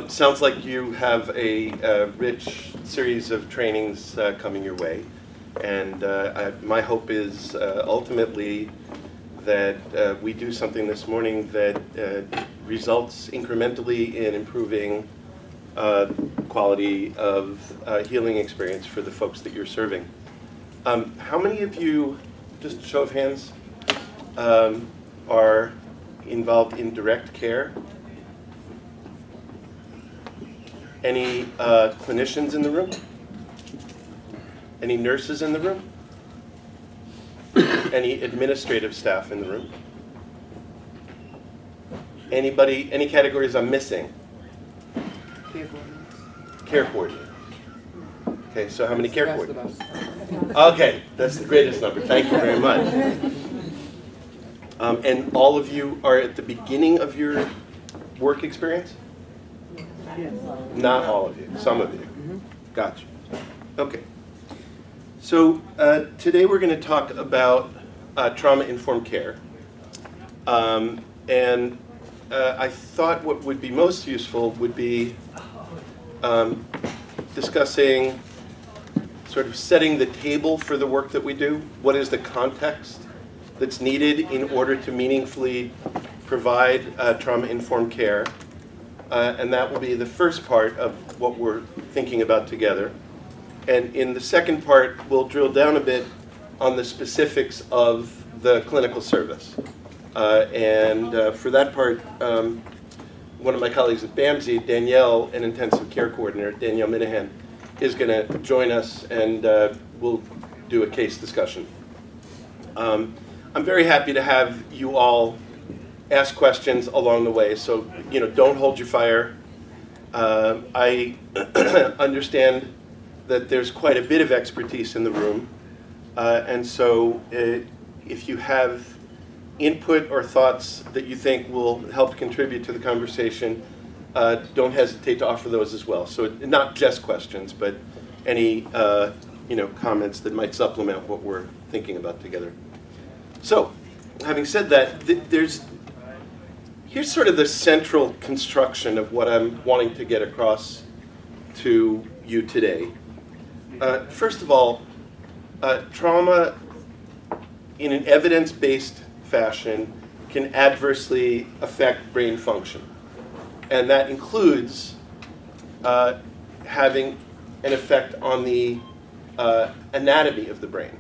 Sounds like you have a rich series of trainings coming your way, and my hope is ultimately that we do something this morning that results incrementally in improving quality of healing experience for the folks that you're serving. How many of you, just a show of hands, are involved in direct care? Any clinicians in the room? Any nurses in the room? Any administrative staff in the room? Anybody, any categories I'm missing? Care coordinator. Okay, so how many care coordinators? Okay, that's the greatest number. Thank you very much. And all of you are at the beginning of your work experience? Yes. Not all of you, some of you. Mm-hmm. Gotcha. Okay. So today we're going to talk about trauma-informed care. And I thought what would be most useful would be discussing sort of setting the table for the work that we do. What is the context that's needed in order to meaningfully provide trauma-informed care? And that will be the first part of what we're thinking about together. And in the second part, we'll drill down a bit on the specifics of the clinical service. For that part, one of my colleagues at BAMSI, Danielle, an intensive care coordinator, Danielle Minahan, is going to join us, and we'll do a case discussion. I'm very happy to have you all ask questions along the way, so don't hold your fire. I understand that there's quite a bit of expertise in the room, and so if you have input or thoughts that you think will help contribute to the conversation, don't hesitate to offer those as well. So not just questions, but any comments that might supplement what we're thinking about together. So, having said that, here's sort of the central construction of what I'm wanting to get across to you today. First of all, trauma in an evidence-based fashion can adversely affect brain function. And that includes having an effect on the anatomy of the brain.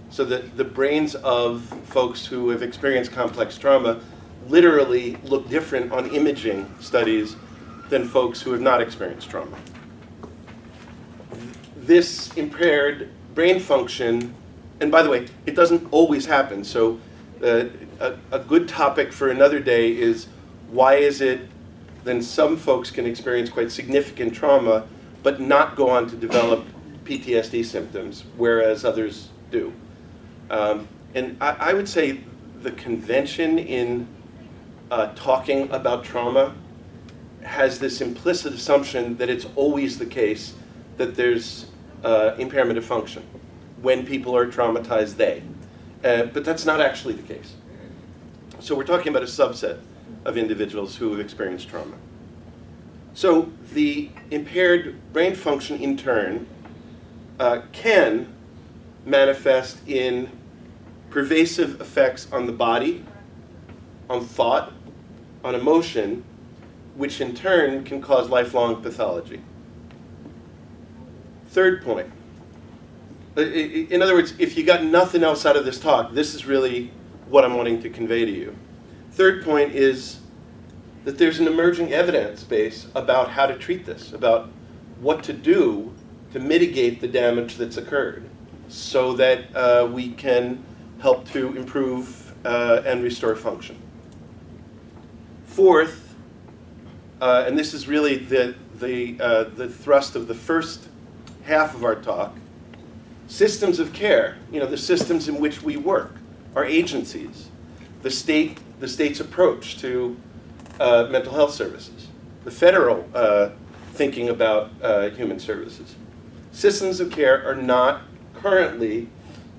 So that the brains of folks who have experienced complex trauma literally look different on imaging studies than folks who have not experienced trauma. This impaired brain function, and by the way, it doesn't always happen, so a good topic for another day is why is it that some folks can experience quite significant trauma but not go on to develop PTSD symptoms, whereas others do. And I would say the convention in talking about trauma has this implicit assumption that it's always the case that there's impairment of function. When people are traumatized, but that's not actually the case. So we're talking about a subset of individuals who have experienced trauma. So the impaired brain function in turn can manifest in pervasive effects on the body, on thought, on emotion, which in turn can cause lifelong pathology. Third point. In other words, if you got nothing else out of this talk, this is really what I'm wanting to convey to you. Third point is that there's an emerging evidence base about how to treat this, about what to do to mitigate the damage that's occurred so that we can help to improve and restore function. Fourth, and this is really the thrust of the first half of our talk, systems of care, the systems in which we work, our agencies, the state's approach to mental health services, the federal thinking about human services. Systems of care are not currently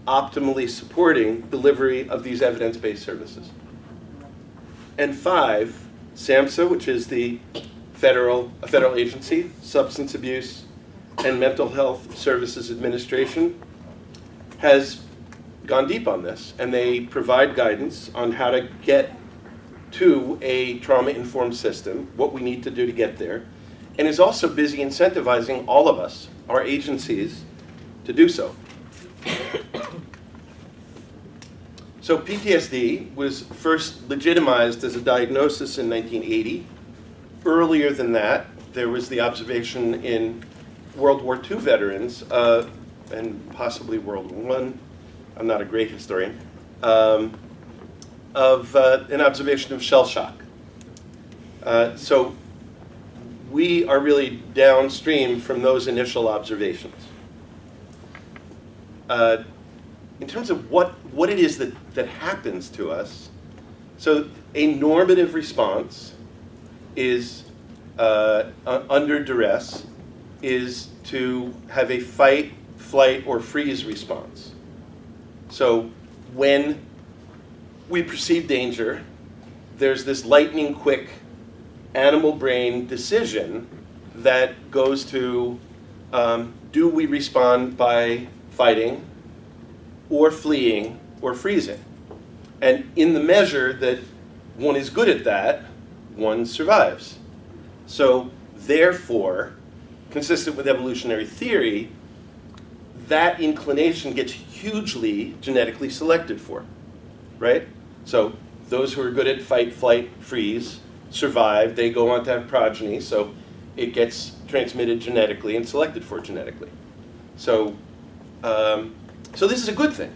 optimally supporting delivery of these evidence-based services. And 5, SAMHSA, which is the a federal agency, Substance Abuse and Mental Health Services Administration, has gone deep on this, and they provide guidance on how to get to a trauma-informed system, what we need to do to get there, and is also busy incentivizing all of us, our agencies, to do so. So PTSD was first legitimized as a diagnosis in 1980. Earlier than that, there was the observation in World War II veterans, and possibly World War I, I'm not a great historian, of an observation of shell shock. So we are really downstream from those initial observations. In terms of what it is that happens to us, so a normative response is, under duress, is to have a fight, flight, or freeze response. So when we perceive danger, there's this lightning quick animal brain decision that goes to, do we respond by fighting or fleeing or freezing? And in the measure that one is good at that, one survives. So therefore, consistent with evolutionary theory, that inclination gets hugely genetically selected for, right? So those who are good at fight, flight, freeze survive. They go on to have progeny, so it gets transmitted genetically and selected for genetically. So, so this is a good thing.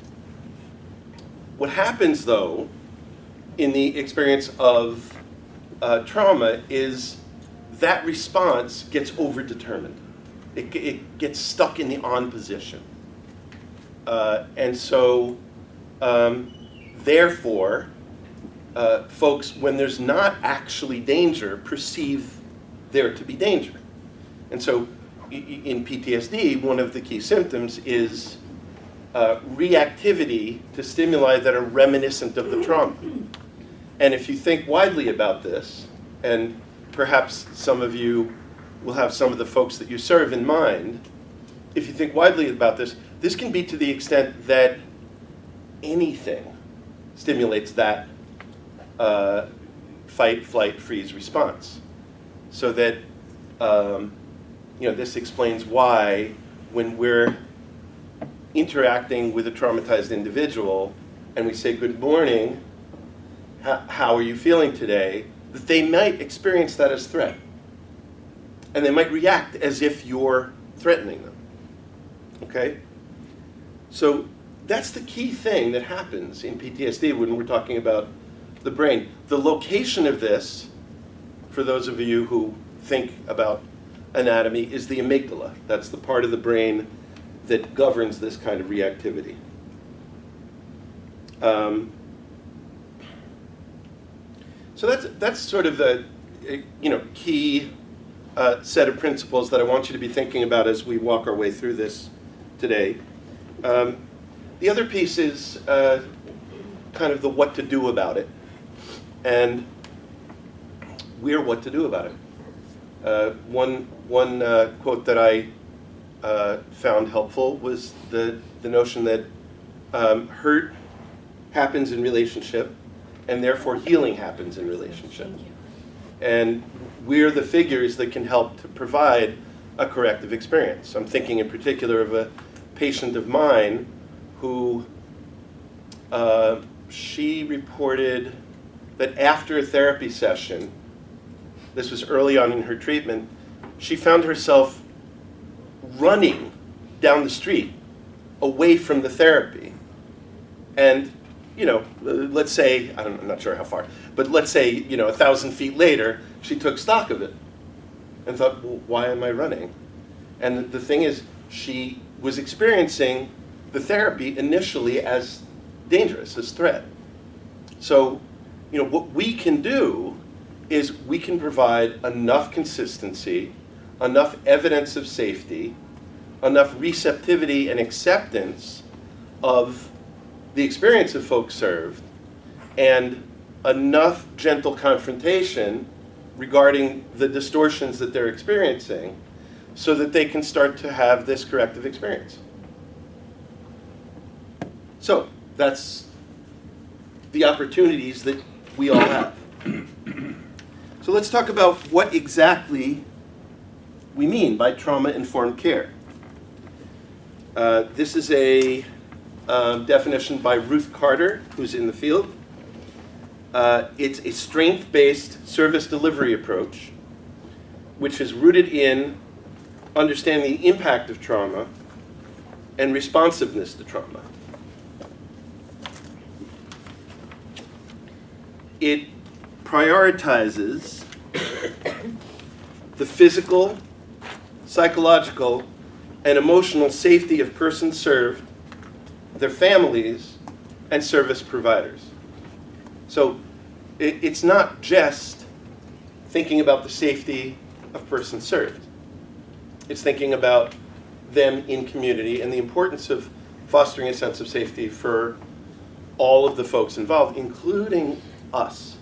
What happens, though, in the experience of trauma is that response gets overdetermined. It gets stuck in the on position. And so, therefore, folks, when there's not actually danger, perceive there to be danger. And so, in PTSD, one of the key symptoms is reactivity to stimuli that are reminiscent of the trauma. And if you think widely about this, and perhaps some of you will have some of the folks that you serve in mind, if you think widely about this, this can be to the extent that anything stimulates that fight, flight, freeze response. So that, this explains why when we're interacting with a traumatized individual and we say, good morning, how are you feeling today, that they might experience that as threat. And they might react as if you're threatening them, okay? So that's the key thing that happens in PTSD when we're talking about the brain. The location of this, for those of you who think about anatomy, is the amygdala. That's the part of the brain that governs this kind of reactivity. So that's sort of the key set of principles that I want you to be thinking about as we walk our way through this today. The other piece is kind of the what to do about it, and we're what to do about it. One quote that I found helpful was the notion that hurt happens in relationship, and therefore healing happens in relationship. And we're the figures that can help to provide a corrective experience. I'm thinking in particular of a patient of mine who she reported that after a therapy session, this was early on in her treatment, she found herself running down the street away from the therapy. And let's say, I'm not sure how far, but let's say, 1,000 feet later, she took stock of it and thought, well, why am I running? And the thing is, she was experiencing the therapy initially as dangerous, as threat. So, what we can do is we can provide enough consistency, enough evidence of safety, enough receptivity and acceptance of the experience of folks served, and enough gentle confrontation regarding the distortions that they're experiencing so that they can start to have this corrective experience. So that's the opportunities that we all have. So let's talk about what exactly we mean by trauma-informed care. This is a definition by Ruth Carter, who's in the field. It's a strength-based service delivery approach, which is rooted in understanding the impact of trauma and responsiveness to trauma. It prioritizes the physical, psychological, and emotional safety of persons served, their families, and service providers. So it's not just thinking about the safety of persons served. It's thinking about them in community and the importance of fostering a sense of safety for all of the folks involved, including us.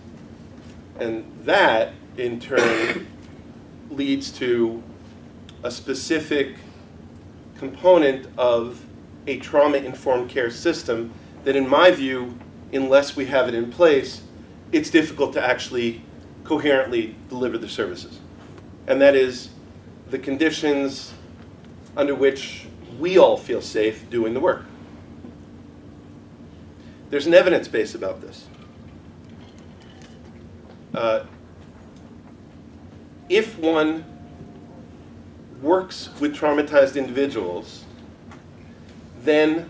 And that, in turn, leads to a specific component of a trauma-informed care system that, in my view, unless we have it in place, it's difficult to actually coherently deliver the services. And that is the conditions under which we all feel safe doing the work. There's an evidence base about this. If one works with traumatized individuals, then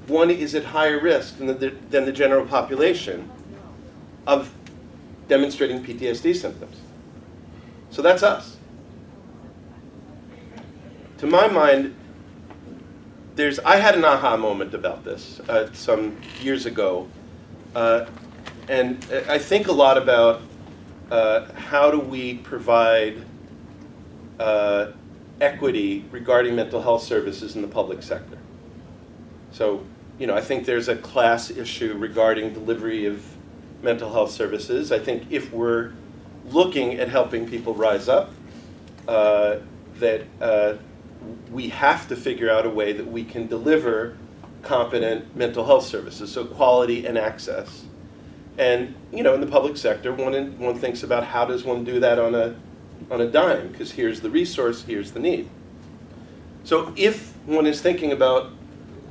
one is at higher risk than the general population of demonstrating PTSD symptoms. So that's us. To my mind, I had an aha moment about this some years ago, and I think a lot about how do we provide equity regarding mental health services in the public sector. So, I think there's a class issue regarding delivery of mental health services. I think if we're looking at helping people rise up, that we have to figure out a way that we can deliver competent mental health services, so quality and access. And in the public sector, one thinks about how does one do that on a dime, because here's the resource, here's the need. So if one is thinking about,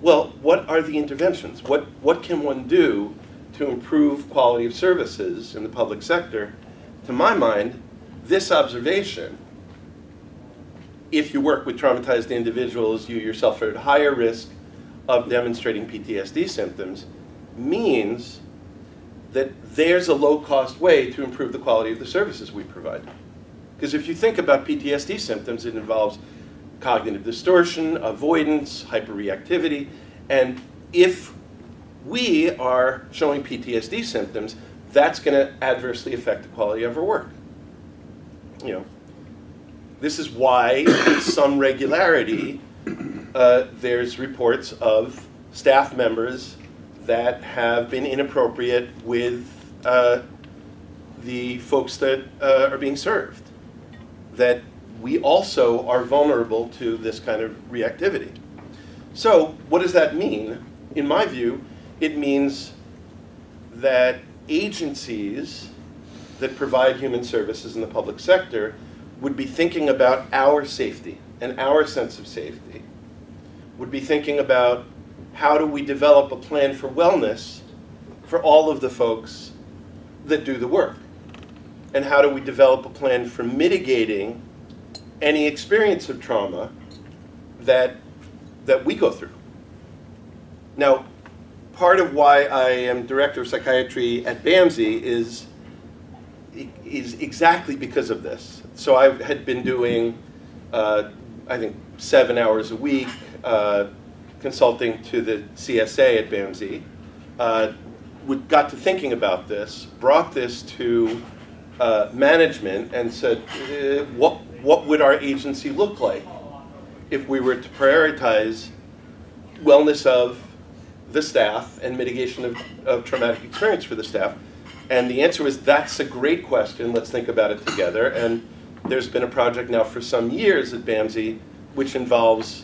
well, what are the interventions? What can one do to improve quality of services in the public sector? To my mind, this observation, if you work with traumatized individuals, you yourself are at higher risk of demonstrating PTSD symptoms, means that there's a low-cost way to improve the quality of the services we provide. Because if you think about PTSD symptoms, it involves cognitive distortion, avoidance, hyperreactivity, and if we are showing PTSD symptoms, that's going to adversely affect the quality of our work. This is why, with some regularity, there's reports of staff members that have been inappropriate with the folks that are being served. That we also are vulnerable to this kind of reactivity. So what does that mean? In my view, it means that agencies that provide human services in the public sector would be thinking about our safety and our sense of safety, would be thinking about how do we develop a plan for wellness for all of the folks that do the work, and how do we develop a plan for mitigating any experience of trauma that we go through. Now, part of why I am director of psychiatry at BAMSI is exactly because of this. So I had been doing, I think, 7 hours a week, consulting to the CSA at BAMSI. Got to thinking about this, brought this to management, and said, what would our agency look like if we were to prioritize wellness of the staff and mitigation of traumatic experience for the staff? And the answer was, that's a great question. Let's think about it together. And there's been a project now for some years at BAMSI which involves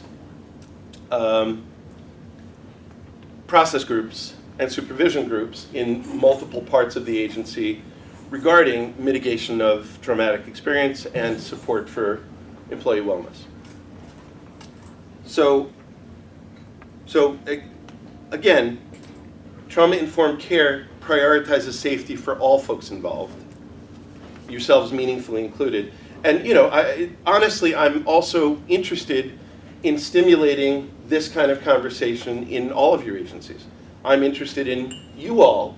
process groups and supervision groups in multiple parts of the agency regarding mitigation of traumatic experience and support for employee wellness. So again, trauma-informed care prioritizes safety for all folks involved, yourselves meaningfully included. And honestly, I'm also interested in stimulating this kind of conversation in all of your agencies. I'm interested in you all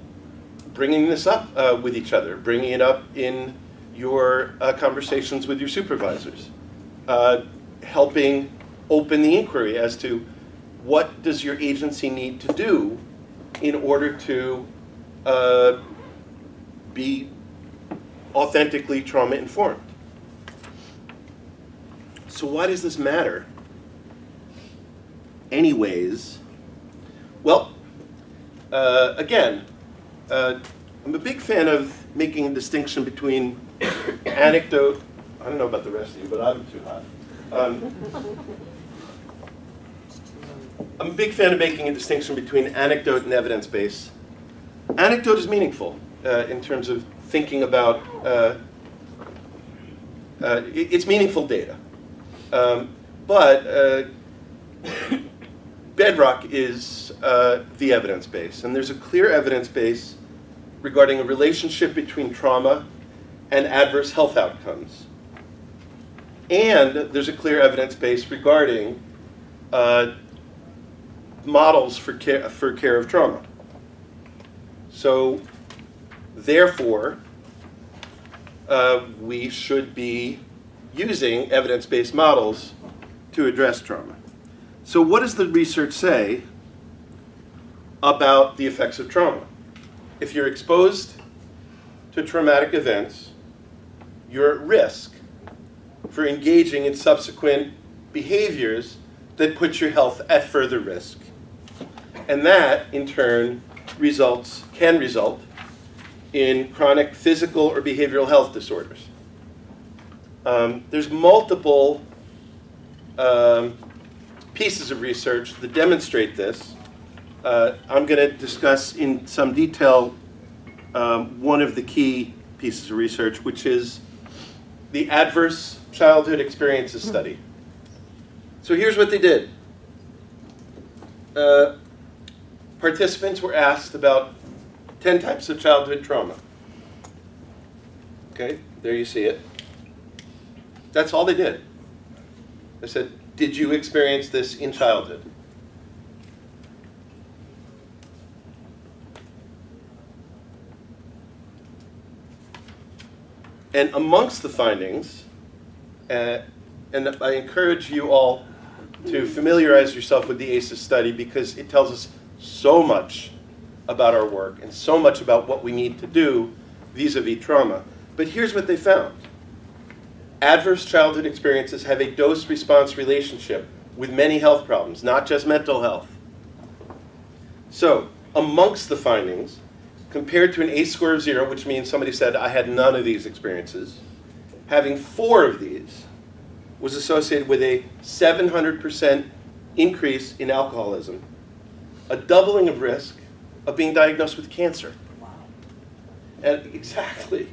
bringing this up with each other, bringing it up in your conversations with your supervisors, helping open the inquiry as to what does your agency need to do in order to be authentically trauma-informed. So why does this matter? Anyways, well, again, I'm a big fan of making a distinction between anecdote. I don't know about the rest of you, but I'm too hot. I'm a big fan of making a distinction between anecdote and evidence base. Anecdote is meaningful in terms of thinking about, it's meaningful data. But bedrock is the evidence base. And there's a clear evidence base regarding a relationship between trauma and adverse health outcomes. And there's a clear evidence base regarding models for care of trauma. So therefore, we should be using evidence-based models to address trauma. So what does the research say about the effects of trauma? If you're exposed to traumatic events, you're at risk for engaging in subsequent behaviors that put your health at further risk. And that, in turn, can result in chronic physical or behavioral health disorders. There's multiple pieces of research that demonstrate this. I'm going to discuss in some detail one of the key pieces of research, which is the Adverse Childhood Experiences Study. So here's what they did. Participants were asked about 10 types of childhood trauma. Okay, there you see it. That's all they did. They said, did you experience this in childhood? And amongst the findings, and I encourage you all to familiarize yourself with the ACEs study because it tells us so much about our work and so much about what we need to do vis-a-vis trauma. But here's what they found. Adverse childhood experiences have a dose-response relationship with many health problems, not just mental health. So, amongst the findings, compared to an ACE score of 0, which means somebody said, I had none of these experiences, having 4 of these was associated with a 700% increase in alcoholism, a doubling of risk of being diagnosed with cancer. Wow. And exactly.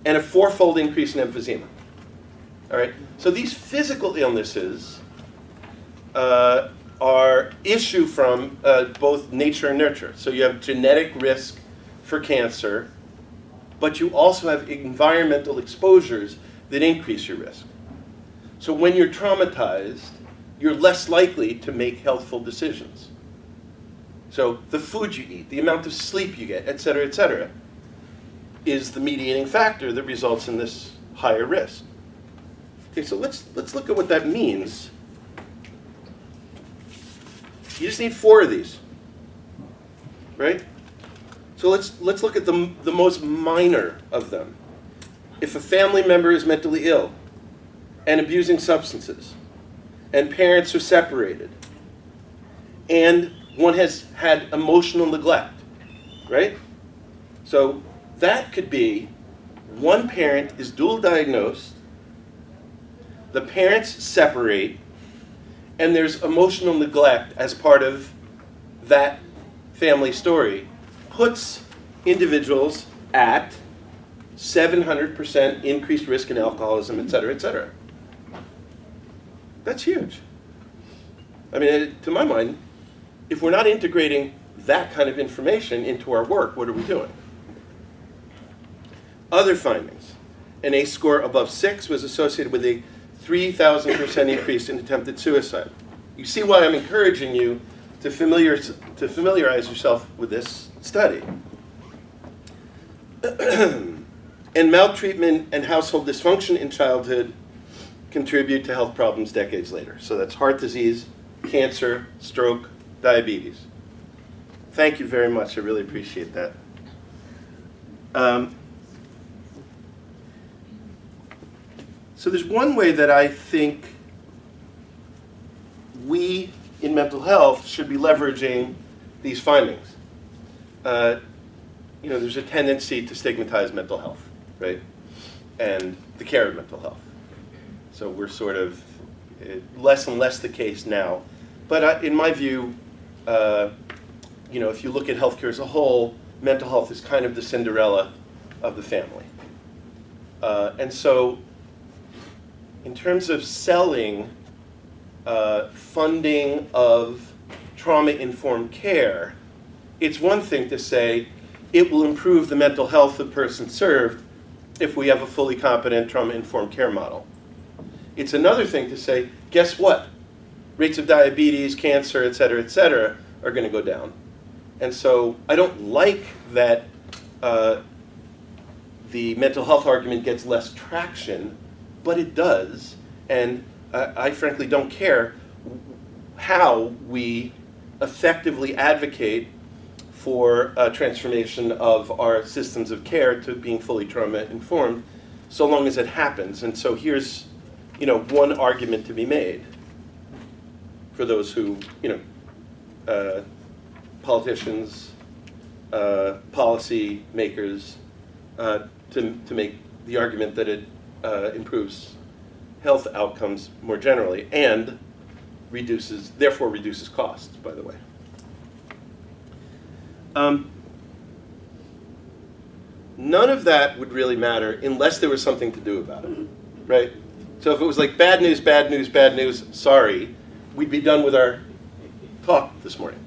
And a 4-fold increase in emphysema. All right. So these physical illnesses are issue from both nature and nurture. So you have genetic risk for cancer, but you also have environmental exposures that increase your risk. So when you're traumatized, you're less likely to make healthful decisions. So the food you eat, the amount of sleep you get, et cetera, is the mediating factor that results in this higher risk. Okay, so let's look at what that means. You just need 4 of these, right? So let's look at the most minor of them. If a family member is mentally ill and abusing substances, and parents are separated, and one has had emotional neglect, right? So That could be one parent is dual diagnosed, the parents separate, and there's emotional neglect as part of that family story, puts individuals at 700% increased risk in alcoholism, et cetera, et cetera. That's huge. I mean, to my mind, if we're not integrating that kind of information into our work, what are we doing? Other findings. An ACE score above 6 was associated with a 3,000% increase in attempted suicide. You see why I'm encouraging you to familiarize yourself with this study. And maltreatment and household dysfunction in childhood contribute to health problems decades later. So that's heart disease, cancer, stroke, diabetes. Thank you very much. I really appreciate that. So there's one way that I think we in mental health should be leveraging these findings. There's a tendency to stigmatize mental health, right? And the care of mental health. So we're sort of less and less the case now. But in my view, if you look at healthcare as a whole, mental health is kind of the Cinderella of the family. And so in terms of selling funding of trauma-informed care, it's one thing to say it will improve the mental health of the person served if we have a fully competent trauma-informed care model. It's another thing to say, guess what? Rates of diabetes, cancer, et cetera, are going to go down. And so I don't like that the mental health argument gets less traction, but it does. And I frankly don't care how we effectively advocate for a transformation of our systems of care to being fully trauma-informed, so long as it happens. And so here's, one argument to be made for those who, politicians, policy makers, to make the argument that it improves health outcomes more generally and therefore reduces costs, by the way. None of that would really matter unless there was something to do about it, right? So if it was like bad news, bad news, bad news, sorry, we'd be done with our talk this morning.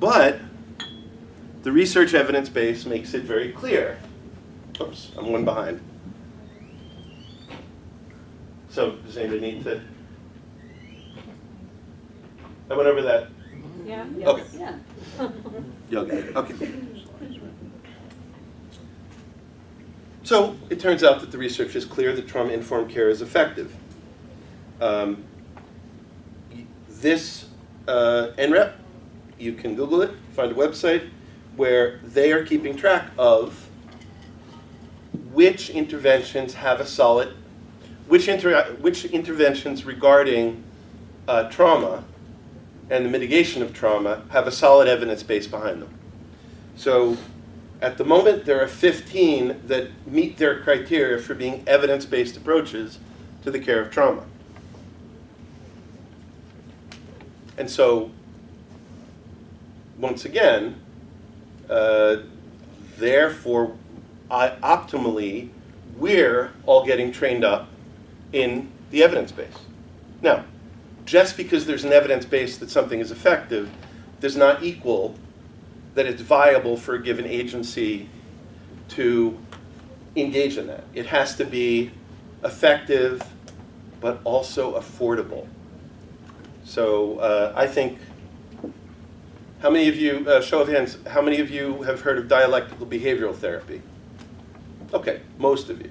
But the research evidence base makes it very clear. Oops, I'm one behind. So does anybody need to? I went over that. Yeah. Okay. Yeah. Okay. So it turns out that the research is clear that trauma-informed care is effective. This NREP, you can Google it, find a website where they are keeping track of which interventions have a solid, which interventions regarding trauma and the mitigation of trauma have a solid evidence base behind them. So at the moment, there are 15 that meet their criteria for being evidence-based approaches to the care of trauma. And so, once again, therefore, optimally, we're all getting trained up in the evidence base. Now, just because there's an evidence base that something is effective does not equal that it's viable for a given agency to engage in that. It has to be effective, but also affordable. So I think, how many of you, show of hands, how many of you have heard of dialectical behavioral therapy? Okay, most of you.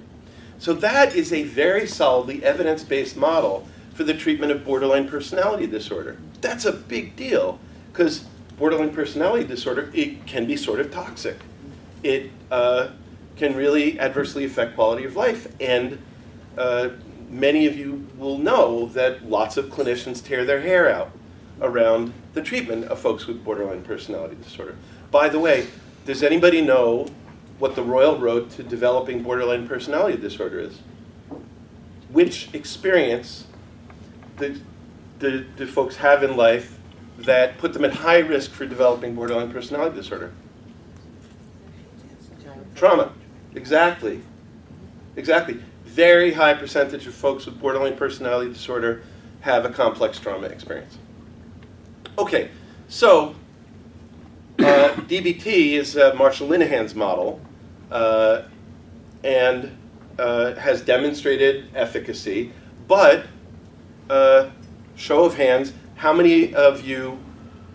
So that is a very solidly evidence-based model for the treatment of borderline personality disorder. That's a big deal, because borderline personality disorder, it can be sort of toxic. It can really adversely affect quality of life. And many of you will know that lots of clinicians tear their hair out around the treatment of folks with borderline personality disorder. By the way, does anybody know what the Royal Road to Developing Borderline Personality Disorder is. Which experience do folks have in life that put them at high risk for developing borderline personality disorder? Trauma. Exactly. Exactly. Very high percentage of folks with borderline personality disorder have a complex trauma experience. Okay, so DBT is Marshall Linehan's model and has demonstrated efficacy, but show of hands, how many of you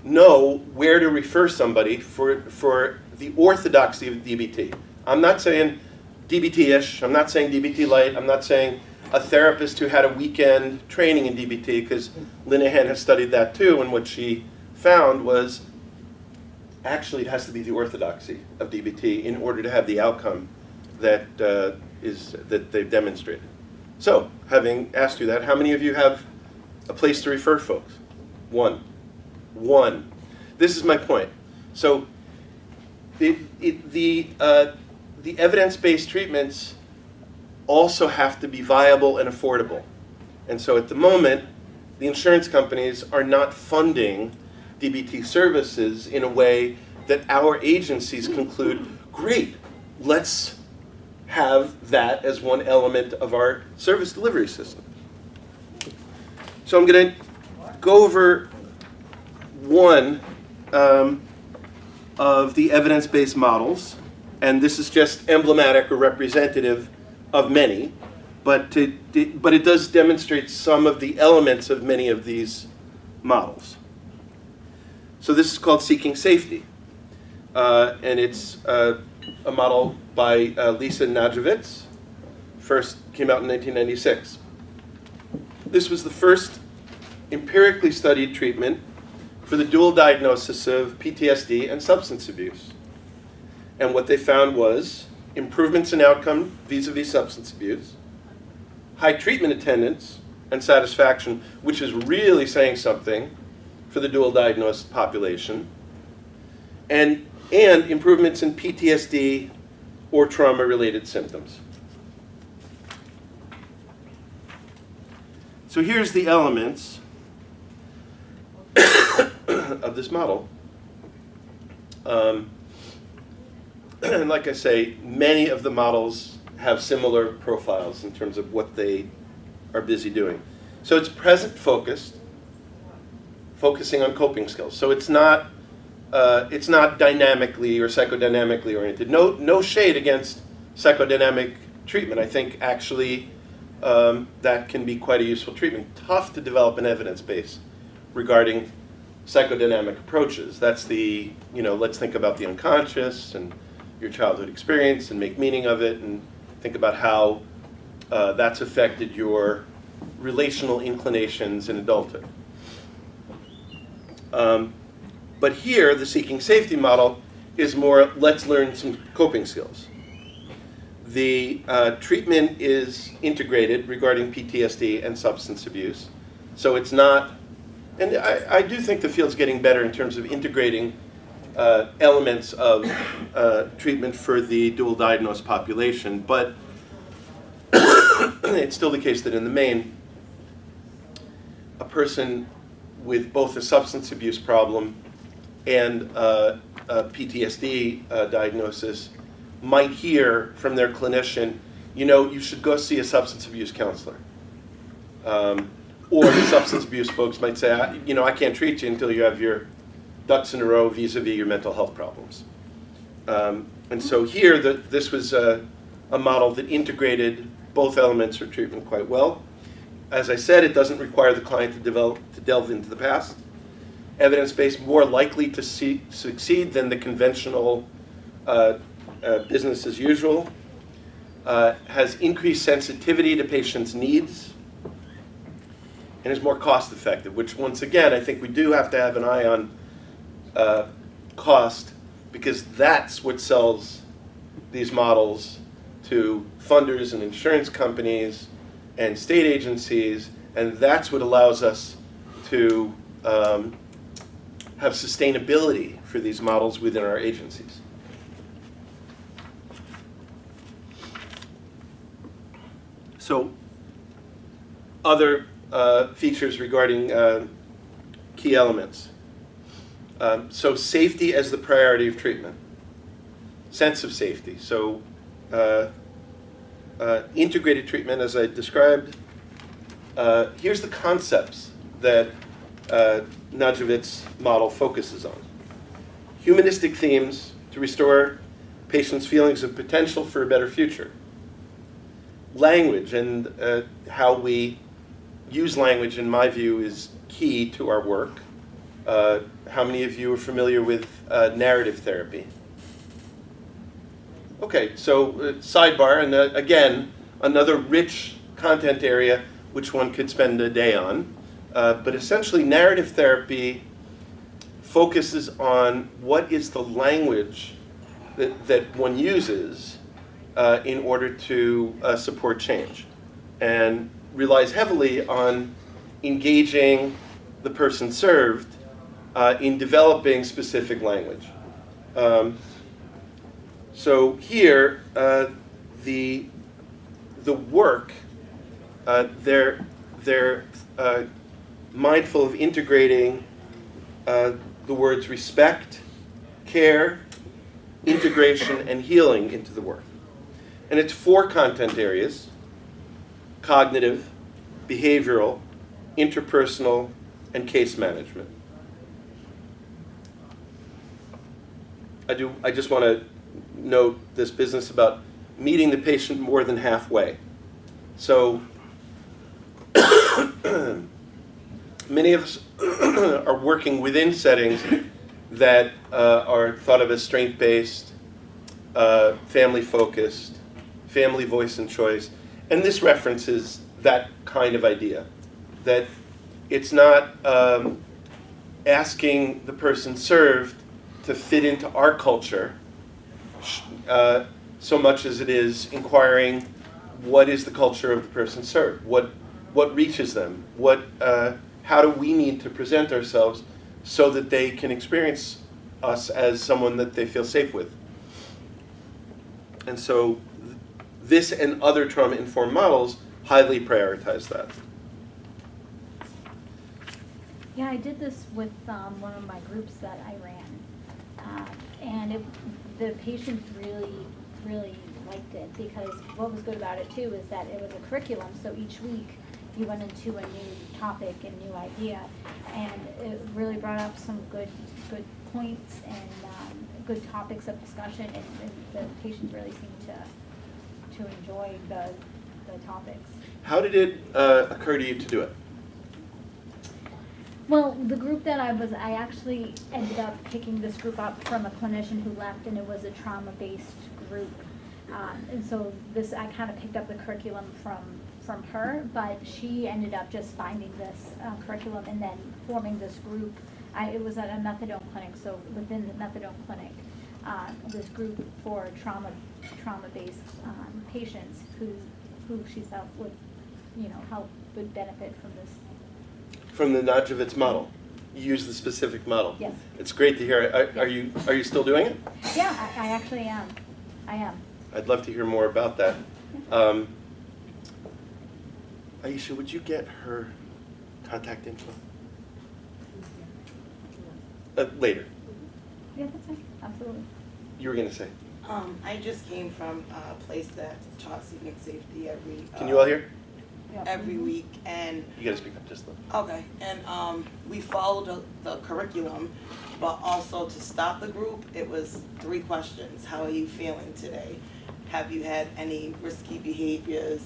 know where to refer somebody for the orthodoxy of DBT? I'm not saying DBT-ish, I'm not saying DBT light, I'm not saying a therapist who had a weekend training in DBT, because Linehan has studied that too, and what she found was actually it has to be the orthodoxy of DBT in order to have the outcome that that they've demonstrated. So, having asked you that, how many of you have a place to refer folks? One. This is my point. So, the evidence-based treatments also have to be viable and affordable. And so at the moment, the insurance companies are not funding DBT services in a way that our agencies conclude, great, let's have that as one element of our service delivery system. So I'm going to go over one of the evidence-based models, and this is just emblematic or representative of many, but it does demonstrate some of the elements of many of these models. So this is called Seeking Safety, and it's a model by Lisa Najovitz. First came out in 1996. This was the first empirically studied treatment for the dual diagnosis of PTSD and substance abuse. And what they found was improvements in outcome vis-a-vis substance abuse, high treatment attendance and satisfaction, which is really saying something for the dual diagnosed population, and improvements in PTSD or trauma-related symptoms. So here's the elements of this model. And like I say, many of the models have similar profiles in terms of what they are busy doing. So it's present-focused, focusing on coping skills. So it's not dynamically or psychodynamically oriented. No shade against psychodynamic treatment. I think actually that can be quite a useful treatment. Tough to develop an evidence base regarding psychodynamic approaches. That's the, let's think about the unconscious and your childhood experience and make meaning of it and think about how that's affected your relational inclinations in adulthood. But here, the Seeking Safety model is more, let's learn some coping skills. The treatment is integrated regarding PTSD and substance abuse. So it's not, and I do think the field's getting better in terms of integrating elements of treatment for the dual diagnosed population, but it's still the case that in the main, a person with both a substance abuse problem and a PTSD diagnosis might hear from their clinician, you should go see a substance abuse counselor. Or the substance abuse folks might say, I can't treat you until you have your ducks in a row vis-a-vis your mental health problems. And so here, this was a model that integrated both elements of treatment quite well. As I said, it doesn't require the client to delve into the past. Evidence-based, more likely to succeed than the conventional business as usual. Has increased sensitivity to patients' needs, and is more cost-effective, which once again, I think we do have to have an eye on cost, because that's what sells these models to funders and insurance companies and state agencies, and that's what allows us to have sustainability for these models within our agencies. So other features regarding key elements. So safety as the priority of treatment. Sense of safety. So integrated treatment, as I described. Here's the concepts that Nadjovic's model focuses on. Humanistic themes to restore patients' feelings of potential for a better future. Language and how we use language, in my view, is key to our work. How many of you are familiar with narrative therapy? Okay, so sidebar, and again, another rich content area which one could spend a day on. But essentially, narrative therapy focuses on what is the language that one uses in order to support change, and relies heavily on engaging the person served in developing specific language. So here, the work, they're mindful of integrating the words respect, care, integration, and healing into the work. And it's 4 content areas: cognitive, behavioral, interpersonal, and case management. I just want to note this business about meeting the patient more than halfway. So many of us are working within settings that are thought of as strength-based, family-focused, family voice and choice. And this references that kind of idea, that it's not asking the person served to fit into our culture so much as it is inquiring what is the culture of the person served, what reaches them, how do we need to present ourselves so that they can experience us as someone that they feel safe with. And so this and other trauma-informed models highly prioritize that. Yeah, I did this with one of my groups that I ran. And the patients really liked it, because what was good about it too is that it was a curriculum, so each week you went into a new topic and new idea, and it really brought up some good points and good topics of discussion, and the patients really seemed to enjoy the topics. How did it occur to you to do it? Well, the group that I actually ended up picking this group up from a clinician who left, and it was a trauma-based group. And so I kind of picked up the curriculum from her, but she ended up just finding this curriculum and then forming this group. It was at a methadone clinic, so within the methadone clinic, this group for trauma-based patients who she felt would, would benefit from this. From the Nadjovic's model. You use the specific model. Yes. It's great to hear. Are you still doing it? Yeah, I actually am. I am. I'd love to hear more about that. Aisha, would you get her contact info? Later. Yeah, that's fine. Absolutely. You were going to say? I just came from a place that taught seeking safety every. Can you all hear? Every week, and you got to speak up just a little. Okay, and we followed the curriculum, but also to stop the group, it was 3 questions. How are you feeling today? Have you had any risky behaviors?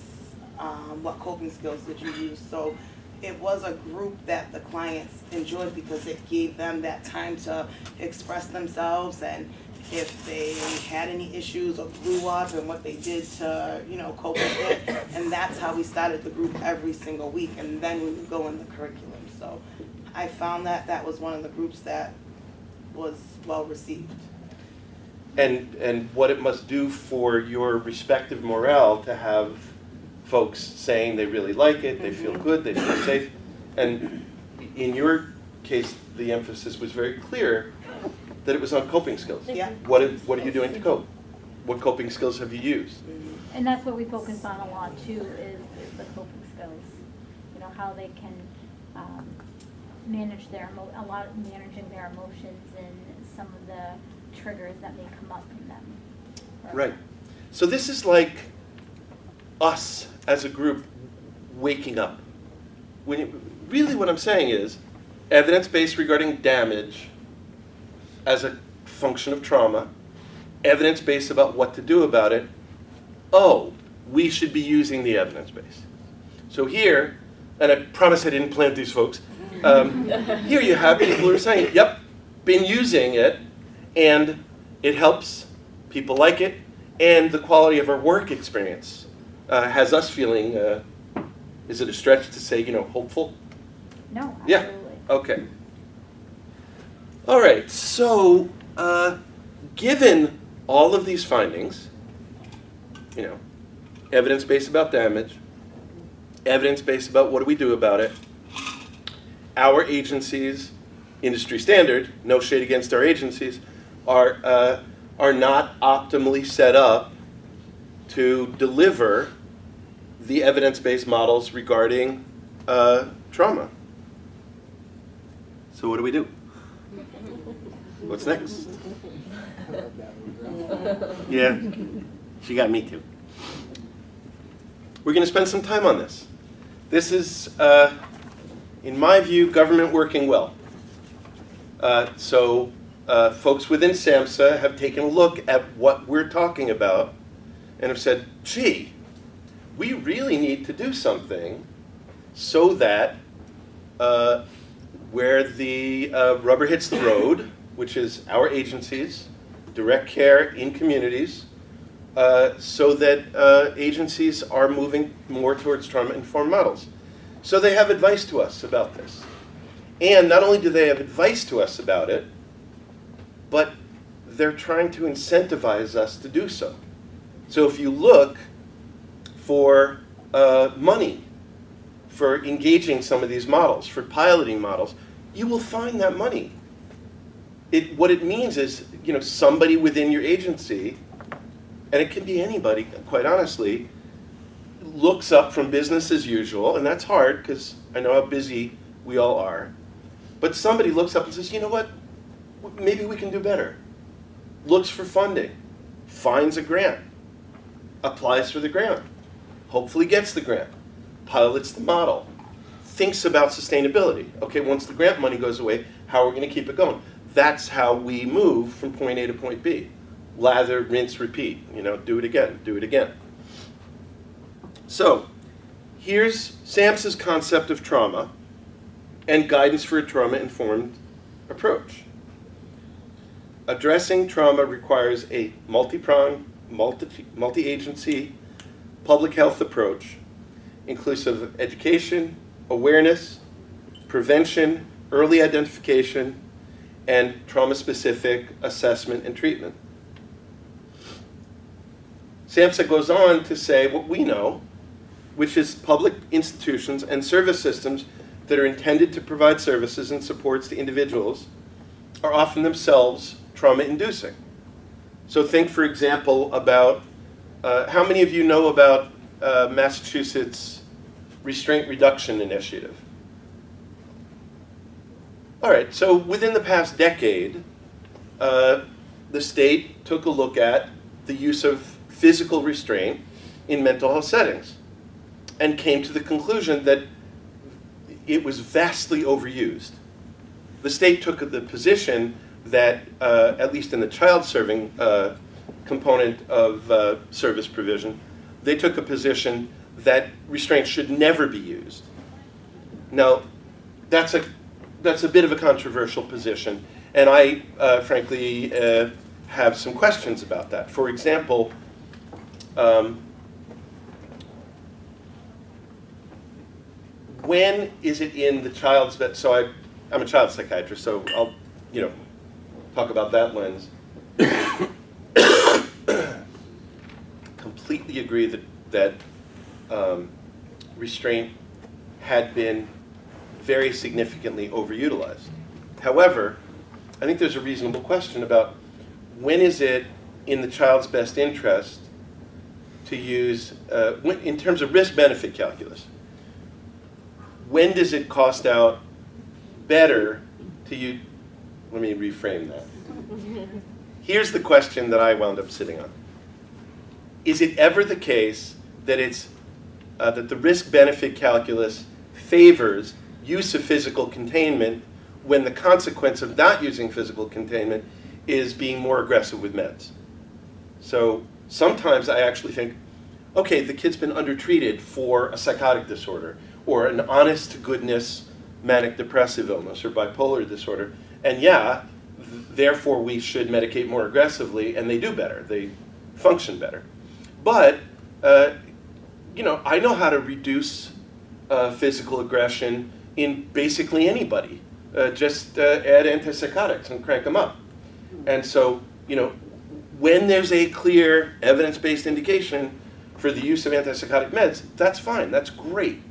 What coping skills did you use? So it was a group that the clients enjoyed because it gave them that time to express themselves, and if they had any issues or blew up, and what they did to, cope with it. And that's how we started the group every single week, and then we would go in the curriculum. So I found that was one of the groups that was well received. And what it must do for your respective morale to have folks saying they really like it, they feel good, they feel safe. And in your case, the emphasis was very clear that it was on coping skills. Yeah. What are you doing to cope? What coping skills have you used? And that's what we focus on a lot too, is the coping skills. You know, how they can manage managing their emotions and some of the triggers that may come up in them. Right. So this is like us as a group waking up. Really what I'm saying is evidence-based regarding damage as a function of trauma, evidence-based about what to do about it. Oh, we should be using the evidence base. So here, and I promise I didn't plant these folks, here you have people who are saying, yep, been using it, and it helps, people like it, and the quality of our work experience has us feeling, is it a stretch to say, hopeful? No, Yeah. absolutely. Okay. All right, so given all of these findings, evidence-based about damage, evidence-based about what do we do about it, our agencies, industry standard, no shade against our agencies, are not optimally set up to deliver the evidence-based models regarding trauma. So what do we do? What's next? Yeah, she got me too. We're going to spend some time on this. This is, in my view, government working well. So folks within SAMHSA have taken a look at what we're talking about and have said, gee, we really need to do something so that where the rubber hits the road, which is our agencies, direct care in communities, so that agencies are moving more towards trauma-informed models. So they have advice to us about this. And not only do they have advice to us about it, but they're trying to incentivize us to do so. So if you look for money for engaging some of these models, for piloting models, you will find that money. What it means is, somebody within your agency, and it can be anybody, quite honestly, looks up from business as usual, and that's hard because I know how busy we all are. But somebody looks up and says, you know what, maybe we can do better. Looks for funding, finds a grant, applies for the grant, hopefully gets the grant, pilots the model, thinks about sustainability. Okay, once the grant money goes away, how are we going to keep it going? That's how we move from point A to point B. Lather, rinse, repeat. Do it again, do it again. So, here's SAMHSA's concept of trauma and guidance for a trauma-informed approach. Addressing trauma requires a multi-pronged, multi-agency, public health approach, inclusive of education, awareness, prevention, early identification, and trauma-specific assessment and treatment. SAMHSA goes on to say what we know, which is public institutions and service systems that are intended to provide services and supports to individuals are often themselves trauma-inducing. So think, for example, about how many of you know about Massachusetts Restraint Reduction Initiative? All right, so within the past decade, the state took a look at the use of physical restraint in mental health settings and came to the conclusion that it was vastly overused. The state took the position that, at least in the child-serving component of service provision, they took a position that restraint should never be used. Now, that's a bit of a controversial position, and I, frankly, have some questions about that. For example, when is it in the child's best? So I'm a child psychiatrist, so I'll, talk about that lens. Completely agree that restraint had been very significantly overutilized. However, I think there's a reasonable question about when is it in the child's best interest to use, in terms of risk-benefit calculus, when does it cost out better to use, let me reframe that. Here's the question that I wound up sitting on. Is it ever the case that that the risk-benefit calculus favors use of physical containment when the consequence of not using physical containment is being more aggressive with meds? So sometimes I actually think, okay, the kid's been undertreated for a psychotic disorder or an honest-to-goodness manic depressive illness or bipolar disorder, and therefore we should medicate more aggressively, and they do better, they function better. But, I know how to reduce physical aggression in basically anybody. Just add antipsychotics and crank them up. And so, when there's a clear evidence-based indication for the use of antipsychotic meds, that's fine, that's great.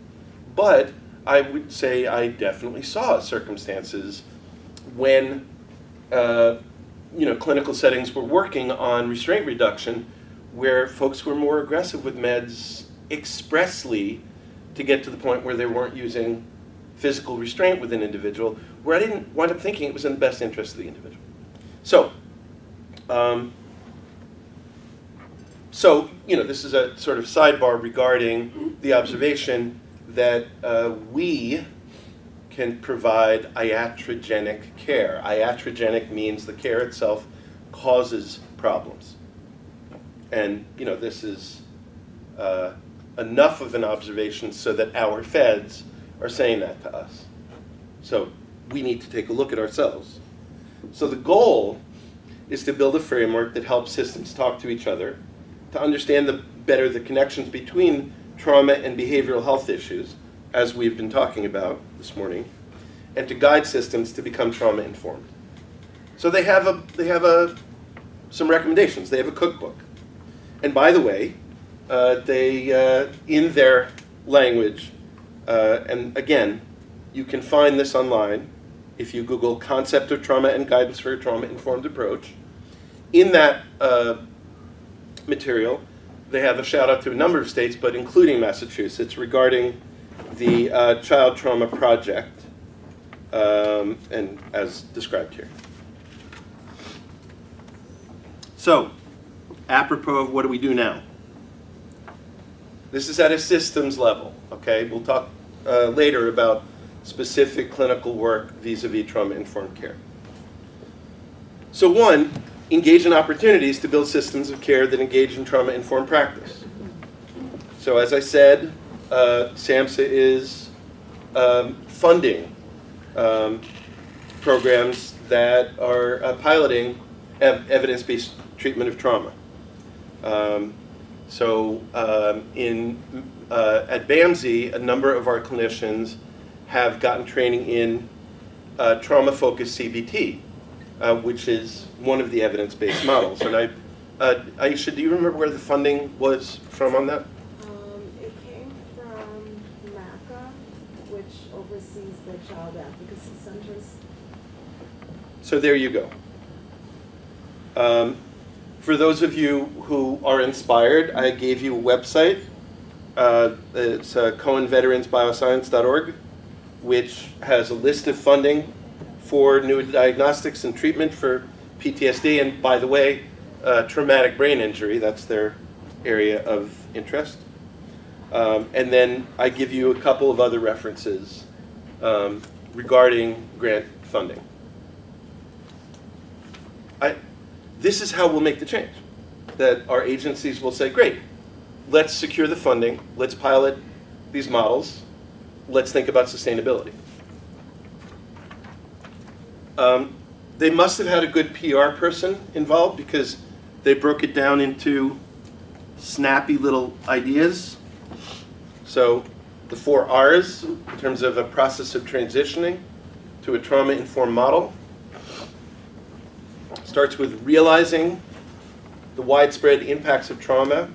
But I would say I definitely saw circumstances when, clinical settings were working on restraint reduction where folks were more aggressive with meds expressly to get to the point where they weren't using physical restraint with an individual, where I didn't wind up thinking it was in the best interest of the individual. So, this is a sort of sidebar regarding the observation that we can provide iatrogenic care. Iatrogenic means the care itself causes problems. And, this is enough of an observation so that our feds are saying that to us. So we need to take a look at ourselves. So the goal is to build a framework that helps systems talk to each other, to understand better the connections between trauma and behavioral health issues, as we've been talking about this morning, and to guide systems to become trauma-informed. So they have some recommendations. They have a cookbook. And by the way, they, in their language, and again, you can find this online if you Google Concept of Trauma and Guidance for a Trauma-Informed Approach. In that material, they have a shout out to a number of states, but including Massachusetts, regarding the Child Trauma Project, and as described here. So, apropos of what do we do now? This is at a systems level, okay? We'll talk later about specific clinical work vis-a-vis trauma-informed care. So one, engage in opportunities to build systems of care that engage in trauma-informed practice. So as I said, SAMHSA is funding programs that are piloting evidence-based treatment of trauma. At BAMSI, a number of our clinicians have gotten training in trauma-focused CBT, which is one of the evidence-based models. And Aisha, do you remember where the funding was from on that? It came from MACA, which oversees the child advocacy centers. So there you go. For those of you who are inspired, I gave you a website. It's CohenVeteransBioscience.org, which has a list of funding for new diagnostics and treatment for PTSD. And by the way, traumatic brain injury, that's their area of interest. And then I give you a couple of other references regarding grant funding. This is how we'll make the change. That our agencies will say, great, let's secure the funding, let's pilot these models, let's think about sustainability. They must have had a good PR person involved because they broke it down into snappy little ideas. So the 4 R's in terms of a process of transitioning to a trauma-informed model. Starts with realizing the widespread impacts of trauma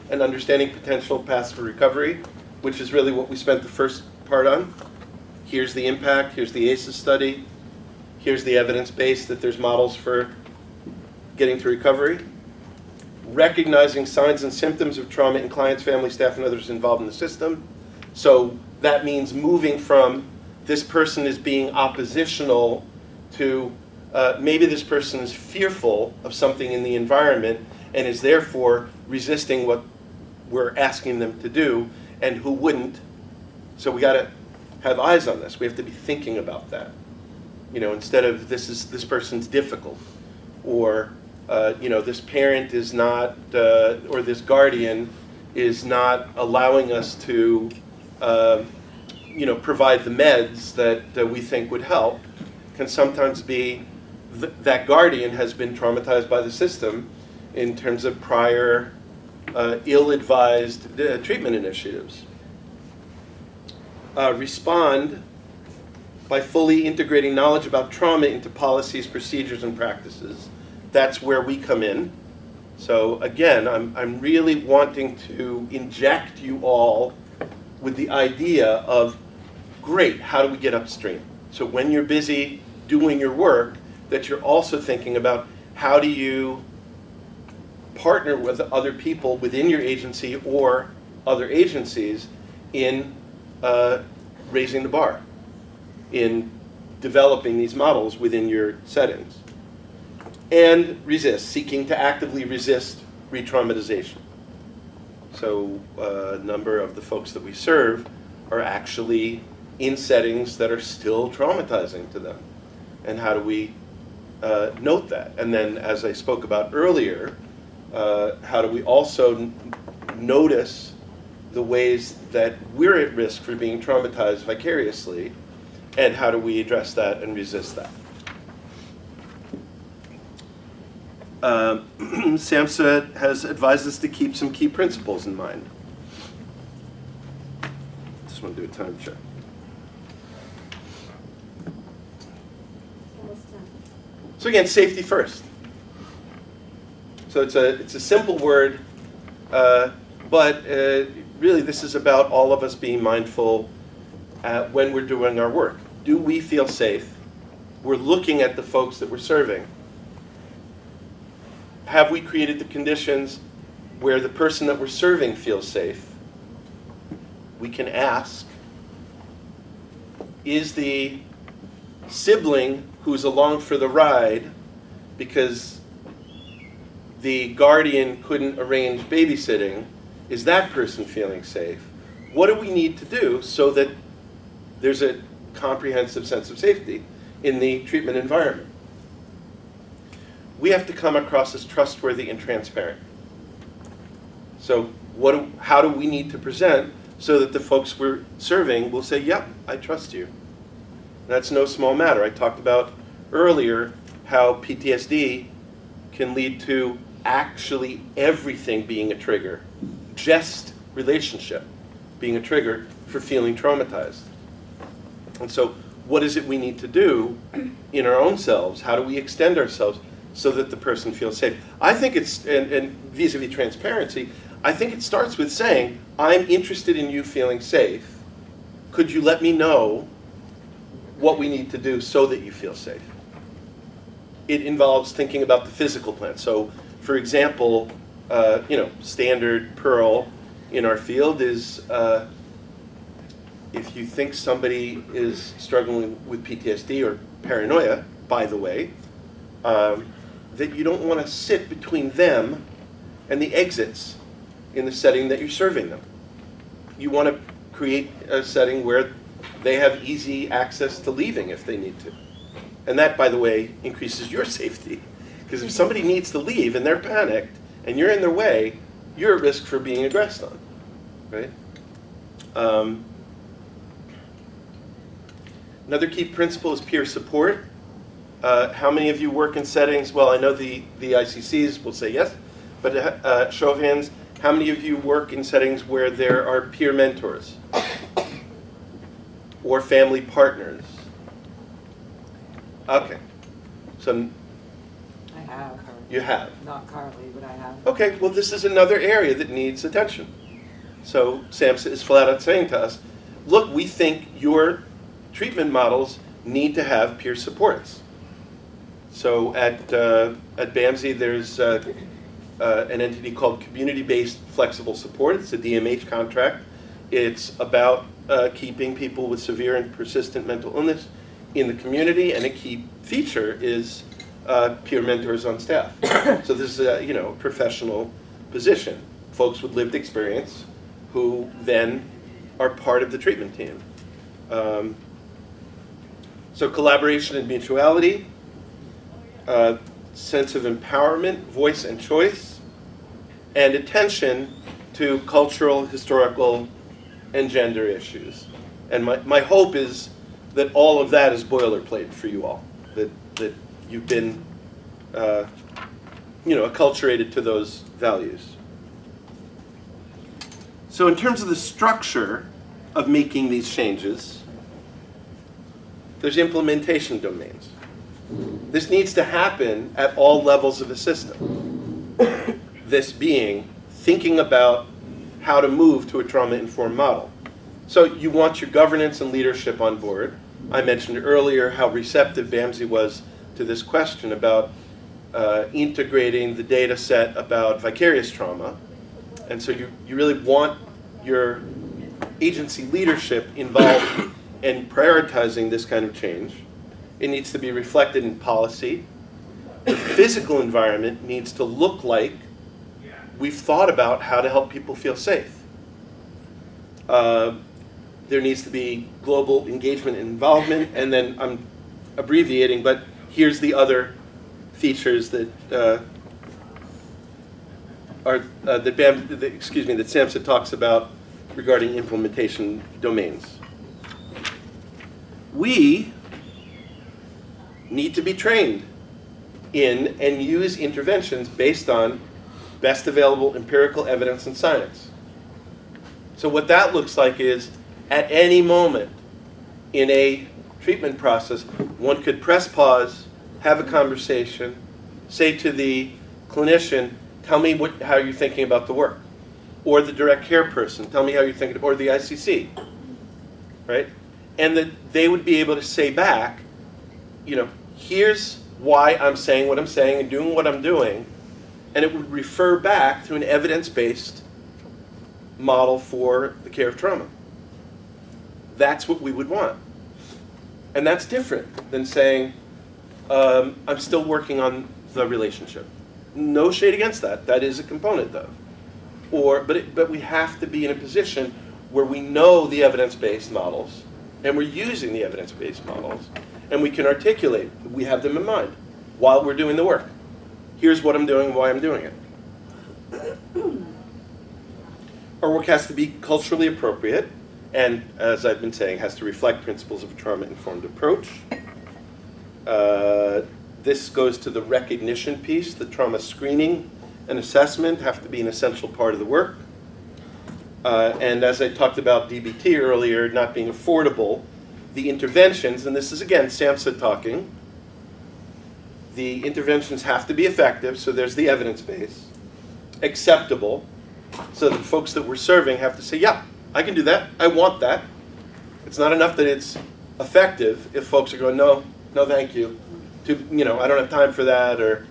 and understanding potential paths for recovery, which is really what we spent the first part on. Here's the impact, here's the ACEs study, here's the evidence base that there's models for getting to recovery. recognizing signs and symptoms of trauma in clients, family, staff, and others involved in the system. So that means moving from this person is being oppositional to maybe this person is fearful of something in the environment and is therefore resisting what we're asking them to do, and who wouldn't. So we got to have eyes on this. We have to be thinking about that. Instead of this person's difficult, or this parent is not, or this guardian is not allowing us to, provide the meds that we think would help, can sometimes be that guardian has been traumatized by the system in terms of prior ill-advised treatment initiatives. Respond by fully integrating knowledge about trauma into policies, procedures, and practices. That's where we come in. So again, I'm really wanting to inject you all with the idea of, great, how do we get upstream? So when you're busy doing your work, that you're also thinking about how do you partner with other people within your agency or other agencies in raising the bar, in developing these models within your settings. And resist, seeking to actively resist re-traumatization. So a number of the folks that we serve are actually in settings that are still traumatizing to them. And how do we note that? And then, as I spoke about earlier, how do we also notice the ways that we're at risk for being traumatized vicariously, and how do we address that and resist that? SAMHSA has advised us to keep some key principles in mind. Just want to do a time check. Almost done. So again, safety first. So it's a simple word, but really this is about all of us being mindful when we're doing our work. Do we feel safe? We're looking at the folks that we're serving. Have we created the conditions where the person that we're serving feels safe? We can ask, is the sibling who's along for the ride because the guardian couldn't arrange babysitting, is that person feeling safe? What do we need to do so that there's a comprehensive sense of safety in the treatment environment? We have to come across as trustworthy and transparent. So how do we need to present so that the folks we're serving will say, yep, I trust you? That's no small matter. I talked about earlier how PTSD can lead to actually everything being a trigger, just relationship being a trigger for feeling traumatized. And so what is it we need to do in our own selves? How do we extend ourselves so that the person feels safe? I think it's, and vis-a-vis transparency, I think it starts with saying, I'm interested in you feeling safe. Could you let me know what we need to do so that you feel safe? It involves thinking about the physical plan. So, for example, standard Pearl in our field is if you think somebody is struggling with PTSD or paranoia, by the way, that you don't want to sit between them and the exits in the setting that you're serving them. You want to create a setting where they have easy access to leaving if they need to. And that, by the way, increases your safety. Because if somebody needs to leave and they're panicked and you're in their way, you're at risk for being aggressed on, right? Another key principle is peer support. How many of you work in settings? Well, I know the ICCs will say yes, but show of hands, how many of you work in settings where there are peer mentors or family partners? Okay, so I have. you have. Not currently, but I have. Okay, well this is another area that needs attention. So SAMHSA is flat out saying to us, look, we think your treatment models need to have peer supports. So at BAMSI there's an entity called Community-Based Flexible Support. It's a DMH contract. It's about keeping people with severe and persistent mental illness in the community, and a key feature is peer mentors on staff. So this is a professional position, folks with lived experience who then are part of the treatment team. So collaboration and mutuality, sense of empowerment, voice and choice, and attention to cultural, historical, and gender issues. And my hope is that all of that is boilerplate for you all, that you've been acculturated to those values. So in terms of the structure of making these changes, there's implementation domains. This needs to happen at all levels of the system. This being thinking about how to move to a trauma-informed model. So you want your governance and leadership on board. I mentioned earlier how receptive BAMSI was to this question about integrating the data set about vicarious trauma. And so you really want your agency leadership involved in prioritizing this kind of change. It needs to be reflected in policy. The physical environment needs to look like we've thought about how to help people feel safe. There needs to be global engagement and involvement, and then I'm abbreviating, but here's the other features that that SAMHSA talks about regarding implementation domains. We need to be trained in and use interventions based on best available empirical evidence and science. So what that looks like is, at any moment in a treatment process, one could press pause, have a conversation, say to the clinician, tell me how you're thinking about the work. Or the direct care person, tell me how you're thinking, or the ICC, right? And that they would be able to say back, here's why I'm saying what I'm saying and doing what I'm doing, and it would refer back to an evidence-based model for the care of trauma. That's what we would want. And that's different than saying, I'm still working on the relationship. No shade against that. That is a component though. But we have to be in a position where we know the evidence-based models, and we're using the evidence-based models, and we can articulate, we have them in mind while we're doing the work. Here's what I'm doing, why I'm doing it. Our work has to be culturally appropriate, and as I've been saying, has to reflect principles of a trauma-informed approach. This goes to the recognition piece. The trauma screening and assessment have to be an essential part of the work. And as I talked about DBT earlier, not being affordable, the interventions, and this is again SAMHSA talking, the interventions have to be effective, so there's the evidence base, acceptable, so the folks that we're serving have to say, yeah, I can do that, I want that. It's not enough that it's effective if folks are going, no, thank you. I don't have time for that, or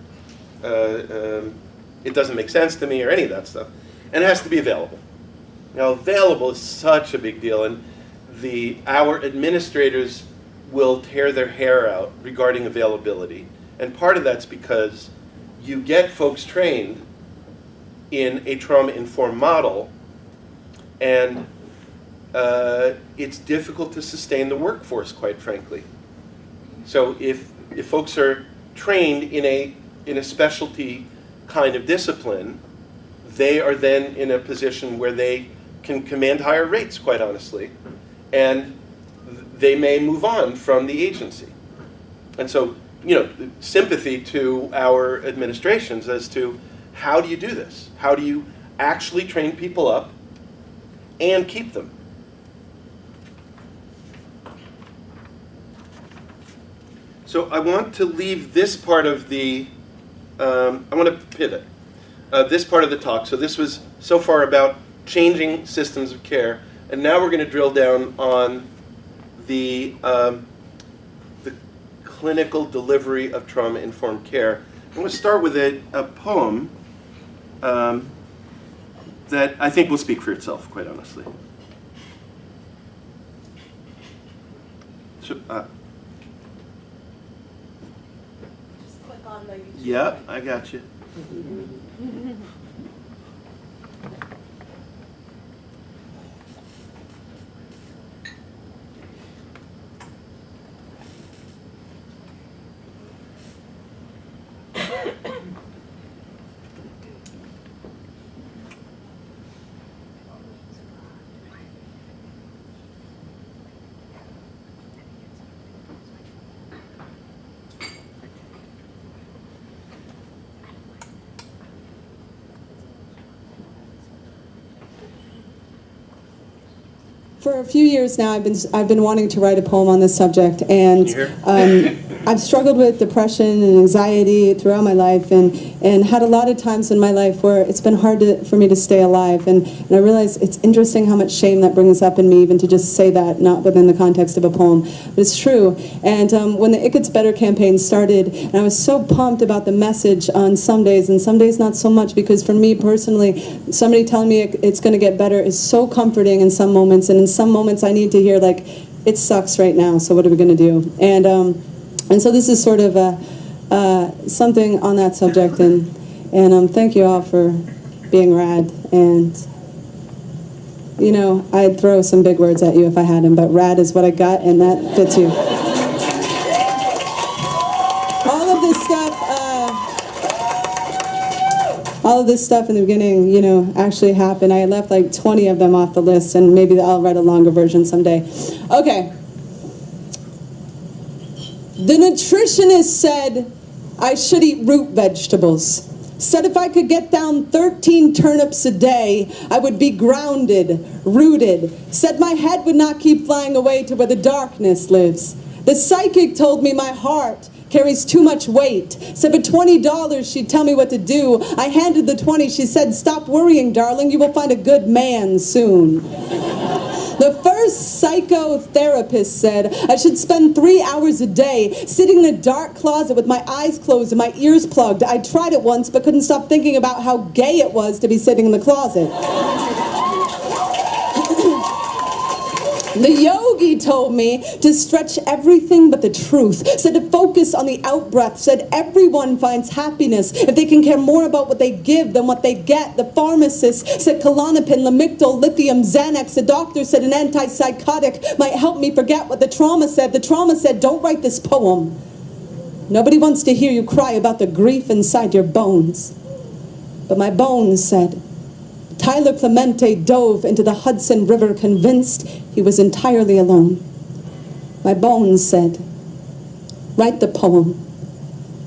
it doesn't make sense to me, or any of that stuff. And it has to be available. Now, available is such a big deal, and our administrators will tear their hair out regarding availability. And part of that's because you get folks trained in a trauma-informed model, and it's difficult to sustain the workforce, quite frankly. So if folks are trained in a specialty kind of discipline, they are then in a position where they can command higher rates, quite honestly, and they may move on from the agency. And so, sympathy to our administrations as to how do you do this? How do you actually train people up and keep them? So I want to leave this part of the, I want to pivot this part of the talk. So this was so far about changing systems of care, and now we're going to drill down on the clinical delivery of trauma-informed care. I'm going to start with a poem that I think will speak for itself, quite honestly. So, Just click on the YouTube. yeah, I got you. For a few years now, I've been wanting to write a poem on this subject, and I've struggled with depression and anxiety throughout my life, and had a lot of times in my life where it's been hard for me to stay alive, and I realize it's interesting how much shame that brings up in me, even to just say that, not within the context of a poem, but it's true. And when the It Gets Better campaign started, and I was so pumped about the message on some days, and some days not so much, because for me personally, somebody telling me it's going to get better is so comforting in some moments, and in some moments I need to hear, like, it sucks right now, so what are we going to do? And so this is sort of something on that subject, and thank you all for being rad. And, you know, I'd throw some big words at you if I had them, but rad is what I got, and that fits you. All of this stuff in the beginning, you know, actually happened. I left like 20 of them off the list, and maybe I'll write a longer version someday. Okay. The nutritionist said I should eat root vegetables. Said if I could get down 13 turnips a day, I would be grounded, rooted. Said my head would not keep flying away to where the darkness lives. The psychic told me my heart carries too much weight. Said for $20 she'd tell me what to do. I handed the 20, she said, stop worrying, darling, you will find a good man soon. The first psychotherapist said I should spend 3 hours a day sitting in a dark closet with my eyes closed and my ears plugged. I tried it once but couldn't stop thinking about how gay it was to be sitting in the closet. The yogi told me to stretch everything but the truth. Said to focus on the out-breath. Said everyone finds happiness if they can care more about what they give than what they get. The pharmacist said Klonopin, Lamictal, Lithium, Xanax. The doctor said an antipsychotic might help me forget what the trauma said. The trauma said, don't write this poem. Nobody wants to hear you cry about the grief inside your bones. But my bones said, Tyler Clemente dove into the Hudson River convinced he was entirely alone. My bones said, write the poem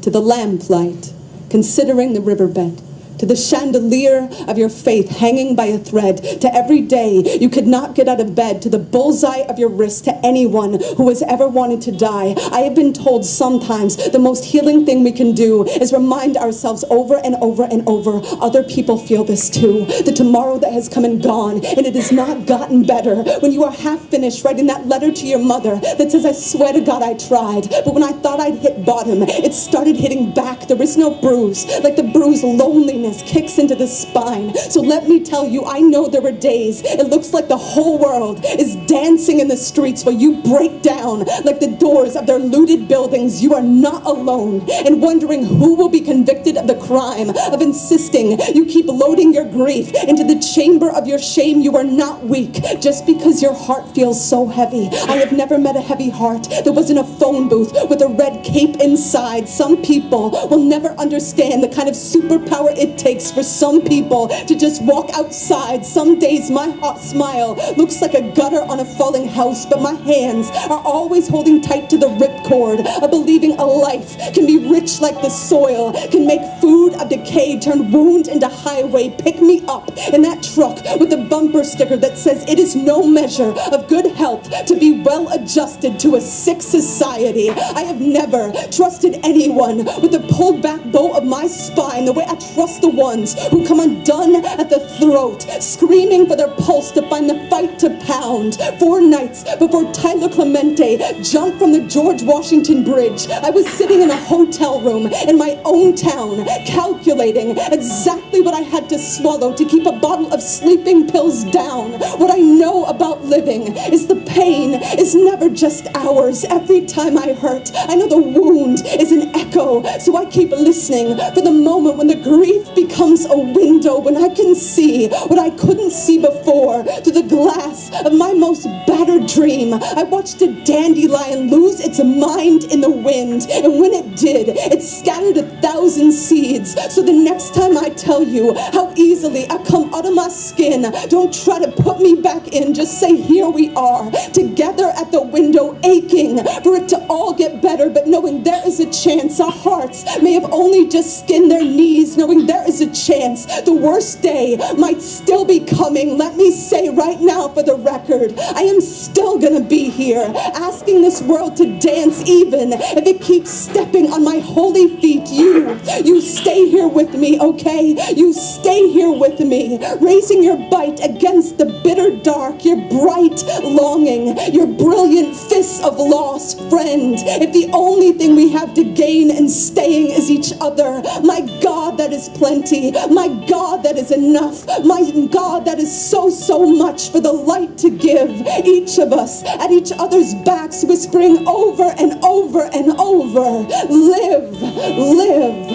to the lamplight, considering the riverbed, to the chandelier of your faith hanging by a thread, to every day you could not get out of bed, to the bullseye of your wrist, to anyone who has ever wanted to die. I have been told sometimes the most healing thing we can do is remind ourselves over and over and over, other people feel this too. The tomorrow that has come and gone, and it has not gotten better. When you are half finished writing that letter to your mother that says, I swear to God I tried, but when I thought I'd hit bottom, it started hitting back. There is no bruise, like the bruise loneliness kicks into the spine. So let me tell you, I know there are days it looks like the whole world is dancing in the streets where you break down like the doors of their looted buildings. You are not alone, and wondering who will be convicted of the crime of insisting you keep loading your grief into the chamber of your shame. You are not weak just because your heart feels so heavy. I have never met a heavy heart that wasn't a phone booth with a red cape inside. Some people will never understand the kind of superpower it takes for some people to just walk outside. Some days my hot smile looks like a gutter on a falling house, but my hands are always holding tight to the ripcord of believing a life can be rich like the soil, can make food of decay turn wound into highway. Pick me up in that truck with a bumper sticker that says it is no measure of good health to be well adjusted to a sick society. I have never trusted anyone with the pulled back bow of my spine the way I trust the ones who come undone at the throat, screaming for their pulse to find the fight to pound. 4 nights before Tyler Clemente jumped from the George Washington Bridge, I was sitting in a hotel room in my own town, calculating exactly what I had to swallow to keep a bottle of sleeping pills down. What I know about living is the pain is never just ours. Every time I hurt, I know the wound is an echo, so I keep listening for the moment when the grief becomes a window, when I can see what I couldn't see before through the glass of my most battered dream. I watched a dandelion lose its mind in the wind, and when it did, it scattered 1,000 seeds. So the next time I tell you how easily I come out of my skin, don't try to put me back in, just say here we are, together at the window, aching for it to all get better, but knowing there is a chance our hearts may have only just skinned their knees, knowing there is a chance the worst day might still be coming. Let me say right now for the record, I am still gonna be here, asking this world to dance even if it keeps stepping on my holy feet. You stay here with me, okay? You stay here with me, raising your bite against the bitter dark, your bright longing, your brilliant fists of loss. Friend, if the only thing we have to gain in staying is each other, my God, that is plenty. My God, that is enough. My God, that is so much for the light to give. Each of us at each other's backs, whispering over and over and over, live, live,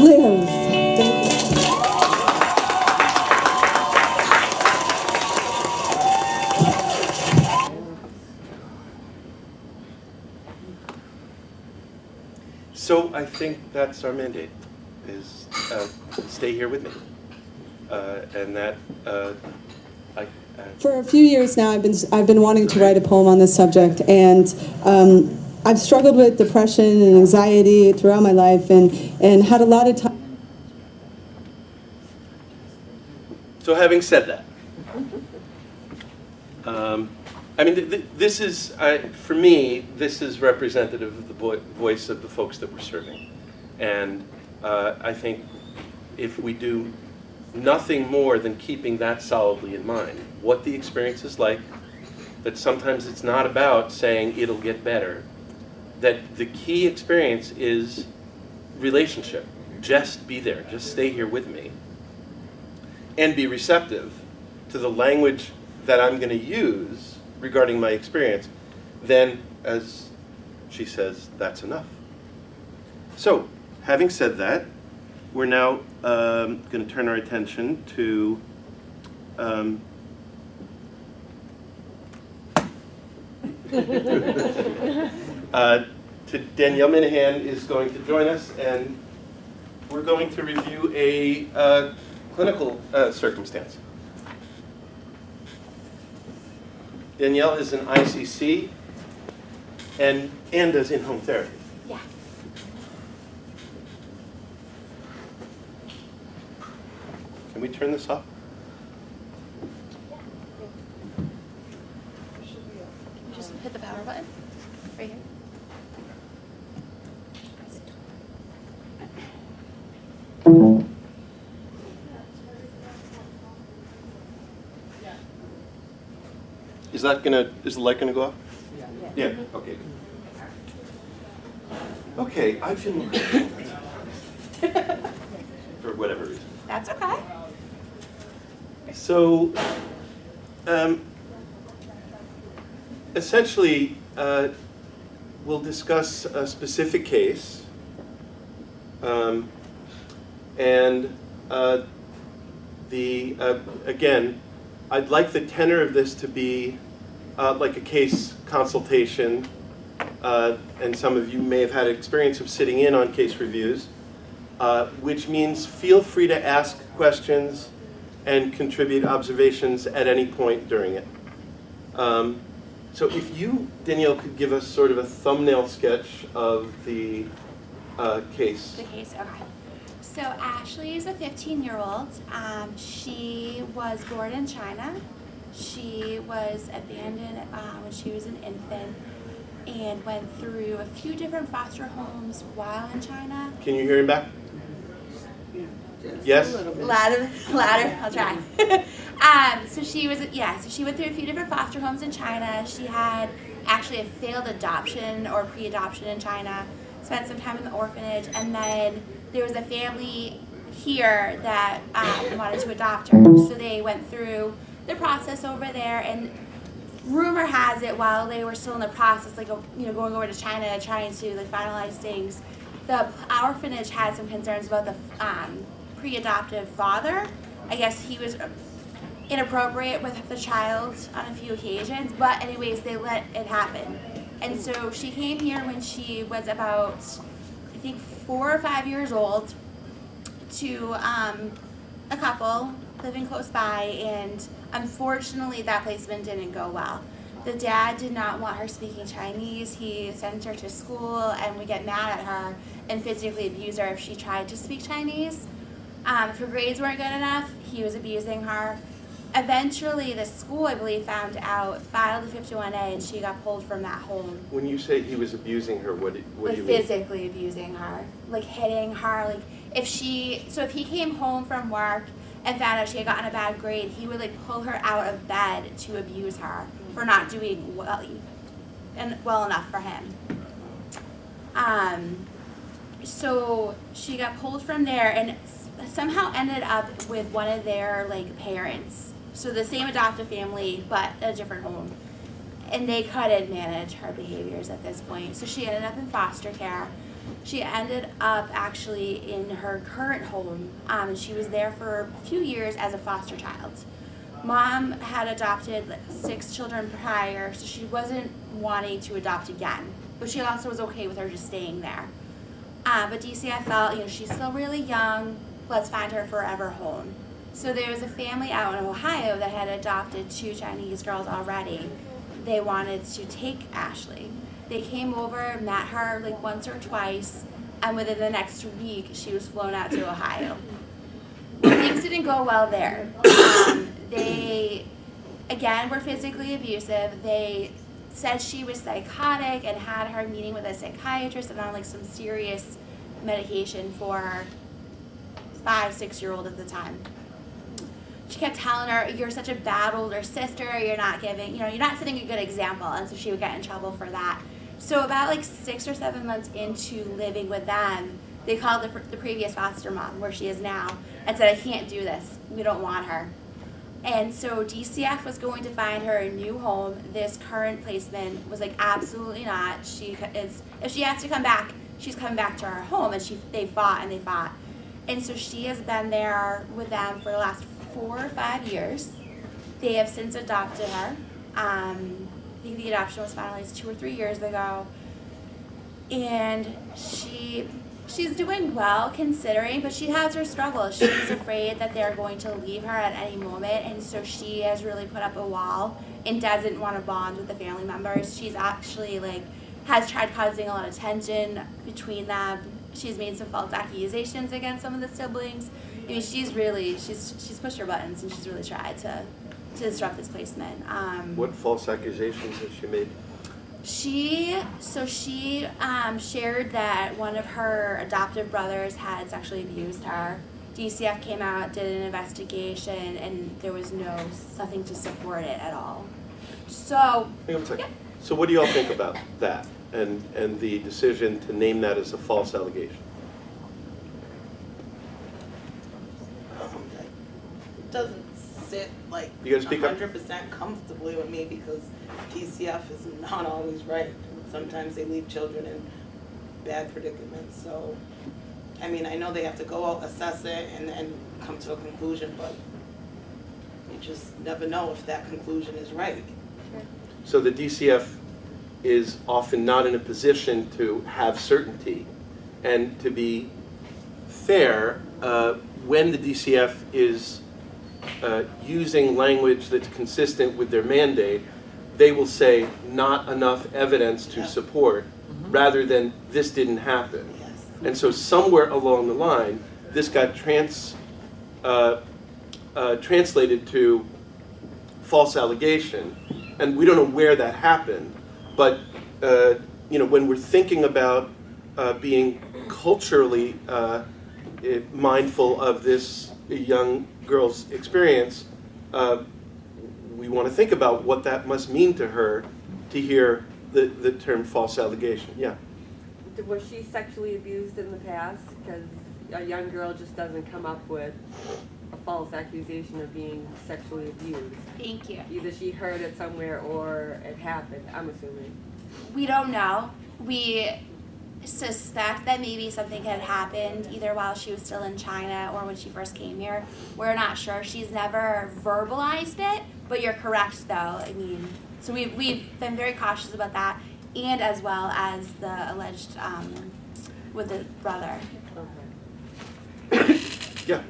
live. So I think that's our mandate, is stay here with me. And that, For a few years now, I've been wanting to write a poem on this subject, and I've struggled with depression and anxiety throughout my life, and had a lot of time. so having said that, I mean, this is, for me, this is representative of the voice of the folks that we're serving. And I think if we do nothing more than keeping that solidly in mind, what the experience is like, that sometimes it's not about saying it'll get better, that the key experience is relationship. Just be there, just stay here with me, and be receptive to the language that I'm going to use regarding my experience, then, as she says, that's enough. So, having said that, we're now going to turn our attention to Danielle Minahan is going to join us, and we're going to review a clinical circumstance. Danielle is an ICC and does in-home therapy. Yeah. Can we turn this up? Just hit the power button right here. Is the light gonna go off? Yeah. Okay. Okay, I feel more for whatever reason. That's okay. So, essentially, we'll discuss a specific case, and again, I'd like the tenor of this to be like a case consultation, and some of you may have had experience of sitting in on case reviews, which means feel free to ask questions and contribute observations at any point during it. So if you, Danielle, could give us sort of a thumbnail sketch of the case. The case, okay. So Ashley is a 15-year-old. She was born in China. She was abandoned when she was an infant and went through a few different foster homes while in China. Can you hear him back? Yes? Louder, I'll try. So she went through a few different foster homes in China. She had actually a failed adoption or pre-adoption in China, spent some time in the orphanage, and then there was a family here that wanted to adopt her. So they went through the process over there, and rumor has it while they were still in the process, like, going over to China, trying to finalize things, the orphanage had some concerns about the pre-adoptive father. I guess he was inappropriate with the child on a few occasions, but anyways, they let it happen. And so she came here when she was about, I think, 4 or 5 years old to a couple living close by, and unfortunately that placement didn't go well. The dad did not want her speaking Chinese. He sent her to school and would get mad at her and physically abuse her if she tried to speak Chinese. If her grades weren't good enough, he was abusing her. Eventually, the school, I believe, found out, filed a 51A, and she got pulled from that home. When you say he was abusing her, what do you mean? Physically abusing her, hitting her. If he came home from work and found out she had gotten a bad grade, he would pull her out of bed to abuse her for not doing well enough for him. So she got pulled from there and somehow ended up with one of their parents. So the same adoptive family, but a different home. And they couldn't manage her behaviors at this point. So she ended up in foster care. She ended up actually in her current home. She was there for a few years as a foster child. Mom had adopted 6 children prior, so she wasn't wanting to adopt again. But she also was okay with her just staying there. But DCF felt, she's still really young, let's find her forever home. So there was a family out in Ohio that had adopted 2 Chinese girls already. They wanted to take Ashley. They came over, met her once or twice, and within the next week, she was flown out to Ohio. Things didn't go well there. They, again, were physically abusive. They said she was psychotic and had her meeting with a psychiatrist and on some serious medication for 5-6-year-old at the time. She kept telling her, you're such a bad older sister, you're not setting a good example, and so she would get in trouble for that. So about 6 or 7 months into living with them, they called the previous foster mom, where she is now, and said, I can't do this, we don't want her. And so DCF was going to find her a new home. This current placement was absolutely not. If she has to come back, she's coming back to her home, and they fought. And so she has been there with them for the last 4 or 5 years. They have since adopted her. I think the adoption was finalized 2 or 3 years ago. And she's doing well considering, but she has her struggles. She's afraid that they're going to leave her at any moment, and so she has really put up a wall and doesn't want to bond with the family members. She's actually has tried causing a lot of tension between them. She's made some false accusations against some of the siblings. I mean, she's pushed her buttons, and she's really tried to disrupt this placement. What false accusations has she made? She shared that one of her adoptive brothers had sexually abused her. DCF came out, did an investigation, and there was nothing to support it at all. So, Hang on a second. yeah. So what do you all think about that and the decision to name that as a false allegation? It doesn't sit You gotta speak up. 100% comfortably with me because DCF is not always right. Sometimes they leave children in bad predicaments. So, I mean, I know they have to go out, assess it, and then come to a conclusion, but you just never know if that conclusion is right. So the DCF is often not in a position to have certainty. And to be fair, when the DCF is using language that's consistent with their mandate, they will say not enough evidence to support, rather than this didn't happen. Yes. And so somewhere along the line, this got translated to false allegation, and we don't know where that happened. But when we're thinking about being culturally mindful of this young girl's experience, we want to think about what that must mean to her to hear the term false allegation. Yeah. Was she sexually abused in the past? Because a young girl just doesn't come up with a false accusation of being sexually abused. Thank you. Either she heard it somewhere or it happened, I'm assuming. We don't know. We suspect that maybe something had happened either while she was still in China or when she first came here. We're not sure. She's never verbalized it, but you're correct though. I mean, so we've been very cautious about that, and as well as the alleged with the brother. Okay. Yeah.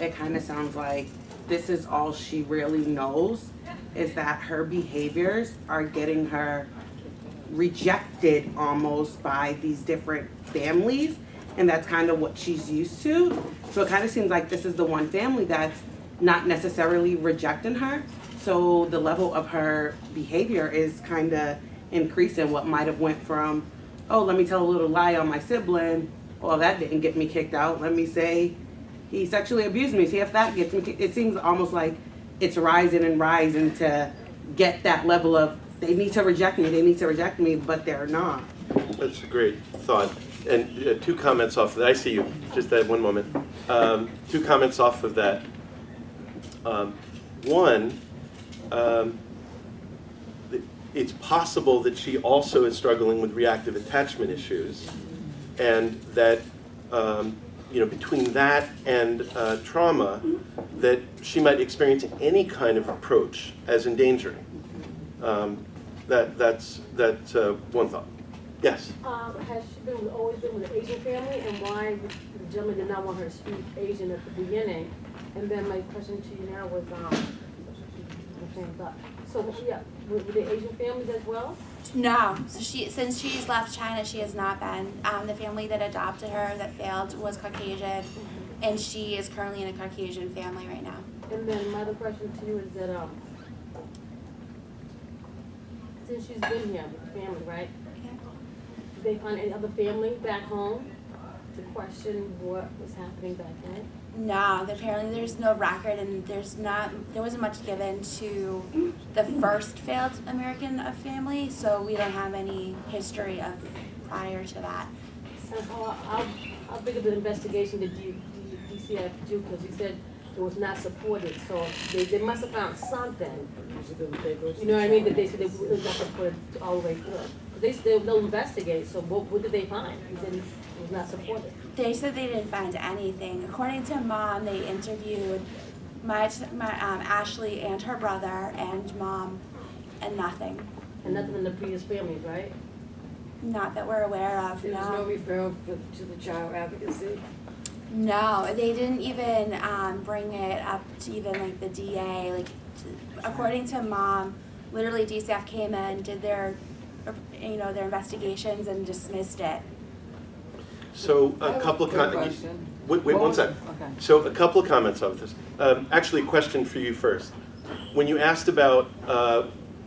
It kind of sounds like this is all she really knows, is that her behaviors are getting her rejected almost by these different families, and that's kind of what she's used to. So it kind of seems like this is the one family that's not necessarily rejecting her. So the level of her behavior is kind of increasing. What might have went from, oh, let me tell a little lie on my sibling, well, that didn't get me kicked out. Let me say he sexually abused me. See if that gets me kicked. It seems almost like it's rising and rising to get that level of they need to reject me, but they're not. That's a great thought. And two comments off of that. I see you. Just that one moment. Two comments off of that. One, it's possible that she also is struggling with reactive attachment issues, and that between that and trauma, that she might experience any kind of approach as endangering. That's one thought. Yes. Has she always been with an Asian family, and why the gentleman did not want her to speak Asian at the beginning? And then my question to you now was, so yeah, were they Asian families as well? No. So since she's left China, she has not been. The family that adopted her that failed was Caucasian, and she is currently in a Caucasian family right now. And then my other question to you is that since she's been here with the family, right? Yeah. Did they find any other family back home to question what was happening back then? No, apparently there's no record, and there wasn't much given to the first failed American family, so we don't have any history of prior to that. And how big of an investigation did DCF do? Because you said it was not supported, so they must have found something. You know what I mean? That they said it was not supported all the way through. They'll investigate. So what did they find? You said it was not supported. They said they didn't find anything. According to Mom, they interviewed my Ashley and her brother and Mom, and nothing. And nothing in the previous families, right? Not that we're aware of. There was no referral to the child advocacy. No, they didn't even bring it up to even like the DA. According to Mom, literally DCF came in, did their investigations and dismissed it. So a couple of question. Wait one second. Okay. So a couple of comments off this. Actually, a question for you first. When you asked about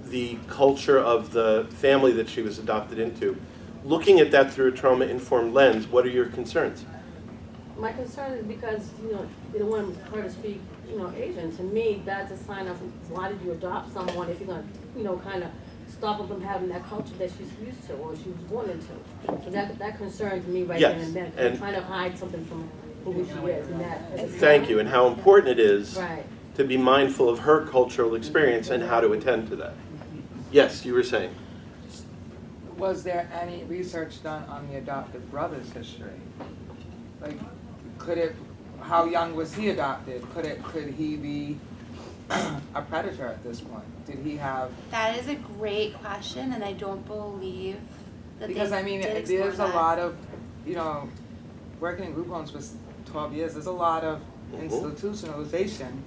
the culture of the family that she was adopted into, looking at that through a trauma-informed lens, what are your concerns? My concern is because, they don't want her to speak, Asian. To me, that's a sign of why did you adopt someone if you're going to, kind of stop them from having that culture that she's used to or she was born into. So that concerns me right Yes, then and then. and- I'm trying to hide something from who she is. And that, as a Thank parent- you, and how important it is Right. to be mindful of her cultural experience and how to attend to that. Yes, you were saying. Was there any research done on the adopted brother's history? Like, how young was he adopted? Could he be a predator at this point? Did he have? That is a great question, and I don't believe that Because they I mean, did explore there's a that. lot of, working in group homes for 12 years, there's a lot of institutionalization,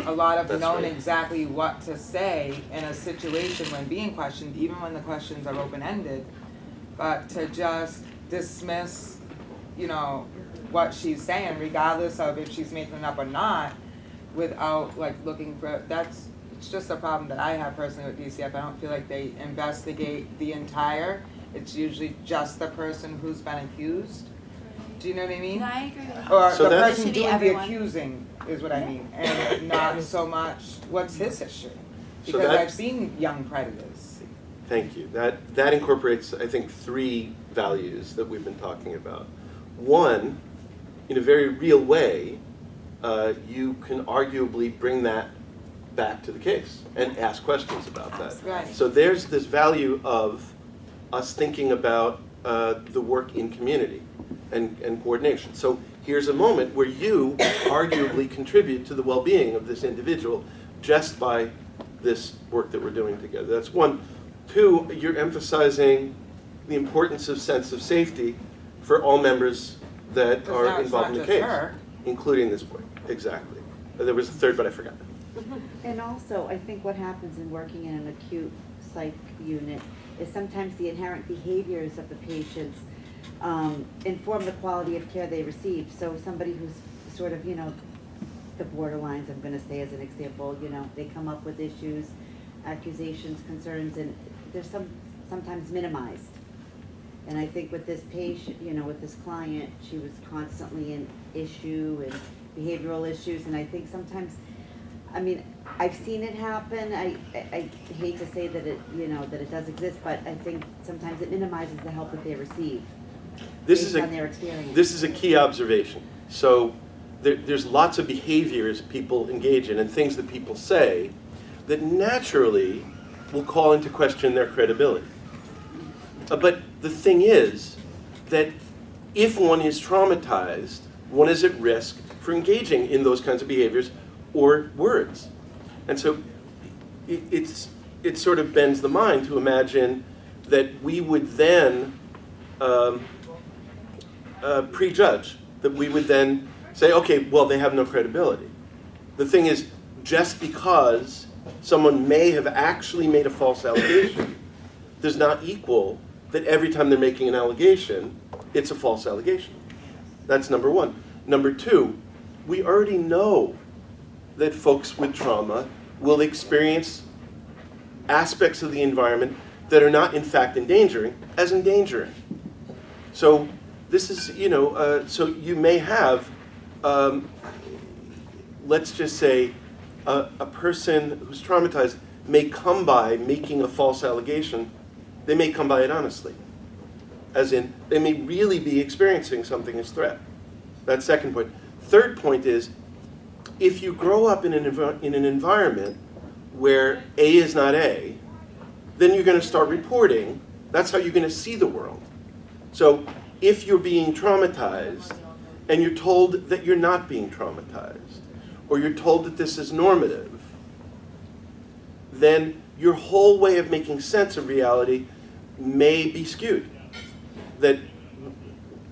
a lot of That's knowing right. exactly what to say in a situation when being questioned, even when the questions are open-ended, but to just dismiss, what she's saying, regardless of if she's making it up or not, without looking for, it's just a problem that I have personally with DCF. I don't feel like they investigate the entire, it's usually just the person who's been accused. Do you know what I mean? No, I agree with that. Or So the that's- person Should be doing the everyone. accusing is what I mean, and not so much what's his history. So Because that- I've seen young predators. Thank you. That incorporates, I think, 3 values that we've been talking about. One, in a very real way, you can arguably bring that back to the case and ask questions about that. Right. So there's this value of us thinking about the work in community and coordination. So here's a moment where you arguably contribute to the well-being of this individual just by this work that we're doing together. That's one. 2, you're emphasizing the importance of sense of safety for all members that It's are not involved in the just case, her. including this point. Exactly. There was a third, but I forgot. And also, I think what happens in working in an acute psych unit is sometimes the inherent behaviors of the patients inform the quality of care they receive. So somebody who's sort of, the borderlines, I'm gonna say as an example, they come up with issues, accusations, concerns, and they're sometimes minimized. And I think with this patient, with this client, she was constantly in issue and behavioral issues, and I think sometimes, I've seen it happen. I hate to say that that it does exist, but I think sometimes it minimizes the help that they receive based on their experience. This is a key observation. So there's lots of behaviors people engage in and things that people say that naturally will call into question their credibility. But the thing is that if one is traumatized, one is at risk for engaging in those kinds of behaviors or words. And so it sort of bends the mind to imagine that we would then prejudge, that we would then say, okay, well, they have no credibility. The thing is, just because someone may have actually made a false allegation does not equal that every time they're making an allegation, it's a false allegation. That's number one. Number 2, we already know that folks with trauma will experience aspects of the environment that are not in fact endangering as endangering. So this is, so you may have, let's just say, a person who's traumatized may come by making a false allegation. They may come by it honestly. As in, they may really be experiencing something as threat. That's second point. Third point is, if you grow up in an environment where A is not A, then you're going to start reporting. That's how you're going to see the world. So if you're being traumatized and you're told that you're not being traumatized, or you're told that this is normative, then your whole way of making sense of reality may be skewed. That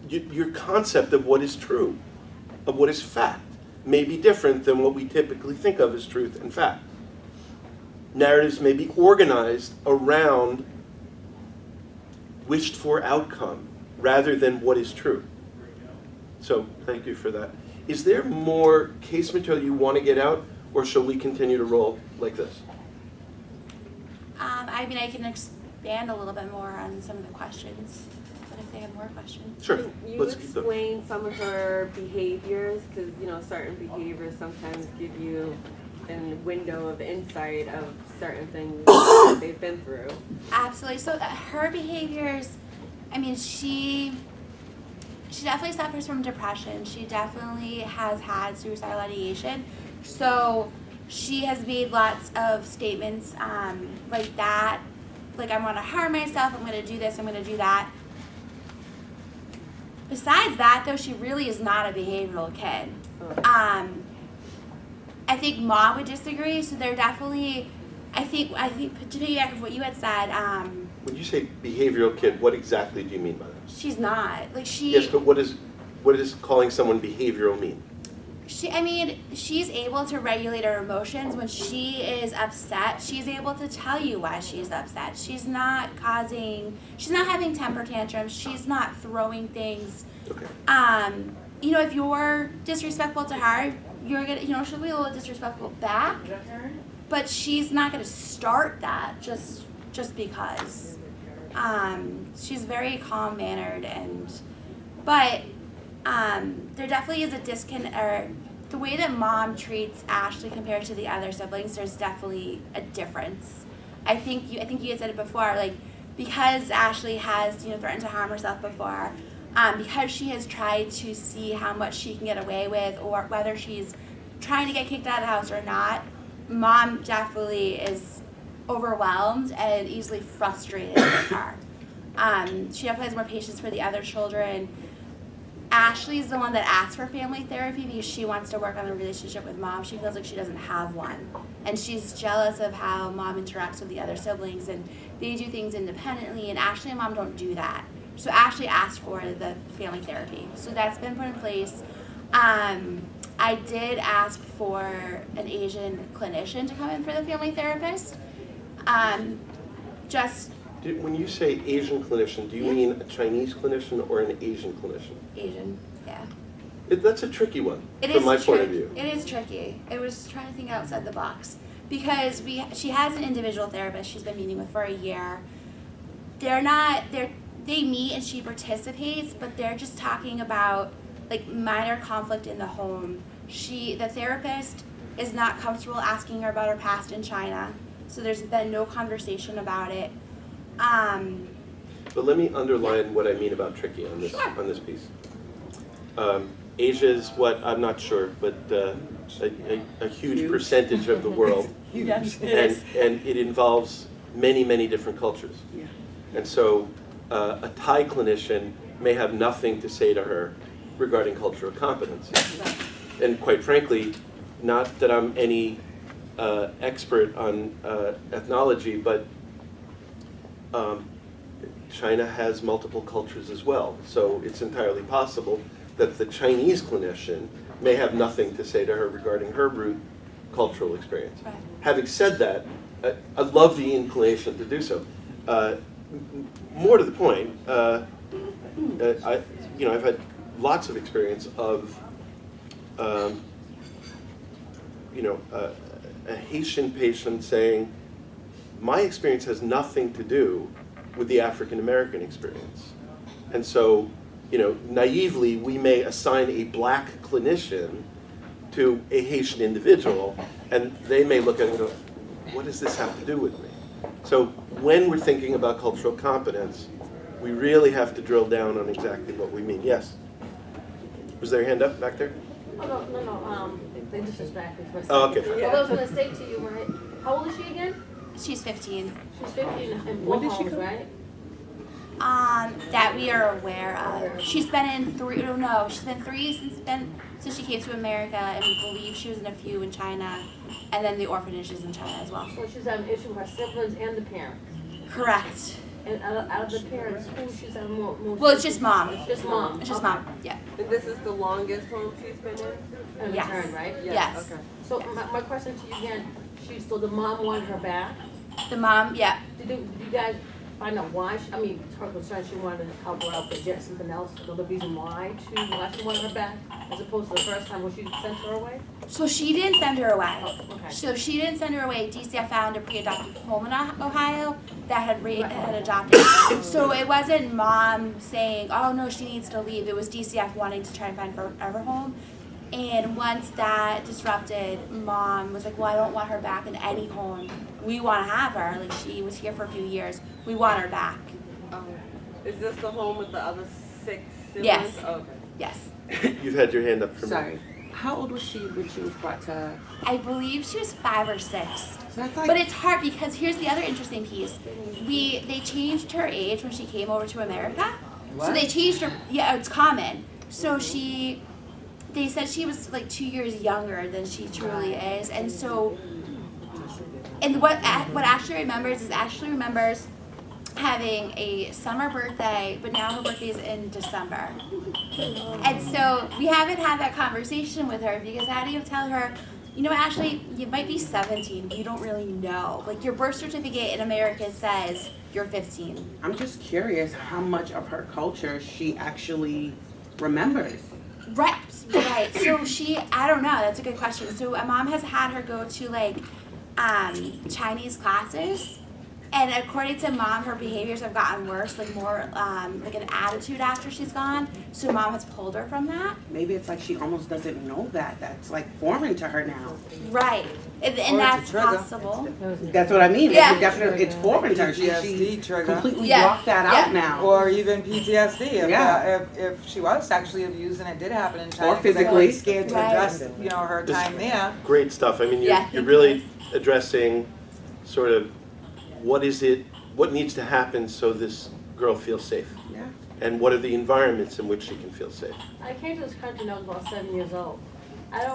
your concept of what is true, of what is fact, may be different than what we typically think of as truth and fact. Narratives may be organized around wished for outcome rather than what is true. So thank you for that. Is there more case material you want to get out, or shall we continue to roll like this? I can expand a little bit more on some of the questions, but if they have more questions. Sure. Can you Let's keep them. explain some of her behaviors? Because, certain behaviors sometimes give you a window of insight of certain things that they've been through. Absolutely. So her behaviors, she definitely suffers from depression. She definitely has had suicidal ideation. So she has made lots of statements like that. Like, I'm going to harm myself, I'm going to do this, I'm going to do that. Besides that, though, she really is not a behavioral kid. I think Mom would disagree. So they're definitely, I think to piggyback of what you had said, When you say behavioral kid, what exactly do you mean by that? she's not. Like, Yes, but what does calling someone behavioral mean? She's able to regulate her emotions. When she is upset, she's able to tell you why she's upset. She's not having temper tantrums. She's not throwing things. Okay. If you're disrespectful to her, you're gonna, she'll be a little disrespectful back. But she's not gonna start that just because. She's very calm-mannered but there definitely is a disconnect, or the way that mom treats Ashley compared to the other siblings, there's definitely a difference. I think you guys said it before, like, because Ashley has, threatened to harm herself before, because she has tried to see how much she can get away with, or whether she's trying to get kicked out of the house or not, mom definitely is overwhelmed and easily frustrated with her. She definitely has more patience for the other children. Ashley's the one that asks for family therapy because she wants to work on a relationship with mom. She feels like she doesn't have one. And she's jealous of how mom interacts with the other siblings, and they do things independently, and Ashley and mom don't do that. So Ashley asked for the family therapy. So that's been put in place. I did ask for an Asian clinician to come in for the family therapist. When you say Asian clinician, do you mean a Chinese clinician or an Asian clinician? Asian, yeah. That's a tricky one, It from is my point of view. It is tricky. I was trying to think outside the box because she has an individual therapist she's been meeting with for a year. They meet and she participates, but they're just talking about like minor conflict in the home. The therapist is not comfortable asking her about her past in China, so there's been no conversation about it. But let me underline what I mean about tricky on this Sure. on this piece. Asia is what, I'm not sure, but a huge percentage of the world. Yes, And it involves many, many different cultures. Yeah. And so a Thai clinician may have nothing to say to her regarding cultural competency. And quite frankly, not that I'm any expert on ethnology, but China has multiple cultures as well. So it's entirely possible that the Chinese clinician may have nothing to say to her regarding her root cultural experience. Right. Having said that, I love the inclination to do so. More to the point, I've had lots of experience of, a Haitian patient saying, my experience has nothing to do with the African American experience. And so, naively, we may assign a black clinician to a Haitian individual, and they may look at it and go, what does this have to do with me? So when we're thinking about cultural competence, we really have to drill down on exactly what we mean. Yes? Was there a hand up back there? Oh, no, they disrespected. Oh, okay. What I was gonna say to you, right, how old is she again? She's 15. She's 15 and When both did she homes, come? right? That we are aware of. She's been in three since she came to America, and we believe she was in a few in China, and then the orphanages in China as well. So she's having an issue with her siblings and the parents. Correct. And out of the parents, who she's having more Well, it's just mom. It's just mom. It's just Okay. mom. Yeah. And this is the longest home she's been in? In Yes. return, right? Yes. Okay. So my question to you again, so the mom wanted her back. The mom. Yeah. Did you guys find out why? It's her concern she wanted to help her out, but yet something else, another reason why she wanted her back, as opposed to the first time when she sent her away? So she didn't send her away. Oh, okay. So she didn't send her away. DCF found a pre-adoptive home in Ohio that had adopted. So it wasn't mom saying, "Oh no, she needs to leave." It was DCF wanting to try and find forever home. And once that disrupted, mom was like, "Well, I don't want her back in any home. We want to have her. Like, she was here for a few years. We want her back." Is this the home with the other 6 siblings? Yes. Okay. Yes. You've had your hand up for me. Sorry. How old was she when she was brought to? I believe she was 5 or 6. So that's like, But it's hard because here's the other interesting piece. They changed her age when she came over to America. So What? they changed her. Yeah, it's common. So they said she was like 2 years younger than she truly is, and so. And what Ashley remembers is Ashley remembers having a summer birthday, but now her birthday is in December. And so we haven't had that conversation with her because how do you tell her, Ashley, you might be 17, you don't really know. Like, your birth certificate in America says you're 15. I'm just curious how much of her culture she actually remembers. Right. So I don't know, that's a good question. So a mom has had her go to like Chinese classes, And according to mom, her behaviors have gotten worse, like more like an attitude after she's gone. So mom has pulled her from that. Maybe it's like she almost doesn't know that. That's like foreign to her now. Right. Or And that's it's a trigger. possible. That's what I mean. Yeah. It's definitely, it's foreign to her. She PTSD trigger. completely Yeah. blocked that Yeah. out now. Or even PTSD, Yeah. if she was sexually abused and it did happen in China. Or 'cause they physically. were scared to Right. address, you know, her This- time there. Great stuff. I mean, Yeah, you're thank really you. addressing sort of what needs to happen so this girl feels safe, Yeah. and what are the environments in which she can feel safe. I came to this country when I was about 7 years old. I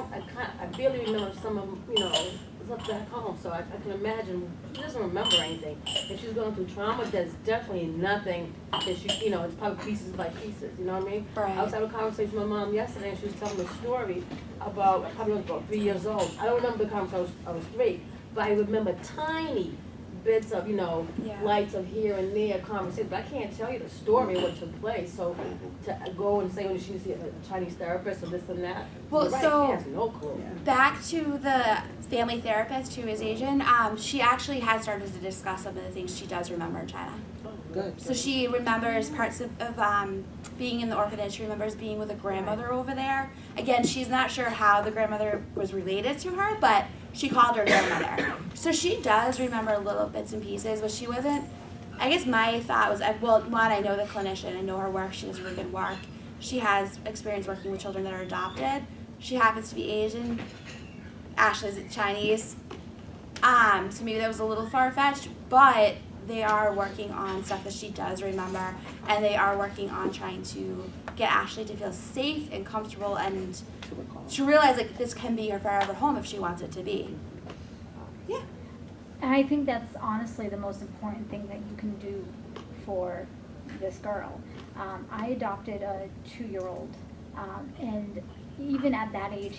barely remember some of, you know, it was up back home, so I can imagine, she doesn't remember anything. If she's going through trauma, there's definitely nothing that she, you know, it's probably pieces by pieces, you know what I mean? Right. I was having a conversation with my mom yesterday, and she was telling me a story about, I probably was about 3 years old. I don't remember the conversation, I was 3, but I remember tiny bits of, you know, Yeah. lights of here and there conversation, but I can't tell you the story of what took place. So to go and say, oh, she needs to see a Chinese therapist or this and that, Well, you're right, so- she has no clue. Back to the family therapist who is Asian, she actually had started to discuss some of the things she does remember in China. Good. So she remembers parts of being in the orphanage. She remembers being with a grandmother over there. Again, she's not sure how the grandmother was related to her, but she called her grandmother. So she does remember little bits and pieces, but she wasn't, I guess my thought was, well, one, I know the clinician, I know her work, she does really good work. She has experience working with children that are adopted. She happens to be Asian. Ashley's Chinese. So maybe that was a little far-fetched, but they are working on stuff that she does remember, and they are working on trying to get Ashley to feel safe and comfortable and to realize like this can be her forever home if she wants it to be. Yeah. And I think that's honestly the most important thing that you can do for this girl. I adopted a 2-year-old, and even at that age,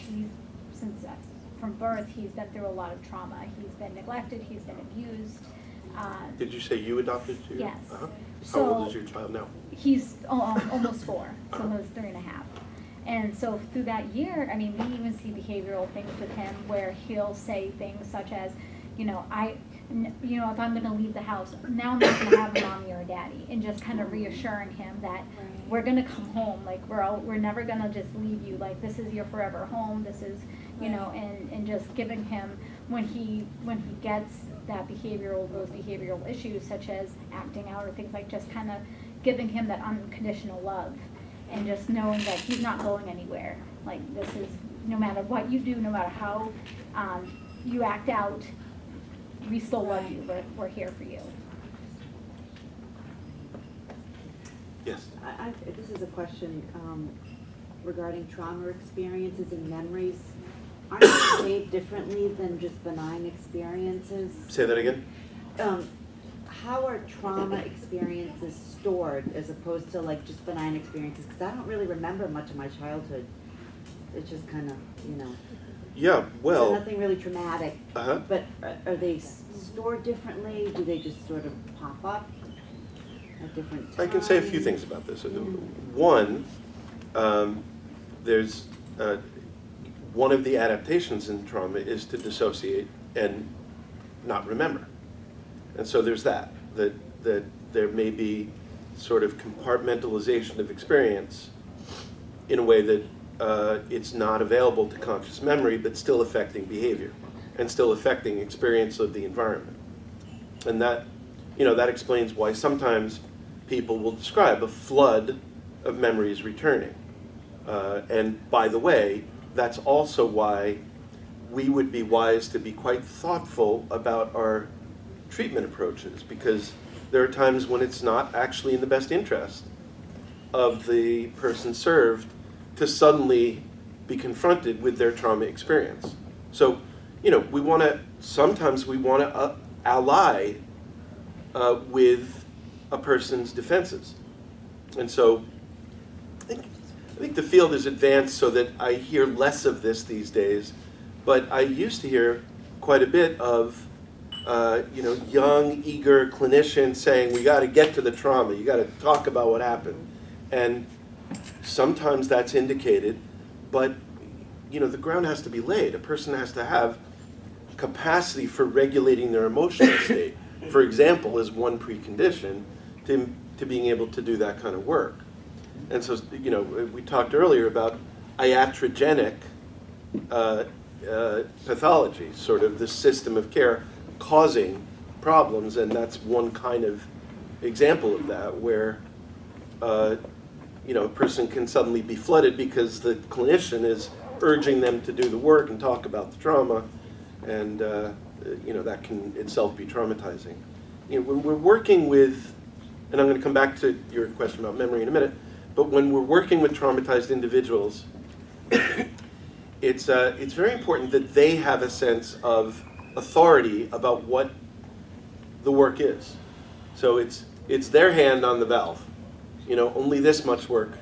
from birth, he's been through a lot of trauma. He's been neglected, he's been abused. Did you say you adopted too? Yes. Uh-huh. How So- old is your child now? He's almost 4, so he was 3.5. And so through that year, I mean, we even see behavioral things with him where he'll say things such as, if I'm going to leave the house, now I'm not going to have a mommy or a daddy, and just kind of reassuring him that we're going to come home, like we're never going to just leave you, like this is your forever home, this is, and just giving him, when he gets those behavioral issues such as acting out or things like, just kind of giving him that unconditional love, and just knowing that he's not going anywhere. Like this is, no matter what you do, no matter how you act out, we still love you. We're here for you. Yes. This is a question regarding trauma experiences and memories. Aren't they made differently than just benign experiences? Say that again? How are trauma experiences stored as opposed to like just benign experiences? Because I don't really remember much of my childhood. It's just kind of, Yeah, so well, nothing really traumatic. uh-huh. But are they stored differently? Do they just sort of pop up at different times? I can say a few things about this. One, there's one of the adaptations in trauma is to dissociate and not remember. And so there's that there may be sort of compartmentalization of experience in a way that it's not available to conscious memory, but still affecting behavior and still affecting experience of the environment. And that explains why sometimes people will describe a flood of memories returning. And by the way, that's also why we would be wise to be quite thoughtful about our treatment approaches, because there are times when it's not actually in the best interest of the person served to suddenly be confronted with their trauma experience. So, sometimes we want to ally with a person's defenses. And so I think the field is advanced so that I hear less of this these days, but I used to hear quite a bit of young, eager clinicians saying, we got to get to the trauma, you got to talk about what happened. And sometimes that's indicated, but the ground has to be laid. A person has to have capacity for regulating their emotional state. for example, is one precondition to being able to do that kind of work. And so, you know, we talked earlier about iatrogenic pathology, sort of the system of care causing problems, and that's one kind of example of that, where you know, a person can suddenly be flooded because the clinician is urging them to do the work and talk about the trauma, and you know, that can itself be traumatizing. You know, when we're working with, and I'm going to come back to your question about memory in a minute, but when we're working with traumatized individuals, it's very important that they have a sense of authority about what the work is. So it's their hand on the valve. You know, only this much work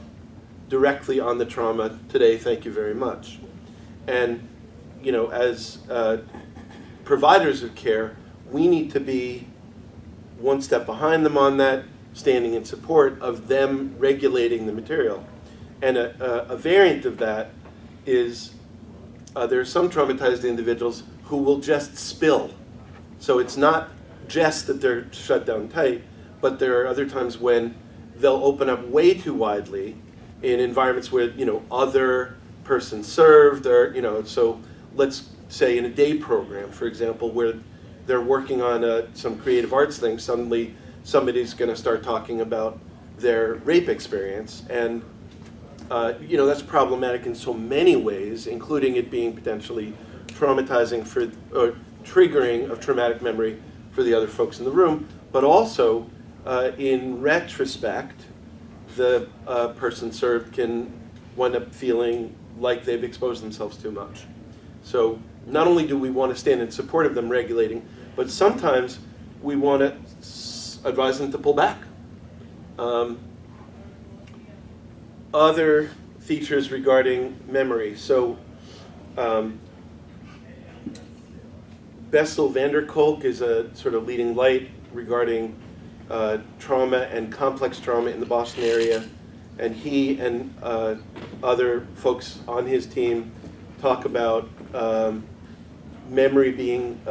directly on the trauma today, thank you very much. And, you know, as providers of care, we need to be one step behind them on that, standing in support of them regulating the material. And a variant of that is there are some traumatized individuals who will just spill. So it's not just that they're shut down tight, but there are other times when they'll open up way too widely in environments where, you know, other persons served, or, you know, so let's say in a day program, for example, where they're working on some creative arts thing, suddenly somebody's going to start talking about their rape experience, and you know, that's problematic in so many ways, including it being potentially traumatizing for, or triggering of traumatic memory for the other folks in the room, but also in retrospect, the person served can wind up feeling like they've exposed themselves too much. So not only do we want to stand in support of them regulating, but sometimes we want to advise them to pull back. Other features regarding memory. So Bessel van der Kolk is a sort of leading light regarding trauma and complex trauma in the Boston area, and he and other folks on his team talk about memory being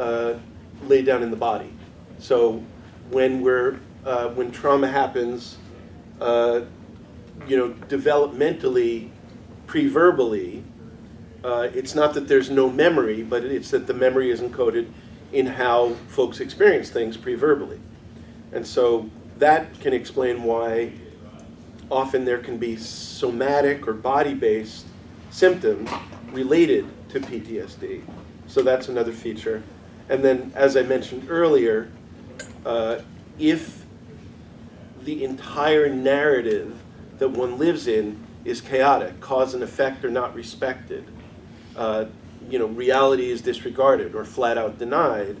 laid down in the body. So when trauma happens, you know, developmentally, pre-verbally, it's not that there's no memory, but it's that the memory is encoded in how folks experience things pre-verbally. And so that can explain why often there can be somatic or body-based symptoms related to PTSD. So that's another feature. And then, as I mentioned earlier, if the entire narrative that one lives in is chaotic, cause and effect are not respected, you know, reality is disregarded or flat out denied,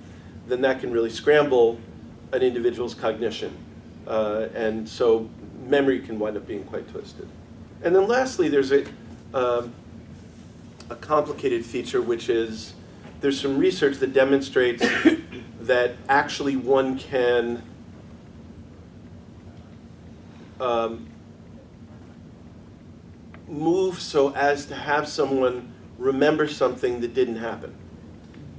then that can really scramble an individual's cognition. And so memory can wind up being quite twisted. And then lastly, there's a complicated feature, which is there's some research that demonstrates that actually one can move so as to have someone remember something that didn't happen.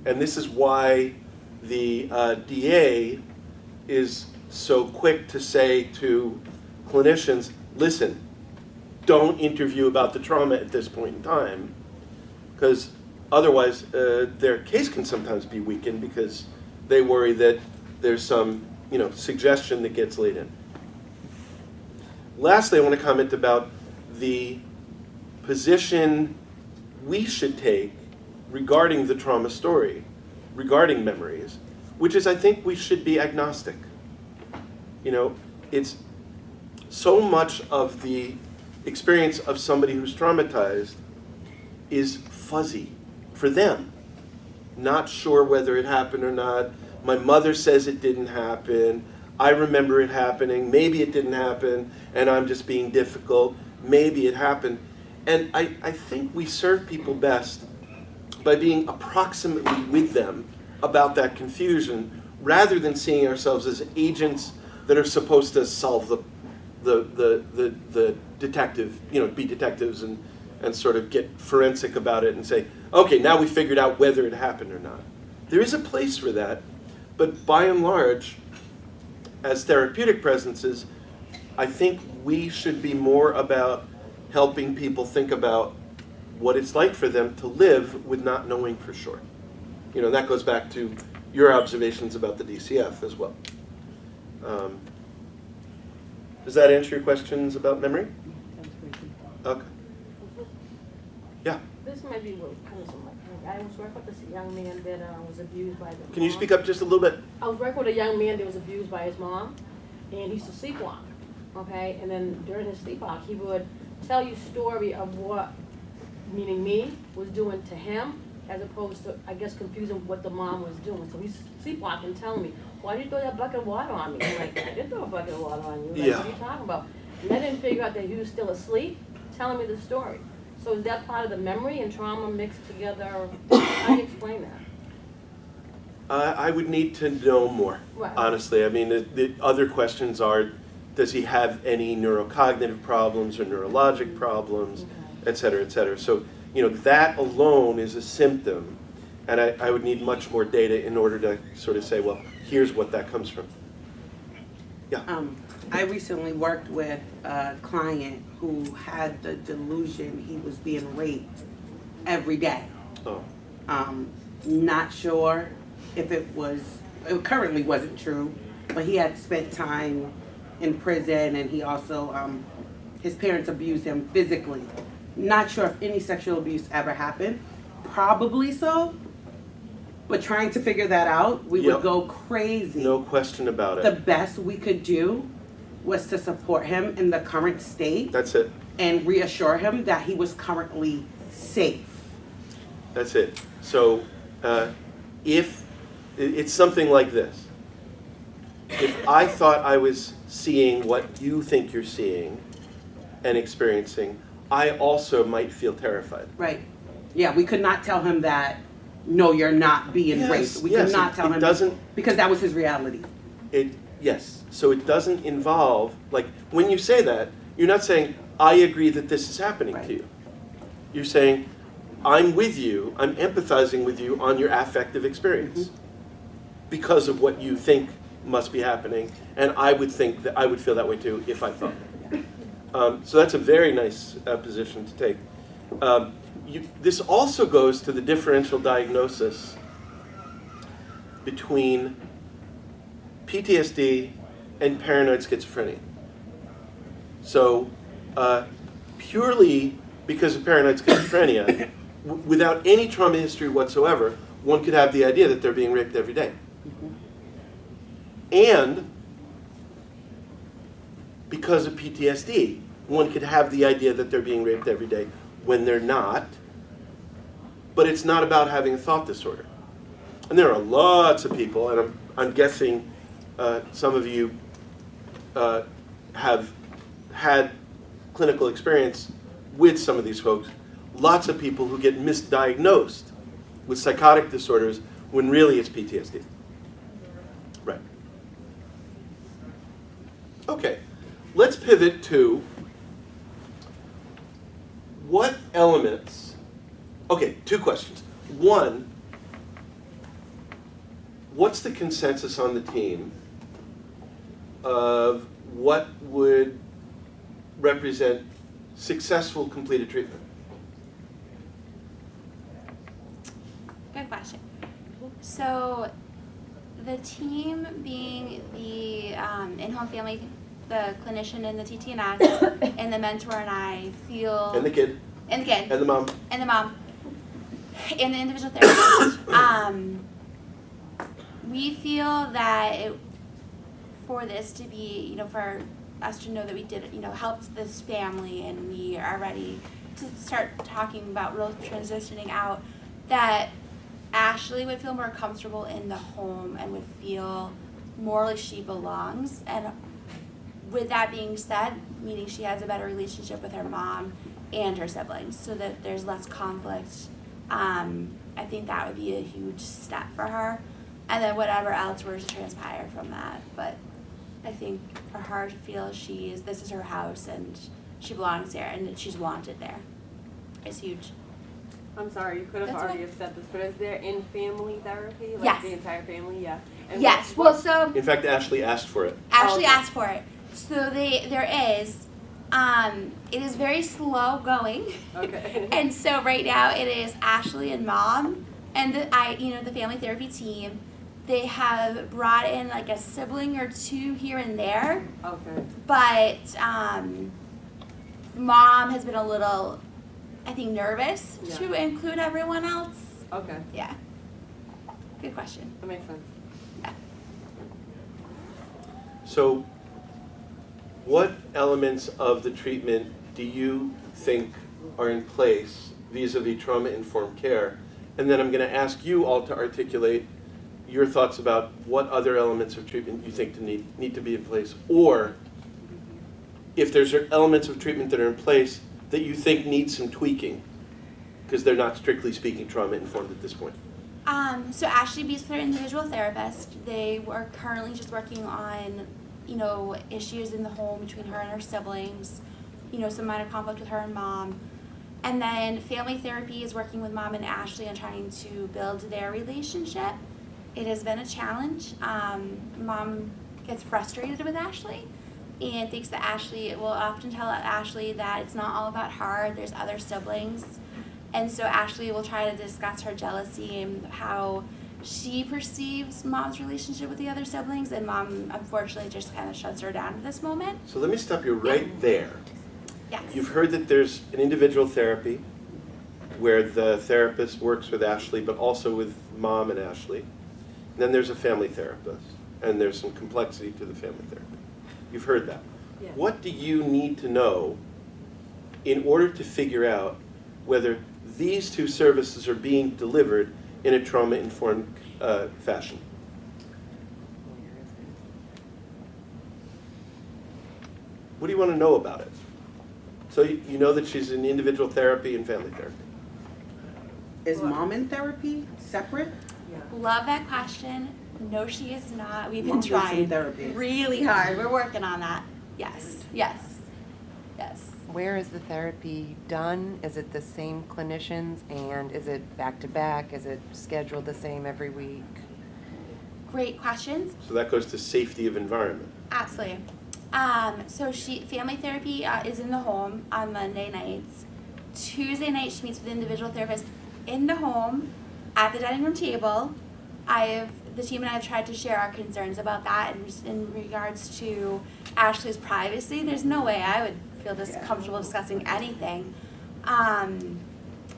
And this is why the DA is so quick to say to clinicians, listen, don't interview about the trauma at this point in time, because otherwise their case can sometimes be weakened because they worry that there's some, you know, suggestion that gets laid in. Lastly, I want to comment about the position we should take regarding the trauma story, regarding memories, which is I think we should be agnostic. You know, it's so much of the experience of somebody who's traumatized is fuzzy for them. Not sure whether it happened or not. My mother says it didn't happen. I remember it happening. Maybe it didn't happen, and I'm just being difficult. Maybe it happened. And I think we serve people best by being approximately with them about that confusion, rather than seeing ourselves as agents that are supposed to solve the detective, you know, be detectives and sort of get forensic about it and say, okay, now we figured out whether it happened or not. There is a place for that, but by and large, as therapeutic presences, I think we should be more about helping people think about what it's like for them to live with not knowing for sure. You know, that goes back to your observations about the DCF as well. Does that answer your questions about memory? Okay. Yeah. This might be what kind of something. I was working with this young man that was abused by the Can you mom. speak up just a little bit? I was working with a young man that was abused by his mom, and he used to sleepwalk, okay? And then during his sleepwalk, he would tell you story of what, meaning me, was doing to him, as opposed to, I guess, confusing what the mom was doing. So he's sleepwalking, telling me, why did you throw that bucket of water on me? I'm like, I didn't throw a bucket of water on you. Like, Yeah. what are you talking about? And I didn't figure out that he was still asleep, telling me the story. So is that part of the memory and trauma mixed together? How do you explain that? I would need to know more, Right. honestly. I mean, the other questions are, does he have any neurocognitive problems or neurologic problems, et cetera, et cetera. So, you know, that alone is a symptom, and I would need much more data in order to sort of say, well, here's what that comes from. Yeah. I recently worked with a client who had the delusion he was being raped every day. Oh. Not sure if it currently wasn't true, but he had spent time in prison, and he also, his parents abused him physically. Not sure if any sexual abuse ever happened. Probably so. But trying to figure that out, we Yep. would go crazy. No question about The it. best we could do was to support him in the current state That's it. and reassure him that he was currently safe. That's it. So if it's something like this, if I thought I was seeing what you think you're seeing and experiencing, I also might feel terrified. Right. Yeah, we could not tell him that, no, you're not being Yes, raped. We yes, could not it- tell it him doesn't- because that was his reality. Yes. So it doesn't involve, like, when you say that, you're not saying, I agree that this is happening Right. to you. You're saying, I'm with you, I'm empathizing with you on your affective experience because of what you think must be happening, and I would think that I would feel that way too if I thought that. So that's a very nice position to take. This also goes to the differential diagnosis between PTSD and paranoid schizophrenia. So purely because of paranoid schizophrenia, without any trauma history whatsoever, one could have the idea that they're being raped every day. And because of PTSD, one could have the idea that they're being raped every day when they're not. But it's not about having a thought disorder. And there are lots of people, and I'm guessing some of you have had clinical experience with some of these folks, lots of people who get misdiagnosed with psychotic disorders when really it's PTSD. Right. Okay, let's pivot to what elements, okay, two questions. One, what's the consensus on the team of what would represent successful completed treatment? Good question. So the team being the in-home family, the clinician and the TTNS, and the mentor and I feel... And the kid. And the kid. And the mom. And the mom. And the individual therapist. We feel that for this to be, for us to know that we did, helped this family and we are ready to start talking about real transitioning out, that Ashley would feel more comfortable in the home and would feel more like she belongs. And with that being said, meaning she has a better relationship with her mom and her siblings so that there's less conflict. I think that would be a huge step for her. And then whatever else were to transpire from that. But I think for her to feel this is her house and she belongs there and that she's wanted there is huge. I'm sorry, you could have That's already okay. have said this, but is there in-family therapy? Like Yes. the entire family? Yeah. And Yes, what- well, so In fact, Ashley asked for it. Ashley okay. asked for it. So there is. It is very slow going. Okay. And so right now it is Ashley and Mom and the family therapy team. They have brought in like a sibling or two here and there, Okay. but Mom has been a little, I think, nervous Yeah. to include everyone else. Okay. Yeah. Good question. That makes sense. So what elements of the treatment do you think are in place vis-a-vis trauma-informed care? And then I'm going to ask you all to articulate your thoughts about what other elements of treatment you think need to be in place, or if there's elements of treatment that are in place that you think need some tweaking, because they're not strictly speaking trauma-informed at this point. So Ashley B's their individual therapist. They were currently just working on, issues in the home between her and her siblings, some minor conflict with her and Mom. And then family therapy is working with Mom and Ashley on trying to build their relationship. It has been a challenge. Mom gets frustrated with Ashley and thinks that Ashley will often tell Ashley that it's not all about her, there's other siblings. And so Ashley will try to discuss her jealousy and how she perceives Mom's relationship with the other siblings, and Mom unfortunately just kind of shuts her down at this moment. So let me stop you right there. Yes. You've heard that there's an individual therapy where the therapist works with Ashley, but also with Mom and Ashley. And then there's a family therapist, and there's some complexity to the family therapy. You've heard that. Yeah. What do you need to know in order to figure out whether these two services are being delivered in a trauma-informed fashion? What do you want to know about it? So you know that she's in individual therapy and family therapy. Is Mom in therapy separate? Yeah. Love that question. No, she is not. We've been Mom needs some trying therapy. really hard. We're working on that. Yes, yes, yes. Where is the therapy done? Is it the same clinicians, and is it back to back? Is it scheduled the same every week? Great questions. So that goes to safety of environment. Absolutely. So family therapy is in the home on Monday nights. Tuesday night she meets with the individual therapist in the home at the dining room table. The team and I have tried to share our concerns about that in regards to Ashley's privacy. There's no way I would feel comfortable discussing anything.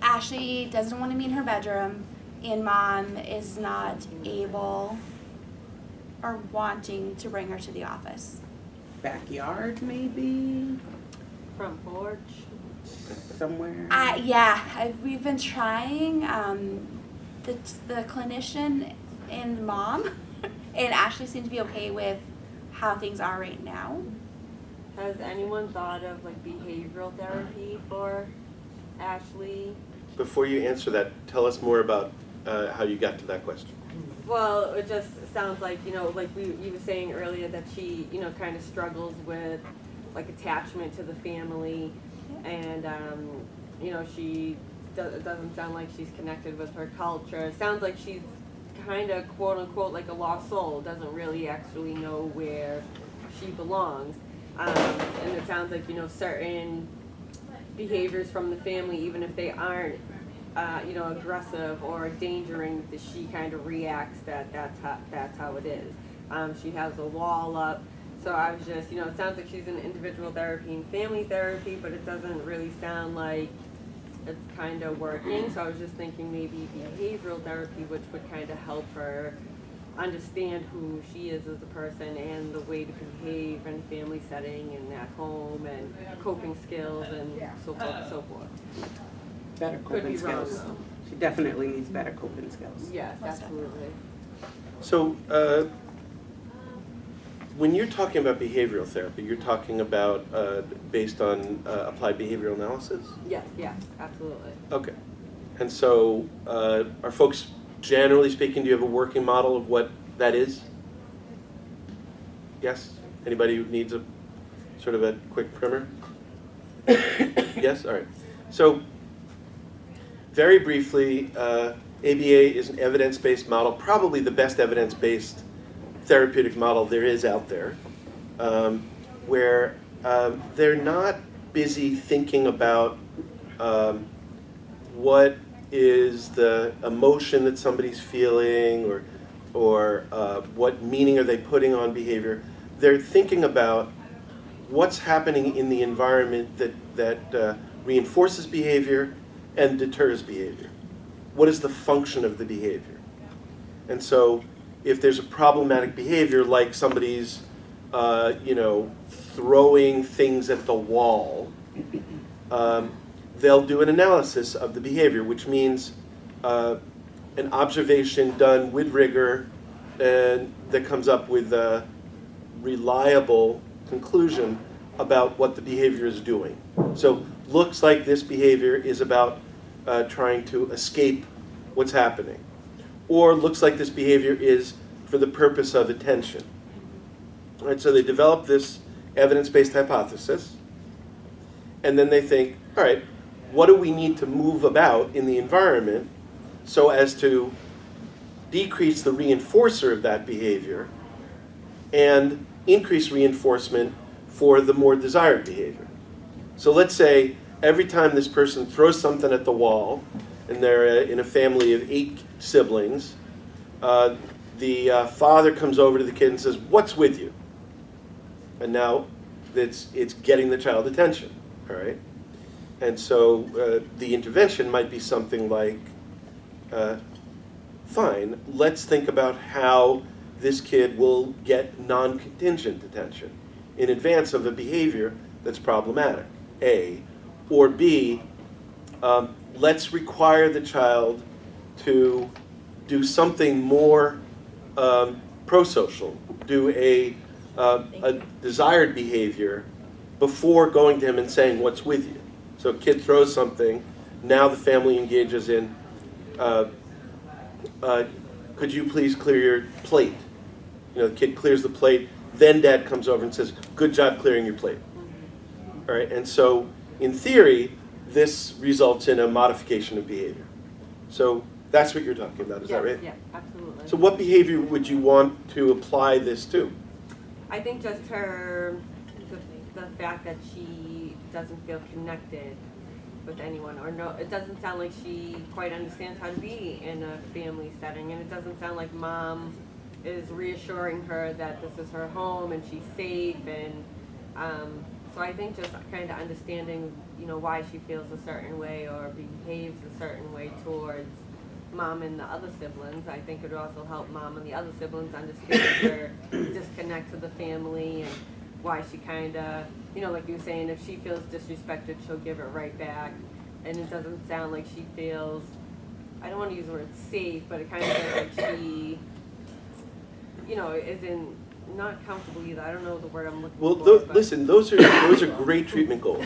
Ashley doesn't want to meet in her bedroom, and Mom is not able or wanting to bring her to the office. Backyard, maybe? Front porch. Somewhere? We've been trying. The clinician and Mom and Ashley seem to be okay with how things are right now. Has anyone thought of like behavioral therapy for Ashley? Before you answer that, tell us more about how you got to that question. Well, it just sounds like, like you were saying earlier that she, kind of struggles with like attachment to the family, and she it doesn't sound like she's connected with her culture. It sounds like she's kind of quote unquote like a lost soul, doesn't really actually know where she belongs. And it sounds like, certain behaviors from the family, even if they aren't, aggressive or endangering, that she kind of reacts that's how it is. She has a wall up. So I was just, it sounds like she's in individual therapy and family therapy, but it doesn't really sound like it's kind of working. So I was just thinking maybe behavioral therapy, which would kind of help her understand who she is as a person and the way to behave in a family setting and at home and coping skills and so forth and so forth. Better Could be coping wrong skills. though. She definitely needs better coping skills. Yes, absolutely. So when you're talking about behavioral therapy, you're talking about based on applied behavioral analysis? Yes, absolutely. Okay. And so are folks, generally speaking, do you have a working model of what that is? Yes? Anybody who needs a sort of a quick primer? Yes? All right. So very briefly, ABA is an evidence-based model, probably the best evidence-based therapeutic model there is out there, where they're not busy thinking about what is the emotion that somebody's feeling, or what meaning are they putting on behavior. They're thinking about what's happening in the environment that reinforces behavior and deters behavior. What is the function of the behavior? And so if there's a problematic behavior, like somebody's throwing things at the wall, they'll do an analysis of the behavior, which means an observation done with rigor and that comes up with a reliable conclusion about what the behavior is doing. So looks like this behavior is about trying to escape what's happening. Or looks like this behavior is for the purpose of attention. All right, so they develop this evidence-based hypothesis, and then they think, all right, what do we need to move about in the environment so as to decrease the reinforcer of that behavior and increase reinforcement for the more desired behavior. So let's say every time this person throws something at the wall, and they're in a family of 8 siblings, the father comes over to the kid and says, "What's with you?" And now it's getting the child attention, all right? And so the intervention might be something like, fine, let's think about how this kid will get non-contingent attention in advance of a behavior that's problematic, A. Or B, let's require the child to do something more pro-social, do a desired behavior before going to him and saying, "What's with you?" So a kid throws something, now the family engages in, could you please clear your plate? The kid clears the plate, then dad comes over and says, "Good job clearing your plate." All right, and so in theory, this results in a modification of behavior. So that's what you're talking about, is that right? Yeah, absolutely. So what behavior would you want to apply this to? I think just the fact that she doesn't feel connected with anyone, or no, it doesn't sound like she quite understands how to be in a family setting, and it doesn't sound like mom is reassuring her that this is her home and she's safe, and so I think just kind of understanding, why she feels a certain way or behaves a certain way towards mom and the other siblings. I think it would also help mom and the other siblings understand her disconnect to the family, and why she kind of, like you were saying, if she feels disrespected, she'll give it right back. And it doesn't sound like she feels, I don't want to use the word safe, but it kind of feels like she, isn't not comfortable either. I don't know the word I'm looking for. Well, listen, those are great treatment goals.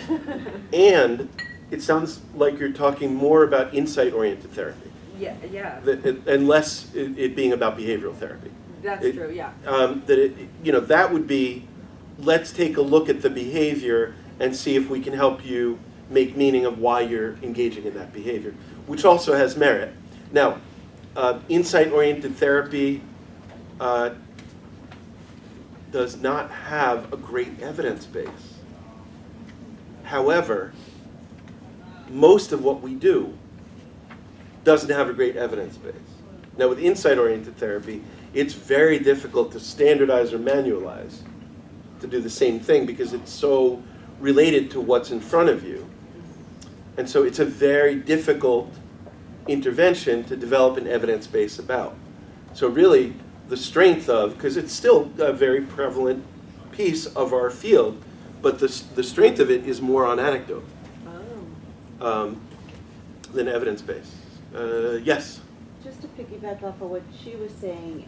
And it sounds like you're talking more about insight-oriented therapy. Yeah. And less it being about behavioral therapy. That's true, yeah. That would be, let's take a look at the behavior and see if we can help you make meaning of why you're engaging in that behavior, which also has merit. Now, insight-oriented therapy does not have a great evidence base. However, most of what we do doesn't have a great evidence base. Now, with insight-oriented therapy, it's very difficult to standardize or manualize to do the same thing because it's so related to what's in front of you. And so it's a very difficult intervention to develop an evidence base about. So really, the strength of, because it's still a very prevalent piece of our field, but the strength of it is more on anecdote than evidence base. Yes? Just to piggyback off of what she was saying,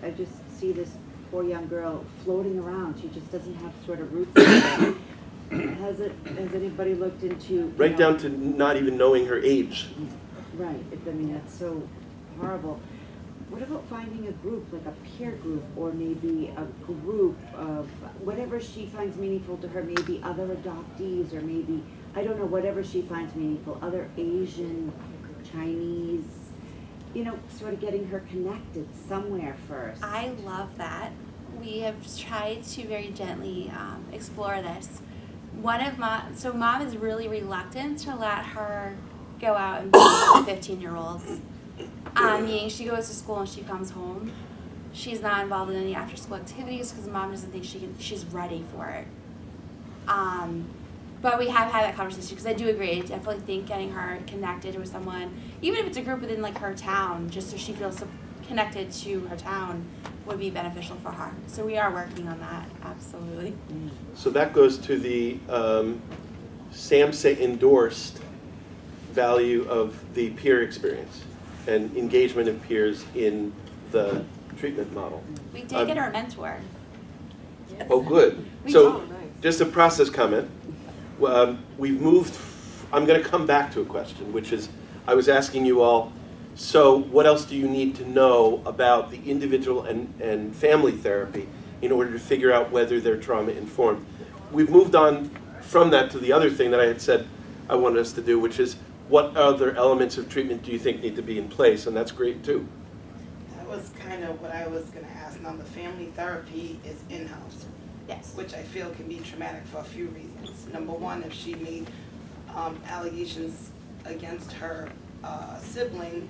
I just see this poor young girl floating around. She just doesn't have sort of roots in it. Has anybody looked into... Right down to not even knowing her age. Right. That's so horrible. What about finding a group, like a peer group, or maybe a group of whatever she finds meaningful to her, maybe other adoptees, or maybe, I don't know, whatever she finds meaningful, other Asian, Chinese, sort of getting her connected somewhere first. I love that. We have tried to very gently explore this. Mom is really reluctant to let her go out and be with 15-year-olds. Meaning she goes to school and she comes home. She's not involved in any after-school activities because mom doesn't think she's ready for it. But we have had that conversation because I do agree. I definitely think getting her connected with someone, even if it's a group within like her town, just so she feels so connected to her town, would be beneficial for her. So we are working on that, absolutely. So that goes to the SAMHSA endorsed value of the peer experience and engagement of peers in the treatment model. We did get our mentor. Oh, good. We So, did. Nice. just a process comment. We've moved, I'm going to come back to a question, which is, I was asking you all, so what else do you need to know about the individual and family therapy in order to figure out whether they're trauma informed? We've moved on from that to the other thing that I had said I wanted us to do, which is what other elements of treatment do you think need to be in place? And that's great too. That was kind of what I was gonna ask. Now, the family therapy is in-house, Yes. which I feel can be traumatic for a few reasons. Number one, if she made allegations against her sibling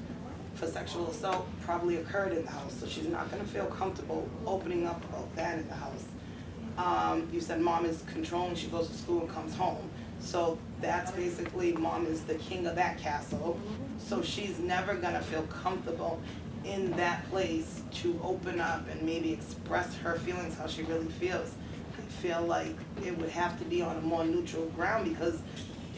for sexual assault, probably occurred in the house, so she's not gonna feel comfortable opening up about that in the house. You said mom is controlling, she goes to school and comes home. So that's basically, mom is the king of that castle. So she's never gonna feel comfortable in that place to open up and maybe express her feelings, how she really feels. I feel like it would have to be on a more neutral ground because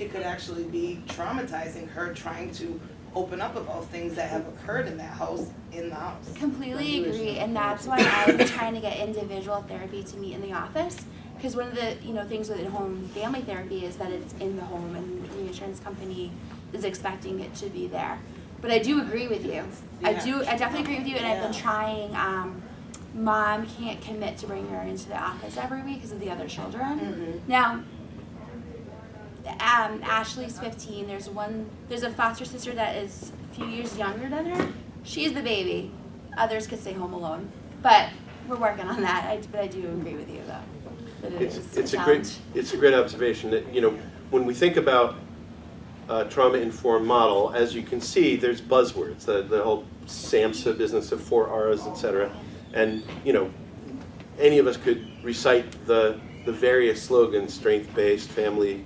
it could actually be traumatizing her trying to open up about things that have occurred in that house, in the house. Completely agree, and that's why I'm trying to get individual therapy to meet in the office. Because one of the things with in-home family therapy is that it's in the home, and the insurance company is expecting it to be there. But I do agree with you. I definitely agree with you, and I've been trying. Mom can't commit to bring her into the office every week because of the other children. Mm-hmm. Now, Ashley's 15. There's a foster sister that is a few years younger than her. She's the baby. Others could stay home alone, but we're working on that. But I do agree with you though. That It's a great observation that, when we think about trauma-informed model, as you can see, there's buzzwords, the whole SAMHSA business of 4 R's, et cetera. And, any of us could recite the various slogans, strength-based, family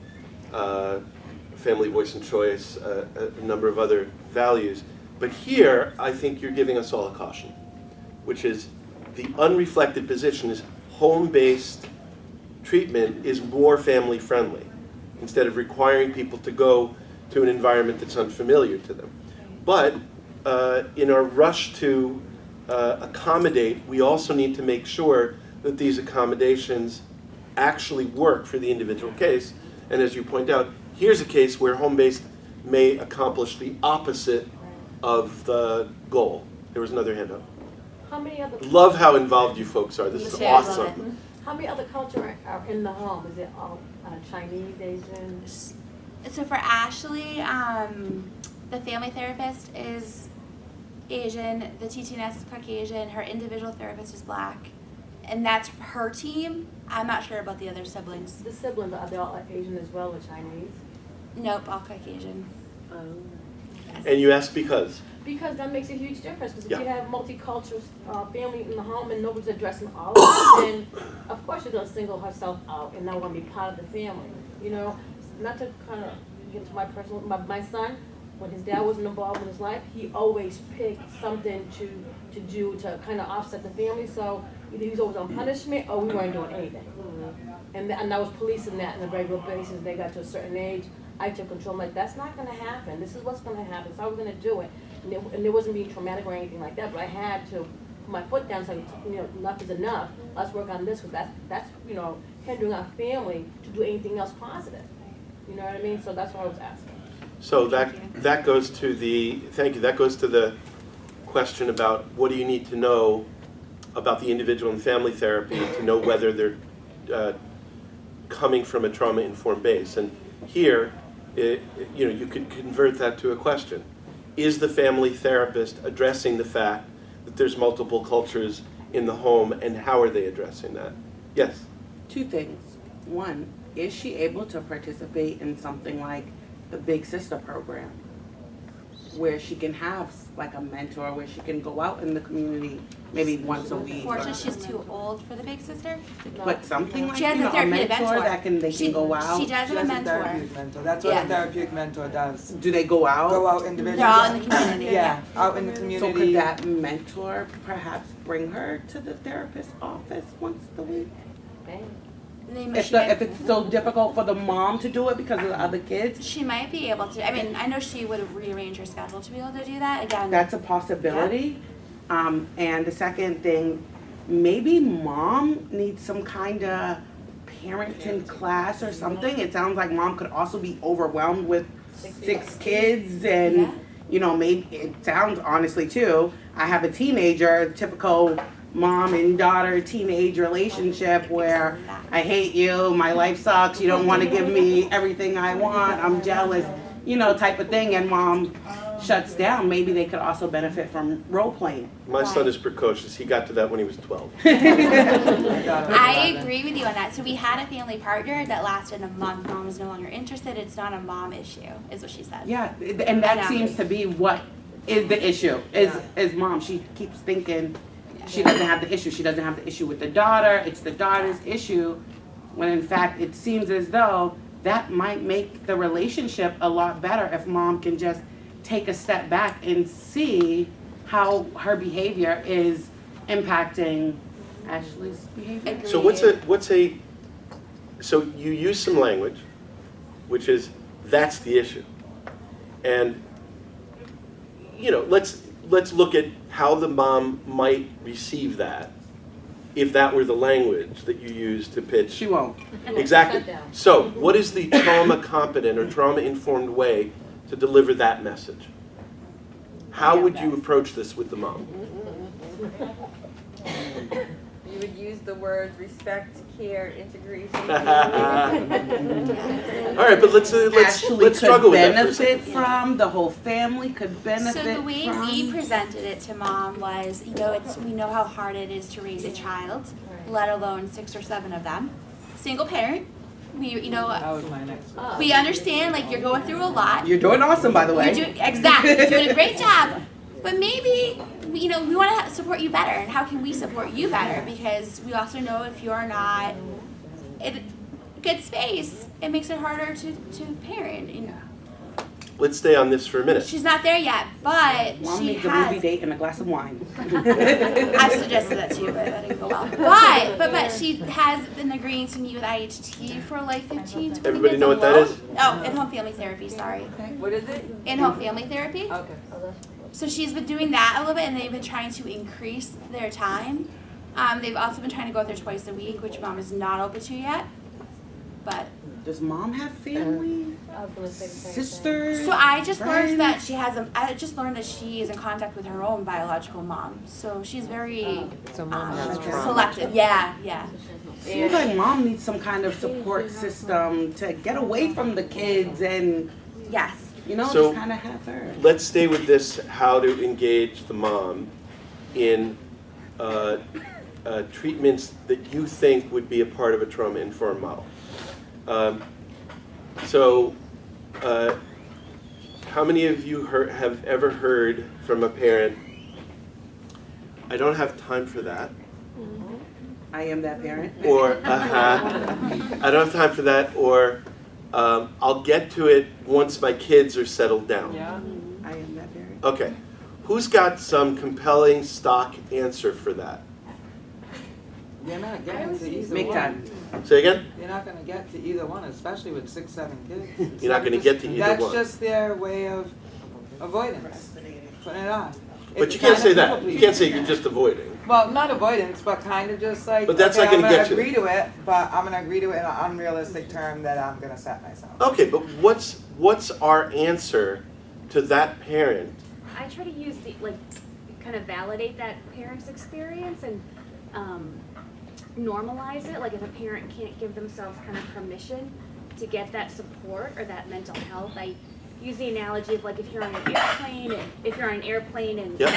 voice and choice, a number of other values. But here, I think you're giving us all a caution, which is the unreflected position is home-based treatment is more family-friendly, instead of requiring people to go to an environment that's unfamiliar to them. But in our rush to accommodate, we also need to make sure that these accommodations actually work for the individual case. And as you point out, here's a case where home-based may accomplish the opposite of the goal. There was another hand up. How many other? Love how involved you folks are. This is Yeah, I love awesome. How many other cultures are in the home? Is it all Chinese, Asian? So for Ashley, the family therapist is Asian, the TTNS is Caucasian, her individual therapist is Black, and that's her team. I'm not sure about the other siblings. The siblings, are they all Asian as well or Chinese? Nope, all Caucasian. Yes. And you ask because? Because that makes a huge difference. Because if Yeah. you have multicultural family in the home and nobody's addressing all of it, then of course she's gonna single herself out and not want to be part of the family. Not to kind of get to my personal, my son, when his dad wasn't involved in his life, he always picked something to do to kind of offset the family. So either he was always on punishment or we weren't doing anything. And I was policing that on a regular basis. They got to a certain age, I took control. I'm like, that's not going to happen. This is what's going to happen. So how we're going to do it. And it wasn't being traumatic or anything like that, but I had to put my foot down and say, enough is enough. Let's work on this, because that's hindering our family to do anything else positive. You know what I mean? So that's what I was asking. So that goes to the question about what do you need to know about the individual and family therapy to know whether they're coming from a trauma-informed base. And here, you could convert that to a question. is the family therapist addressing the fact that there's multiple cultures in the home, and how are they addressing that? Yes? Two things. One, is she able to participate in something like the Big Sister program, where she can have like a mentor, where she can go out in the community maybe once a week? Unfortunately, she's too old for the big sister. But something like, She has you a know, a therapeutic mentor mentor. that they She- can go out. She does She have a has a mentor. therapeutic mentor. That's what Yeah. a therapeutic mentor does. Do they go out? Go out individually. They're all in the community. Yeah, out in the So community. could that mentor perhaps bring her to the therapist's office once a week? If it's so difficult for the mom to do it because of the other kids? She might be able to. I mean, I know she would rearrange her schedule to be able to do that. Again, That's a possibility. And the second thing, maybe mom needs some kind of parenting class or something. It sounds like mom could also be overwhelmed with 6 kids and, Yeah. you know, maybe it sounds honestly too, I have a teenager, typical mom and daughter teenage relationship where I hate you, my life sucks, you don't want to give me everything I want, I'm jealous, you know, type of thing, and mom shuts down. Maybe they could also benefit from role playing. My son is precocious. He got to that when he was 12. I agree with you on that. So we had a family partner that lasted a month. Mom was no longer interested. It's not a mom issue, is what she said. Yeah, and that seems to be what is the issue, is mom. She keeps thinking she doesn't have the issue. She doesn't have the issue with the daughter. It's the daughter's issue, when in fact it seems as though that might make the relationship a lot better if mom can just take a step back and see how her behavior is impacting Ashley's behavior. So so you use some language, which is, that's the issue. And, you know, let's look at how the mom might receive that if that were the language that you use to pitch. She won't. Exactly. So what is the trauma competent or trauma informed way to deliver that message? How would you approach this with the mom? You would use the words respect, care, integration. All right, but let's Ashley struggle could with that for a second. benefit from, the whole family could benefit So the way from. we presented it to mom was, you know, we know how hard it is to raise a child, let alone 6 or 7 of them. Single parent, you know, That was my next one. we understand like you're going through a lot. You're doing awesome, by the way. Exactly, you're doing a great job. But maybe, you know, we want to support you better. And how can we support you better? Because we also know if you're not in a good space, it makes it harder to parent. You know. Let's stay on this for a minute. She's not there yet, but Mom she needs a movie has. date and a glass of wine. I've suggested that to you, but that didn't go well. But she has been agreeing to meet with IHT for like 15, 20 Everybody minutes know what that alone. is? Oh, in-home family therapy, sorry. What is it? In-home family therapy. Okay. So she's been doing that a little bit, and they've been trying to increase their time. They've also been trying to go there twice a week, which mom is not open to yet. But Does mom have family? Sisters? so I just learned that friends? she has I just learned that she is in contact with her own biological mom. So she's very So mom has trauma. selective. Yeah, yeah. Seems like mom needs some kind of support system to get away from the kids and, Yes. you know, So- just kind of have her. Let's stay with this, how to engage the mom in treatments that you think would be a part of a trauma-informed model. How many of you have ever heard from a parent, I don't have time for that, I am that parent. or I don't have time for that, or I'll get to it once my kids are settled down. Yeah. I am that parent. Okay, who's got some compelling stock answer for that? You're not getting to either Make one. time. Say again? You're not gonna get to either one, especially with 6, 7 kids. You're not gonna get to either That's one. just their way of avoidance, putting it off. But It's you can't kind say of that. people You can't say you're just avoiding. Well, not avoidance, but kind of just like, But that's okay, not gonna I'm get you. agree to it, but I'm gonna agree to it in an unrealistic term that I'm gonna set myself. Okay, but what's our answer to that parent? I try to use kind of validate that parent's experience and normalize it. Like if a parent can't give themselves kind of permission to get that support or that mental health, I use the analogy of like if you're on an airplane and Yep.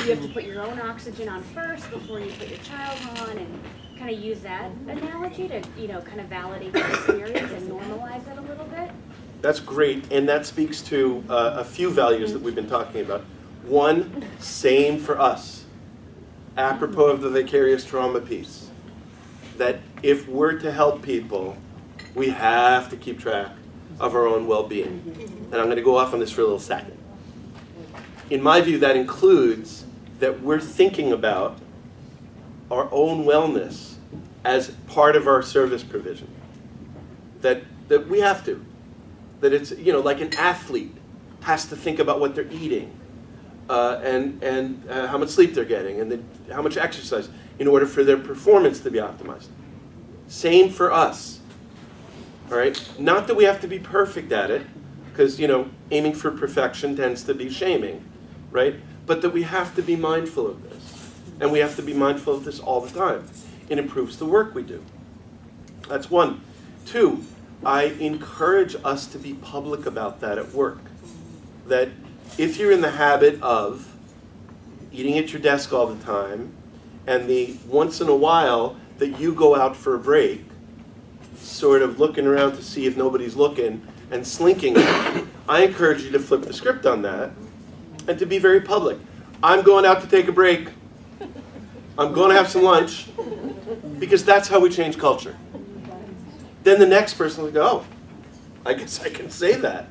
you have to put your own oxygen on first before you put your child on, and kind of use that analogy to, kind of validate the experience and normalize it a little bit. That's great, and that speaks to a few values that we've been talking about. One, same for us, apropos of the vicarious trauma piece, that if we're to help people, we have to keep track of our own well-being. And I'm going to go off on this for a little second. In my view, that includes that we're thinking about our own wellness as part of our service provision. That we have to. That it's, like an athlete has to think about what they're eating and how much sleep they're getting and how much exercise in order for their performance to be optimized. Same for us. All right? Not that we have to be perfect at it, because, aiming for perfection tends to be shaming, right? But that we have to be mindful of this. And we have to be mindful of this all the time. It improves the work we do. That's one. Two, I encourage us to be public about that at work. That if you're in the habit of eating at your desk all the time, and the once in a while that you go out for a break, sort of looking around to see if nobody's looking and slinking, I encourage you to flip the script on that and to be very public. I'm going out to take a break. I'm going to have some lunch, because that's how we change culture. Then the next person will go, oh, I guess I can say that.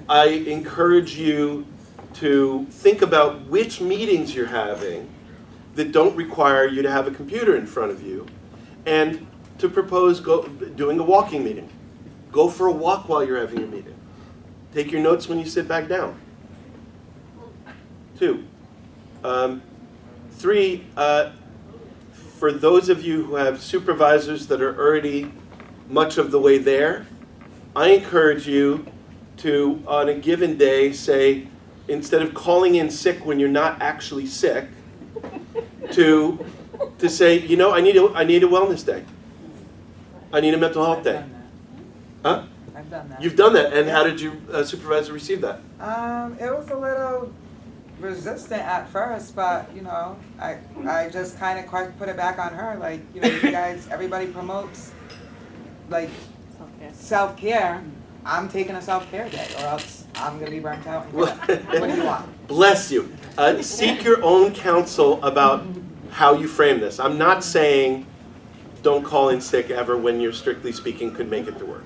I encourage you to think about which meetings you're having that don't require you to have a computer in front of you, and to propose doing a walking meeting. Go for a walk while you're having your meeting. Take your notes when you sit back down. 2. 3, for those of you who have supervisors that are already much of the way there, I encourage you to, on a given day, say, instead of calling in sick when you're not actually sick, to say, I need a wellness day. I need a mental health day. Huh? I've done that. You've done that, and how did your supervisor receive that? It was a little resistant at first, but I just kind of put it back on her. Like, you guys, everybody promotes like self-care. I'm taking a self-care day, or else I'm gonna be burnt out. And what do you want? Bless you. Seek your own counsel about how you frame this. I'm not saying don't call in sick ever when you're strictly speaking could make it to work.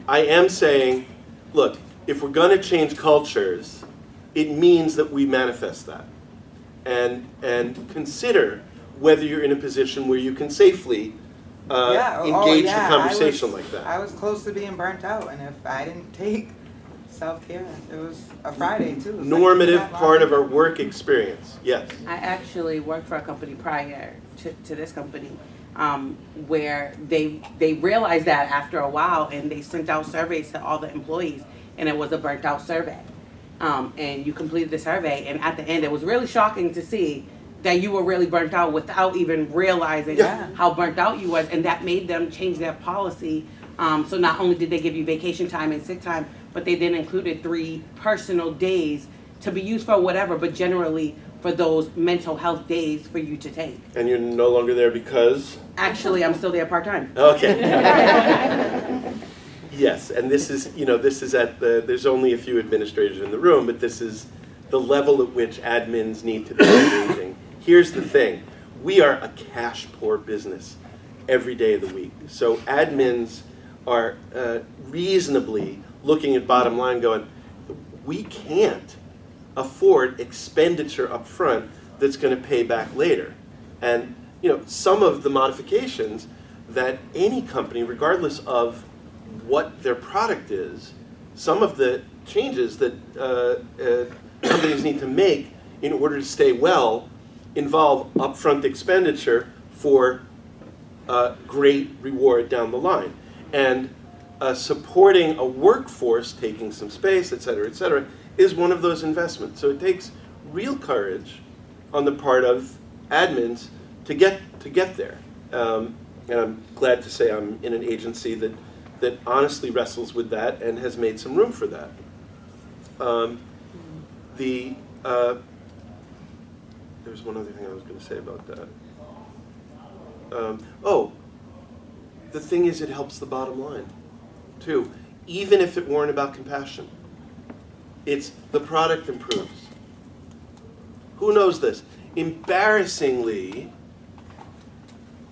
I am saying, look, if we're going to change cultures, it means that we manifest that. And consider whether you're in a position where you can safely engage the conversation like that. I was close to being burnt out, and if I didn't take self-care, it was a Friday too. Normative part of our work experience, yes. I actually worked for a company prior to this company, where they realized that after a while, and they sent out surveys to all the employees, and it was a burnt out survey. And you completed the survey, and at the end, it was really shocking to see that you were really burnt out without even realizing how burnt out you was, and that made them change their policy. So not only did they give you vacation time and sick time, but they then included 3 personal days to be used for whatever, but generally for those mental health days for you to take. And you're no longer there because? Actually, I'm still there part-time. Okay. Yes, and this is, there's only a few administrators in the room, but this is the level at which admins need to be engaging. Here's the thing. We are a cash-poor business every day of the week. So admins are reasonably looking at bottom line going, we can't afford expenditure up front that's going to pay back later. And some of the modifications that any company, regardless of what their product is, some of the changes that companies need to make in order to stay well involve upfront expenditure for great reward down the line. And supporting a workforce taking some space, et cetera, is one of those investments. So it takes real courage on the part of admins to get there. And I'm glad to say I'm in an agency that that honestly wrestles with that and has made some room for that. There's one other thing I was going to say about that. The thing is, it helps the bottom line, too. Even if it weren't about compassion, it's the product improves. Who knows this? Embarrassingly,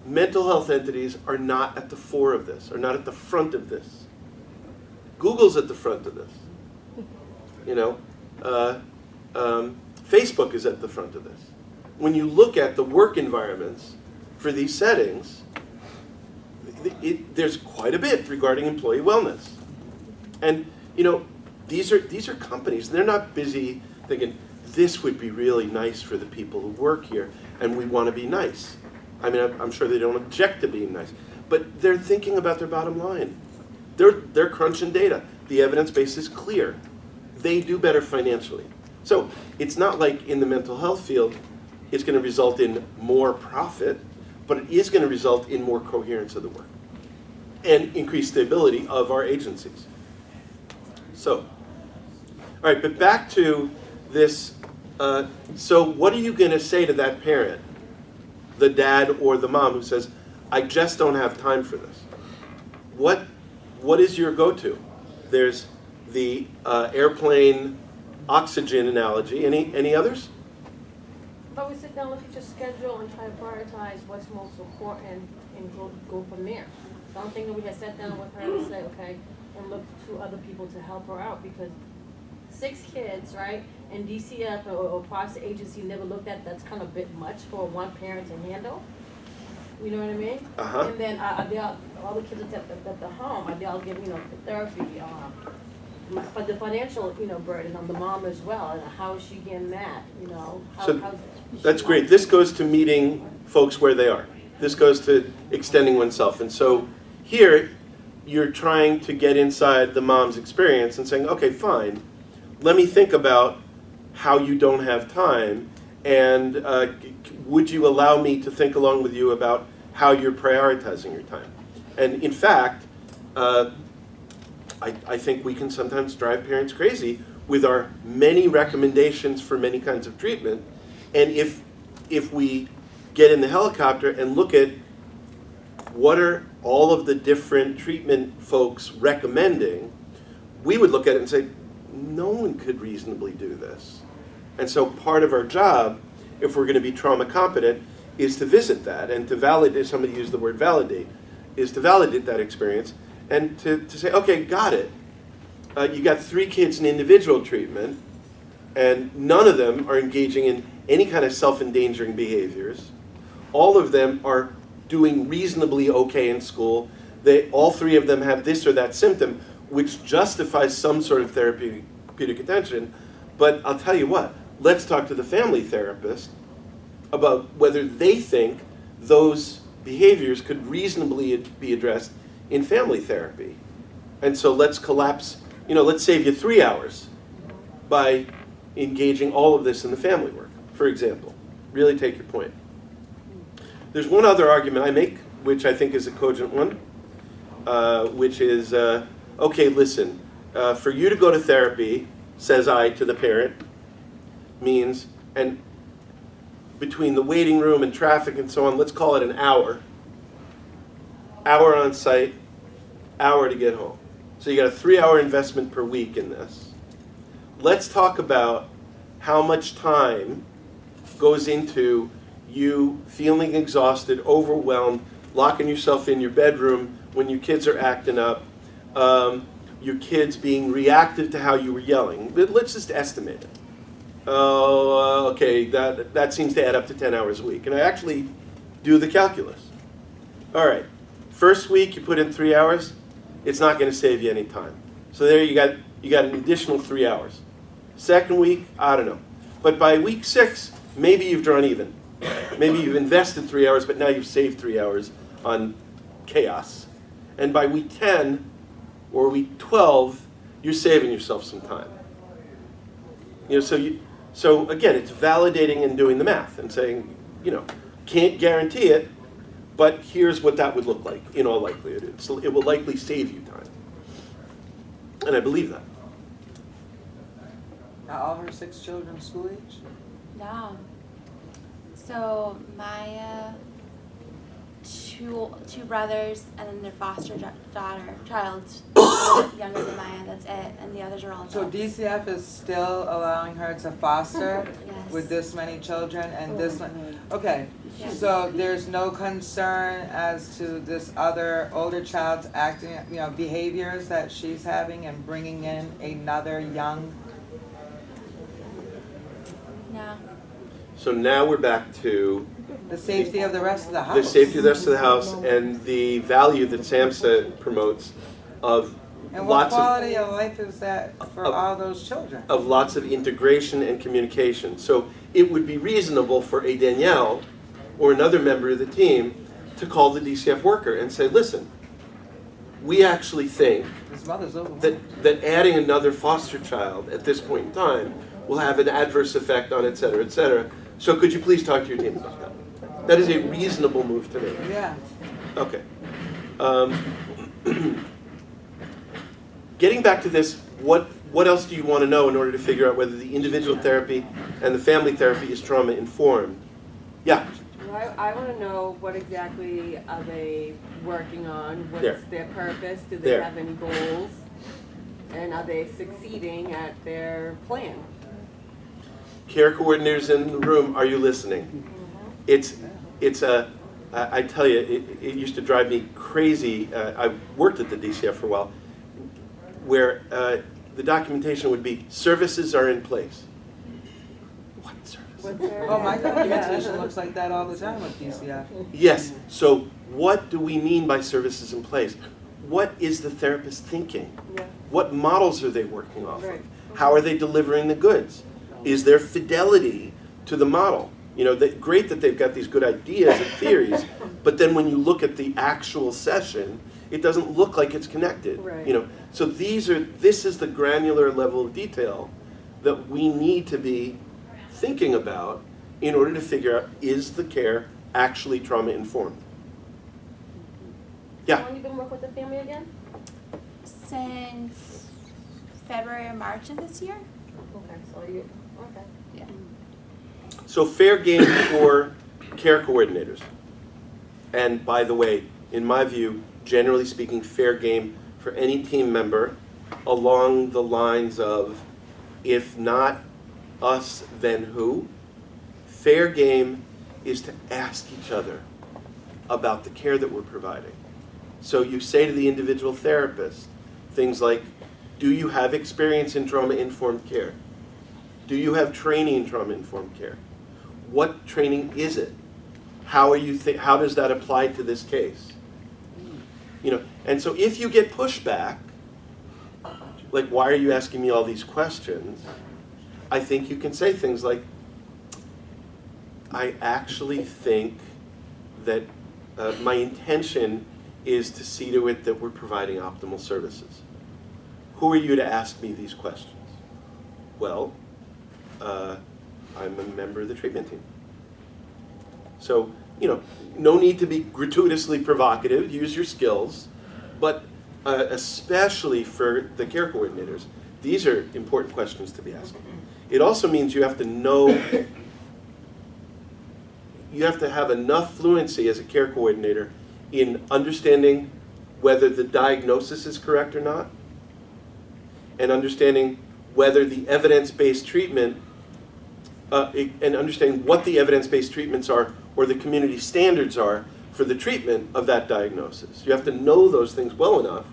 mental health entities are not at the fore of this, are not at the front of this. Google's at the front of this. You know, Facebook is at the front of this. When you look at the work environments for these settings, there's quite a bit regarding employee wellness. And you know, these are companies. They're not busy thinking, this would be really nice for the people who work here, and we want to be nice. I mean, I'm sure they don't object to being nice, but they're thinking about their bottom line. They're crunching data. The evidence base is clear. They do better financially. So it's not like in the mental health field, it's going to result in more profit, but it is going to result in more coherence of the work and increased stability of our agencies. So, all right, but back to this. So what are you going to say to that parent, the dad or the mom who says, I just don't have time for this? What is your go-to? There's the airplane oxygen analogy. Any others? But we sit down, look at your schedule, and try to prioritize what's most important and go from there. So I'm thinking we had sat down with her and say, okay, and look to other people to help her out, because 6 kids, right, and DCF or foster agency never looked at, that's kind of a bit much for one parent to handle. You know what I mean? Uh-huh. And then all the kids at the home, I'll give, the therapy, but the financial, burden on the mom as well, and how is she getting that, So that's great. This goes to meeting folks where they are. This goes to extending oneself. And so here, you're trying to get inside the mom's experience and saying, okay, fine, let me think about how you don't have time, and would you allow me to think along with you about how you're prioritizing your time? And in fact, I think we can sometimes drive parents crazy with our many recommendations for many kinds of treatment. And if we get in the helicopter and look at what are all of the different treatment folks recommending, we would look at it and say, no one could reasonably do this. And so part of our job, if we're going to be trauma competent, is to visit that and to validate, somebody used the word validate, is to validate that experience and to say, okay, got it. You got 3 kids in individual treatment, and none of them are engaging in any kind of self-endangering behaviors. All of them are doing reasonably okay in school. All 3 of them have this or that symptom, which justifies some sort of therapeutic attention. But I'll tell you what, let's talk to the family therapist about whether they think those behaviors could reasonably be addressed in family therapy. And so let's collapse, let's save you 3 hours by engaging all of this in the family work, for example. Really take your point. There's one other argument I make, which I think is a cogent one, which is, okay, listen, for you to go to therapy, says I to the parent, means, and between the waiting room and traffic and so on, let's call it an hour. Hour on site, hour to get home. So you got a 3-hour investment per week in this. Let's talk about how much time goes into you feeling exhausted, overwhelmed, locking yourself in your bedroom when your kids are acting up, your kids being reactive to how you were yelling. But let's just estimate it. Oh, okay, that seems to add up to 10 hours a week. And I actually do the calculus. All right, first week you put in 3 hours, it's not going to save you any time. So there you got an additional 3 hours. Second week, I don't know. But by week 6, maybe you've drawn even. Maybe you've invested 3 hours, but now you've saved 3 hours on chaos. And by week 10 or week 12, you're saving yourself some time. So again, it's validating and doing the math and saying, can't guarantee it, but here's what that would look like in all likelihood. So it will likely save you time. And I believe that. Are all her 6 children school age? No. So Maya, two brothers, and then their foster child, younger than Maya. That's it, and the others are all adults. So DCF is still allowing her to foster Yes. with this many children and this many? Okay, Yes. so there's no concern as to this other older child's acting, behaviors that she's having and bringing in another young? No. So now we're back to The safety of the rest of the house? the safety of the rest of the house and the value that SAMHSA promotes of And what lots of quality of life is that for all those children? lots of integration and communication. So it would be reasonable for a Danielle or another member of the team to call the DCF worker and say, listen, we actually think His mother's over. that adding another foster child at this point in time will have an adverse effect on et cetera, et cetera. So could you please talk to your team about that? That is a reasonable move to make. Yeah. Okay. Getting back to this, what else do you want to know in order to figure out whether the individual therapy and the family therapy is trauma informed? Yeah. Well, I want to know what exactly are they working on? What's There. their purpose? Do they There. have any goals? And are they succeeding at their plan? Care coordinators in the room, are you listening? I tell you, it used to drive me crazy. I worked at the DCF for a while, where the documentation would be, services are in place. What services? Oh, my documentation looks like that all the time with DCF. Yes, so what do we mean by services in place? What is the therapist thinking? Yeah. What models are they working off Right. of? How are they delivering the goods? Is there fidelity to the model? Great that they've got these good ideas and theories, but then when you look at the actual session, it doesn't look like it's connected. Right. So this is the granular level of detail that we need to be thinking about in order to figure out, is the care actually trauma informed? How Yeah. long you been working with the family again? Since February or March of this year. Okay, so you, okay. Yeah. So fair game for care coordinators. And by the way, in my view, generally speaking, fair game for any team member along the lines of, if not us, then who? Fair game is to ask each other about the care that we're providing. So you say to the individual therapist things like, do you have experience in trauma-informed care? Do you have training in trauma-informed care? What training is it? How does that apply to this case? And so if you get pushback, like, why are you asking me all these questions? I think you can say things like, I actually think that my intention is to see to it that we're providing optimal services. Who are you to ask me these questions? Well, I'm a member of the treatment team. So, no need to be gratuitously provocative, use your skills, but especially for the care coordinators, these are important questions to be asking. It also means you have to know, you have to have enough fluency as a care coordinator in understanding whether the diagnosis is correct or not, and understanding whether the evidence-based treatment, and understanding what the evidence-based treatments are or the community standards are for the treatment of that diagnosis. You have to know those things well enough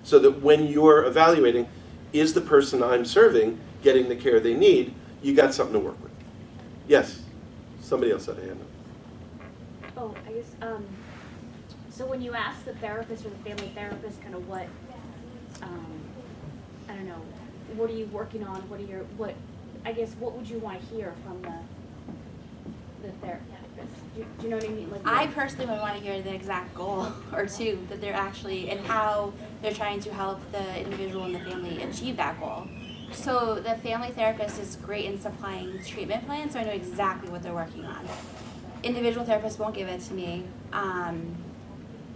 so that when you're evaluating, is the person I'm serving getting the care they need, you got something to work with. Yes, somebody else had a hand up. Oh, I guess, so when you ask the therapist or the family therapist kind of what, I don't know, what are you working on, what would you want to hear from the therapist? Do you know what I mean? Like, I personally would want to hear the exact goal or two that they're actually, and how they're trying to help the individual and the family achieve that goal. So the family therapist is great in supplying treatment plans, so I know exactly what they're working on. individual therapists won't give it to me.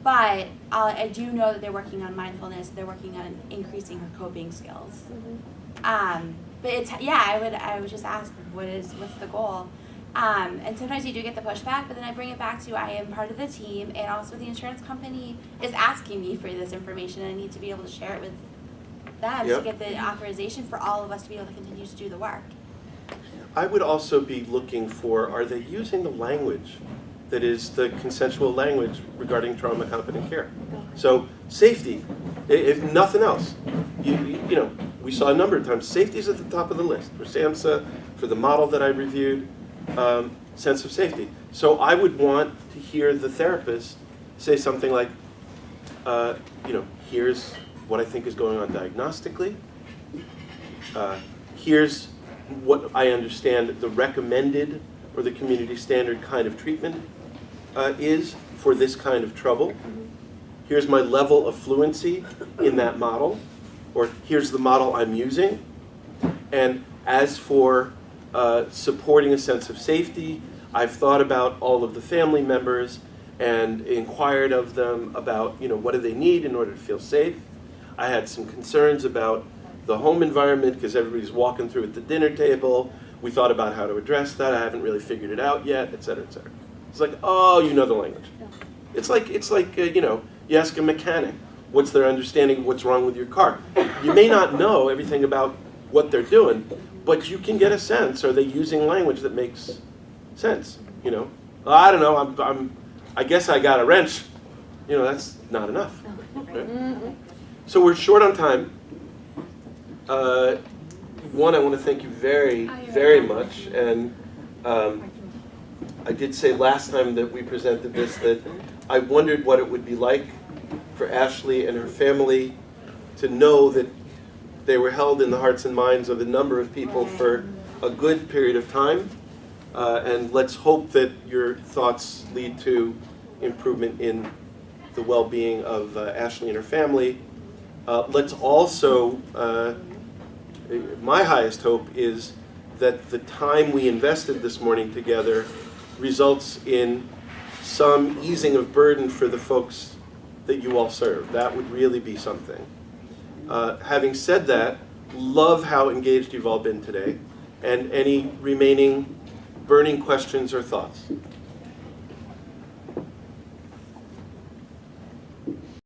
But I do know that they're working on mindfulness. They're working on increasing her coping skills. But it's, yeah, I would just ask, what's the goal? And sometimes you do get the pushback, but then I bring it back to I am part of the team, and also the insurance company is asking me for this information, and I need to be able to share it with them to get the authorization for all of us to be able to continue to do the work. I would also be looking for, are they using the language that is the consensual language regarding trauma competent care? So safety, if nothing else, you know, we saw a number of times, safety is at the top of the list for SAMHSA, for the model that I reviewed, sense of safety. So I would want to hear the therapist say something like, you know, here's what I think is going on diagnostically. Here's what I understand the recommended or the community standard kind of treatment is for this kind of trouble. Here's my level of fluency in that model, or here's the model I'm using. And as for supporting a sense of safety, I've thought about all of the family members and inquired of them about, you know, what do they need in order to feel safe. I had some concerns about the home environment because everybody's walking through at the dinner table. We thought about how to address that. I haven't really figured it out yet, et cetera, et cetera. It's like, oh, you know the language. It's like you know, you ask a mechanic, what's their understanding of what's wrong with your car? You may not know everything about what they're doing, but you can get a sense. Are they using language that makes sense? You know, I don't know. I guess I got a wrench. You know, that's not enough. Right? So we're short on time. One, I want to thank you very, very much. And I did say last time that we presented this that I wondered what it would be like for Ashley and her family to know that they were held in the hearts and minds of a number of people for a good period of time. And let's hope that your thoughts lead to improvement in the well-being of Ashley and her family. Let's also, my highest hope is that the time we invested this morning together results in some easing of burden for the folks that you all serve. That would really be something. Having said that, love how engaged you've all been today, and any remaining burning questions or thoughts.